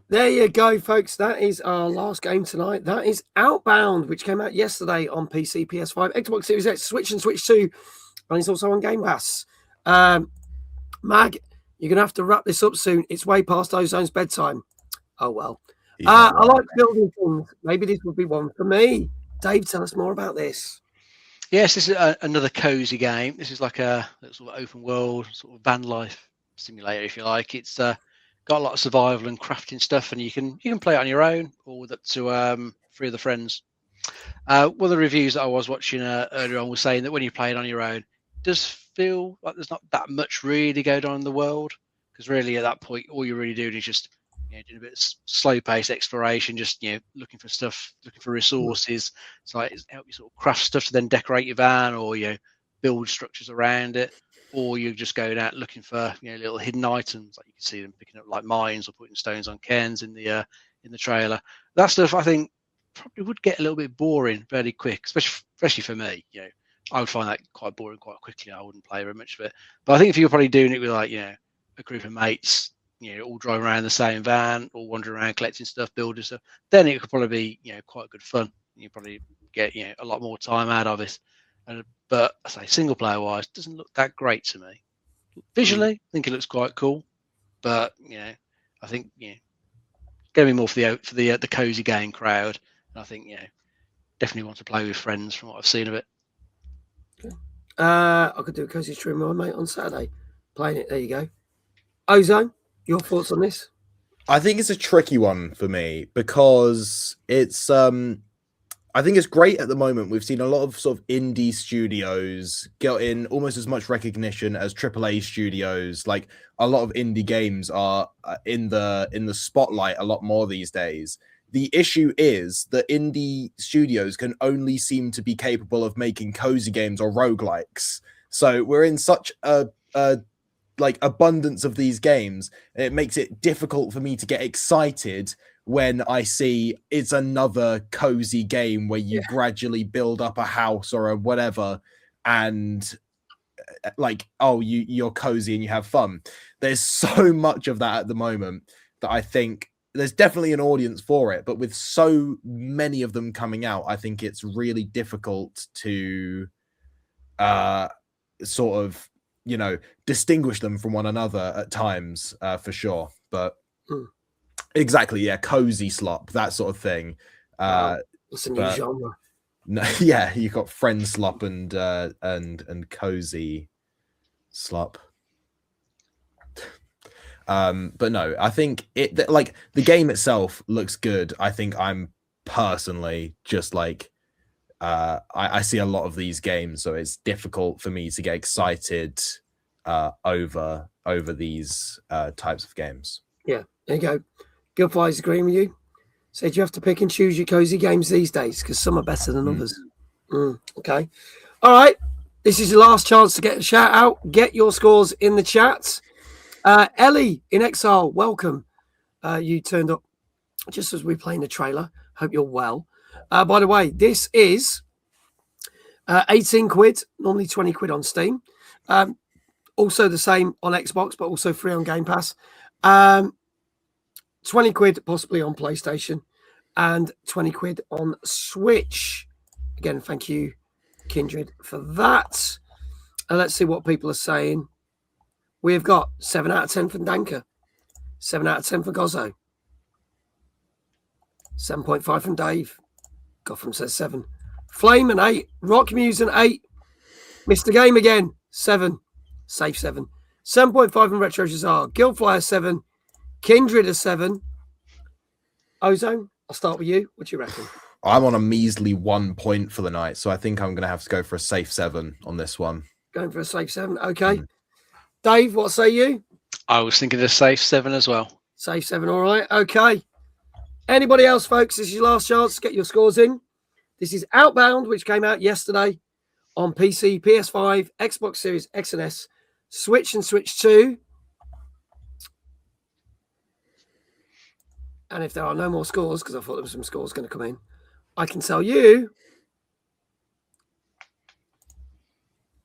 There you go, folks. That is our last game tonight. That is Outbound, which came out yesterday on PC, PS5, Xbox Series X, Switch and Switch 2, and it's also on Game Pass. Mag, you're going to have to wrap this up soon. It's way past Ozone's bedtime. Oh, well. I like building things. Maybe this would be one for me. Dave, tell us more about this. Yes, this is another cozy game. This is like a sort of open world, sort of van life simulator, if you like. It's got a lot of survival and crafting stuff, and you can play it on your own or with up to 3 other friends. One of the reviews that I was watching earlier on was saying that when you play it on your own, it does feel like there's not that much really going on in the world, because really at that point all you're really doing is just doing a bit of slow-paced exploration, just looking for stuff, looking for resources. So like, it helps you sort of craft stuff to then decorate your van or build structures around it. or you're just going out looking for little hidden items, like you can see them picking up like mines or putting stones on cairns in the trailer. That stuff I think probably would get a little bit boring fairly quick, especially for me. I would find that quite boring quite quickly. I wouldn't play very much of it. But I think if you're probably doing it with like a group of mates, all driving around the same van, all wandering around collecting stuff, building stuff, then it could probably be quite good fun. You probably get a lot more time out of it. But I say single player wise, doesn't look that great to me. Visually, I think it looks quite cool, but I think going to be more for the cozy game crowd. And I think definitely want to play with friends from what I've seen of it. I could do a cozy stream with my mate on Saturday, playing it. There you go. Ozone, your thoughts on this? I think it's a tricky one for me because it's I think it's great at the moment. We've seen a lot of sort of indie studios getting almost as much recognition as AAA studios. Like a lot of indie games are in the spotlight a lot more these days. The issue is that indie studios can only seem to be capable of making cozy games or roguelikes. So we're in such a like abundance of these games. It makes it difficult for me to get excited when I see it's another cozy game where you gradually build up a house or a whatever, and like, oh, you're cozy and you have fun. There's so much of that at the moment that I think there's definitely an audience for it, but with so many of them coming out, I think it's really difficult to sort of, distinguish them from one another at times, for sure. But exactly, yeah, cozy slop, that sort of thing. It's a new genre. No, yeah, you got friend slop and cozy slop. But no, I think it like the game itself looks good. I think I'm personally just like I see a lot of these games, so it's difficult for me to get excited over these types of games. Yeah, there you go. Guildfly's agreeing with you. Said you have to pick and choose your cozy games these days because some are better than others. Okay. All right. This is your last chance to get a shout out. Get your scores in the chat. Ellie in Exile, welcome. You turned up just as we're playing the trailer. Hope you're well. By the way, this is 18 quid, normally 20 quid on Steam. Also the same on Xbox, but also free on Game Pass. 20 quid possibly on PlayStation and 20 quid on Switch. Again, thank you, Kindred, for that. And let's see what people are saying. We've got 7 out of 10 from Danker, 7 out of 10 for Gozzo, 7.5 from Dave. Gotham says 7. Flame an 8. Rock Muse an 8. Mr. Game again 7. Safe 7. 7.5 from Retro Jazar. Guildflyer 7. Kindred a 7. Ozone, I'll start with you. What do you reckon? I'm on a measly 1 point for the night, so I think I'm going to have to go for a safe 7 on this one. Going for a safe 7. Okay. Dave, what say you? I was thinking a safe 7 as well. Safe 7, all right. Okay. Anybody else, folks? This is your last chance to get your scores in. This is Outbound, which came out yesterday on PC, PS5, Xbox Series X and S, Switch and Switch 2. And if there are no more scores, because I thought there were some scores going to come in, I can tell you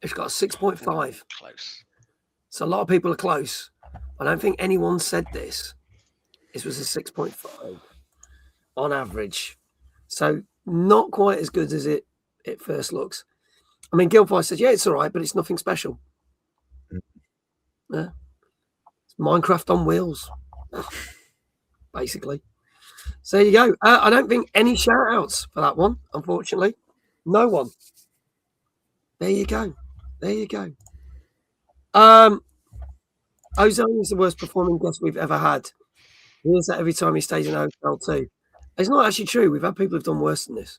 it's got a 6.5. Close. So a lot of people are close. I don't think anyone said this. This was a 6.5 on average. So not quite as good as it first looks. I mean, Guildfly says, yeah, it's all right, but it's nothing special. Yeah. It's Minecraft on wheels, basically. So there you go. I don't think any shout-outs for that one, unfortunately. No one. There you go. There you go. Ozone is the worst performing guest we've ever had. He hears that every time he stays in a hotel too. It's not actually true. We've had people who've done worse than this.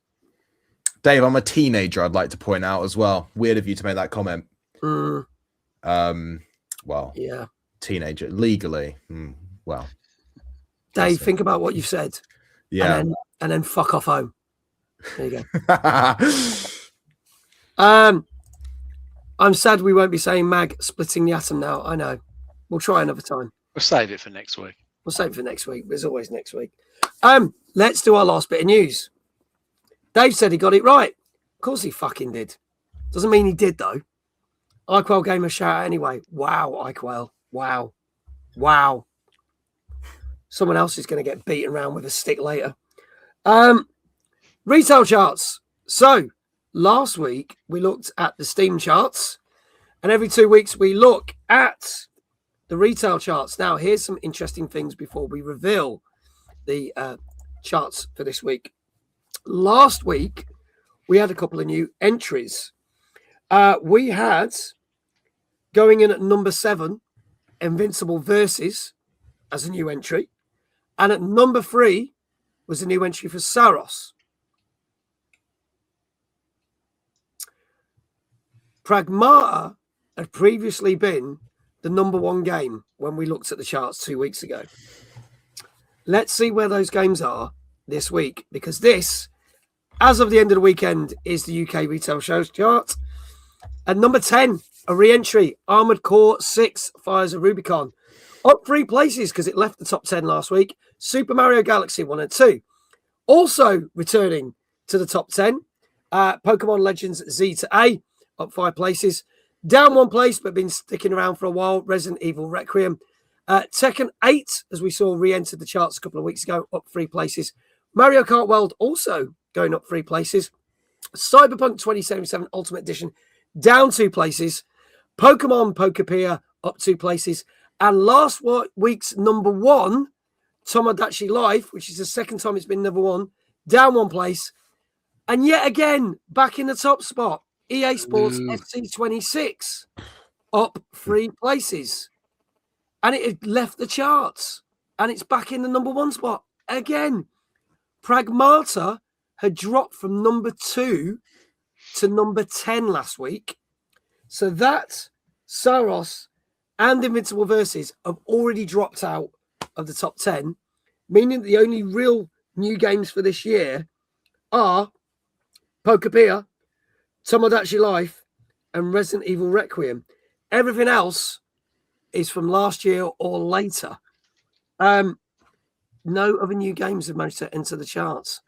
Dave, I'm a teenager, I'd like to point out as well. Weird of you to make that comment. Well, yeah. Teenager, legally. Well. Dave, think about what you've said. Yeah. And then fuck off home. There you go. I'm sad we won't be saying Mag splitting the atom now. I know. We'll try another time. We'll save it for next week. We'll save it for next week. There's always next week. Let's do our last bit of news. Dave said he got it right. Of course he fucking did. Doesn't mean he did, though. iQuell gave him a shout out anyway. Wow, iQuell. Wow. Wow. Someone else is going to get beaten around with a stick later. Retail charts. So, last week we looked at the Steam charts, and every 2 weeks we look at the retail charts. Now, here's some interesting things before we reveal the charts for this week. Last week, we had a couple of new entries. We had, going in at number 7, Invincible Versus as a new entry. And at number 3 was a new entry for Saros. Pragmata had previously been the number 1 game when we looked at the charts 2 weeks ago. Let's see where those games are this week, because this, as of the end of the weekend, is the UK retail shows chart. At number 10, a re-entry, Armored Core 6 Fires of Rubicon. Up 3 places because it left the top 10 last week. Super Mario Galaxy 1 and 2. Also returning to the top 10, Pokemon Legends Z to A, up 5 places. Down 1 place, but been sticking around for a while, Resident Evil Requiem. Tekken 8, as we saw, re-entered the charts a couple of weeks ago, up 3 places. Mario Kart World also going up 3 places. Cyberpunk 2077 Ultimate Edition down 2 places. Pokemon Pokepedia up 2 places. And last week's number 1, Tomodachi Life, which is the second time it's been number 1, down 1 place. And yet again, back in the top spot, EA Sports FC 26 up 3 places. And it had left the charts. And it's back in the number 1 spot again. Pragmata had dropped from number 2 to number 10 last week. So that, Saros and Invincible Versus have already dropped out of the top 10, meaning that the only real new games for this year are Pokepedia, Tomodachi Life, and Resident Evil Requiem. Everything else is from last year or later. No other new games have managed to enter the charts.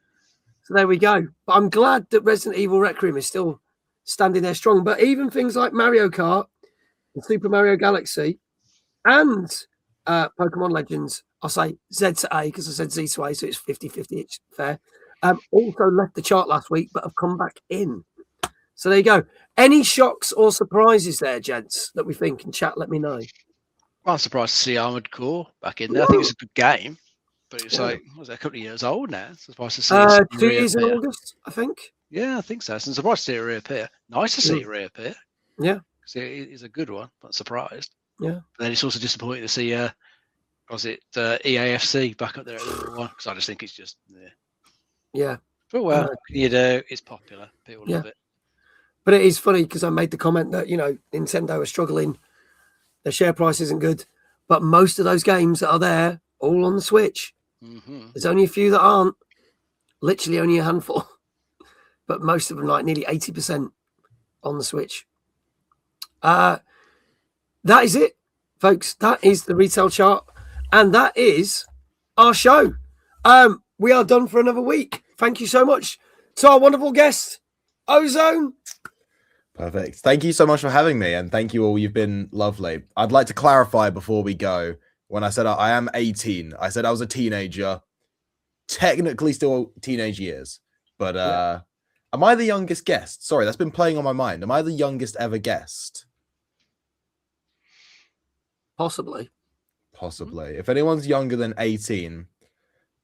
So there we go. But I'm glad that Resident Evil Requiem is still standing there strong. But even things like Mario Kart and Super Mario Galaxy and Pokemon Legends, I'll say Z to A because I said Z to A, so it's 50-50, it's fair. Also left the chart last week, but have come back in. So there you go. Any shocks or surprises there, gents, that we think in chat? Let me know. I'm surprised to see Armored Core back in there. I think it's a good game, but it's like, what was that, a couple of years old now? Surprised to see it 2 years in August, I think. Yeah, I think so. I'm surprised to see it reappear. Nice to see it reappear. Yeah. Because it is a good one, but surprised. Yeah. But then it's also disappointing to see, was it EAFC back up there at number 1? Because I just think it's just, yeah. But well, it's popular. People love it. But it is funny because I made the comment that, Nintendo are struggling. Their share price isn't good. But most of those games that are there, all on the Switch. Mm-hmm. There's only a few that aren't. Literally only a handful. But most of them, like nearly 80% on the Switch. That is it, folks. That is the retail chart. And that is our show. We are done for another week. Thank you so much to our wonderful guest, Ozone. Perfect. Thank you so much for having me, and thank you all. You've been lovely. I'd like to clarify before we go. When I said I am 18, I said I was a teenager. Technically still teenage years. But am I the youngest guest? Sorry, that's been playing on my mind. Am I the youngest ever guest? Possibly. If anyone's younger than 18,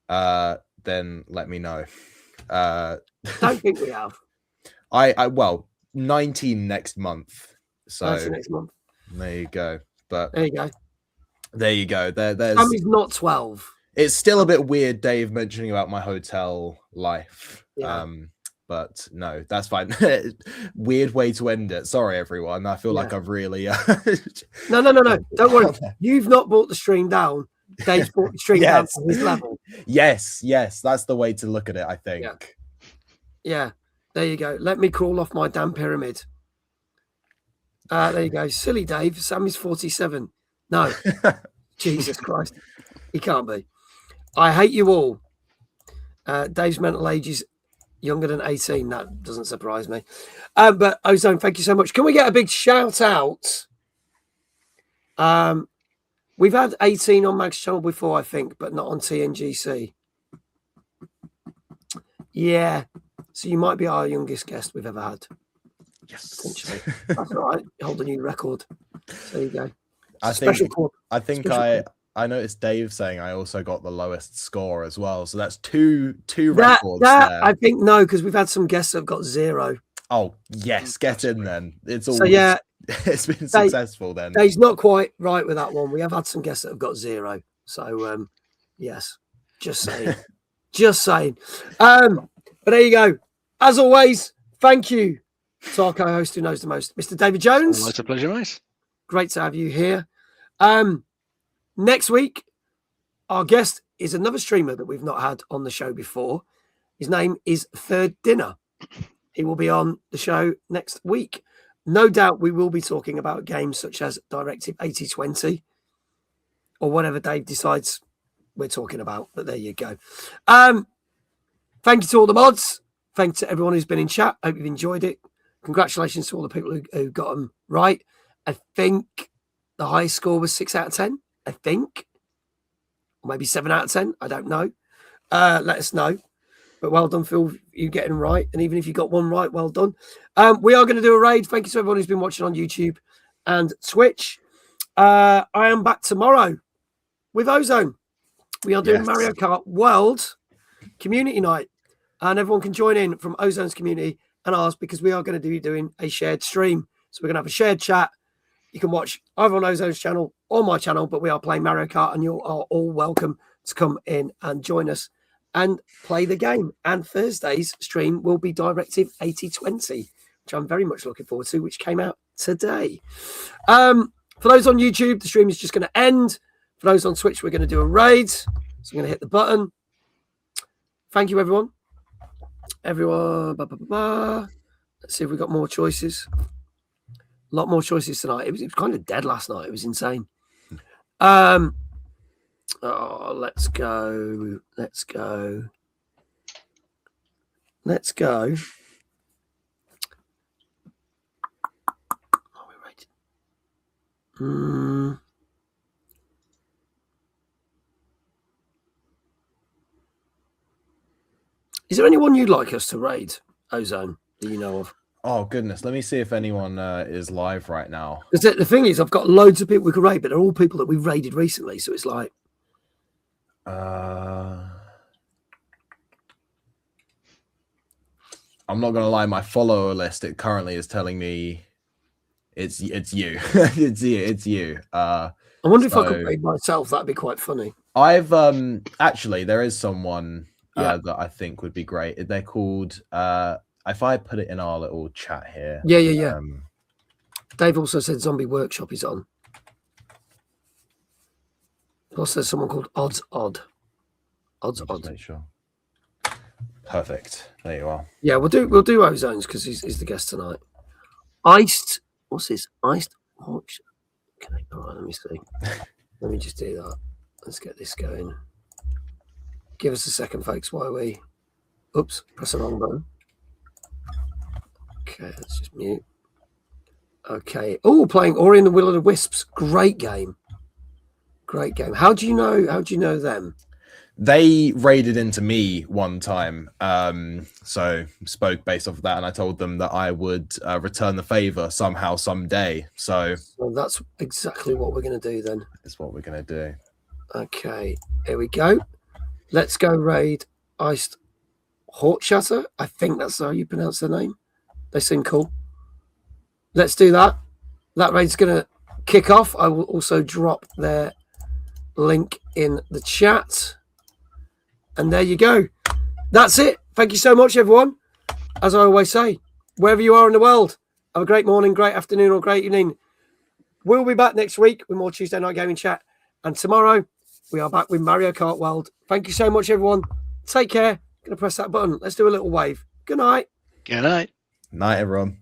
then let me know. Don't think we have. Well, 19 next month. So next month. There you go. But there you go. There's Sammy's not 12. It's still a bit weird, Dave, mentioning about my hotel life. Yeah. But no, that's fine. Weird way to end it. Sorry, everyone. I feel like I've really No. Don't worry. You've not brought the stream down. Dave's brought the stream down to his level. Yes. That's the way to look at it, I think. Yeah. There you go. Let me crawl off my damn pyramid. There you go. Silly Dave. Sam is 47. No. Jesus Christ. He can't be. I hate you all. Dave's mental age is younger than 18. That doesn't surprise me. But Ozone, thank you so much. Can we get a big shout out? We've had 18 on Mag's channel before, I think, but not on TNGC. Yeah. So you might be our youngest guest we've ever had. Yes. Potentially. That's all right. Hold a new record. There you go. I think I noticed Dave saying I also got the lowest score as well. So that's two records there. I think no, because we've had some guests that have got 0. Oh, yes. Get in then. It's all. So, yeah. It's been successful then. Dave's not quite right with that one. We have had some guests that have got 0. So, yes. Just saying. Just saying. But there you go. As always, thank you to our co-host who knows the most, Mr. David Jones. It's a pleasure, mate. Great to have you here. Next week, our guest is another streamer that we've not had on the show before. His name is Third Dinner. He will be on the show next week. No doubt we will be talking about games such as Directive 8020 or whatever Dave decides we're talking about. But there you go. Thank you to all the mods. Thanks to everyone who's been in chat. Hope you've enjoyed it. Congratulations to all the people who got them right. I think the highest score was 6 out of 10. I think. Or maybe 7 out of 10. I don't know. Let us know. But well done, Phil, you getting right. And even if you got one right, well done. We are going to do a raid. Thank you to everyone who's been watching on YouTube and Twitch. I am back tomorrow with Ozone. We are doing Mario Kart World Community Night. And everyone can join in from Ozone's community and ours because we are going to be doing a shared stream. So we're going to have a shared chat. You can watch either on Ozone's channel or my channel, but we are playing Mario Kart and you are all welcome to come in and join us and play the game. And Thursday's stream will be Directive 8020, which I'm very much looking forward to, which came out today. For those on YouTube, the stream is just going to end. For those on Twitch, we're going to do a raid. So I'm going to hit the button. Thank you, everyone. Everyone. Let's see if we've got more choices. A lot more choices tonight. It was kind of dead last night. It was insane. Let's go. Let's go. Let's go. Oh, we're right. Is there anyone you'd like us to raid, Ozone, that you know of? Oh, goodness. Let me see if anyone is live right now. Because the thing is, I've got loads of people we could raid, but they're all people that we've raided recently. So it's like... I'm not going to lie. My follower list, it currently is telling me it's you. it's you. I wonder if I could raid myself. That'd be quite funny. I've actually, there is someone that I think would be great. They're called... if I put it in our little chat here. Yeah. Dave also said Zombie Workshop is on. Plus, there's someone called Odds Odd. Odds Odd. Make sure. Perfect. There you are. Yeah, we'll do Ozones because he's the guest tonight. Iced. What's this? Iced. Okay. All right. Let me see. Let me just do that. Let's get this going. Give us a second, folks. While we. Oops. Press the wrong button. Okay, let's just mute. Okay. Oh, playing Ori and the Will of the Wisps. Great game. Great game. How do you know them? They raided into me one time. So spoke based off of that, and I told them that I would return the favor somehow, someday. So that's exactly what we're going to do then. That's what we're going to do. Okay. Here we go. Let's go raid Iced Hortshatter. I think that's how you pronounce their name. They seem cool. Let's do that. That raid's going to kick off. I will also drop their link in the chat. And there you go. That's it. Thank you so much, everyone. As I always say, wherever you are in the world, have a great morning, great afternoon, or great evening. We'll be back next week with more Tuesday Night Gaming Chat. And tomorrow, we are back with Mario Kart World. Thank you so much, everyone. Take care. Going to press that button. Let's do a little wave. Good night. Good night. Night, everyone.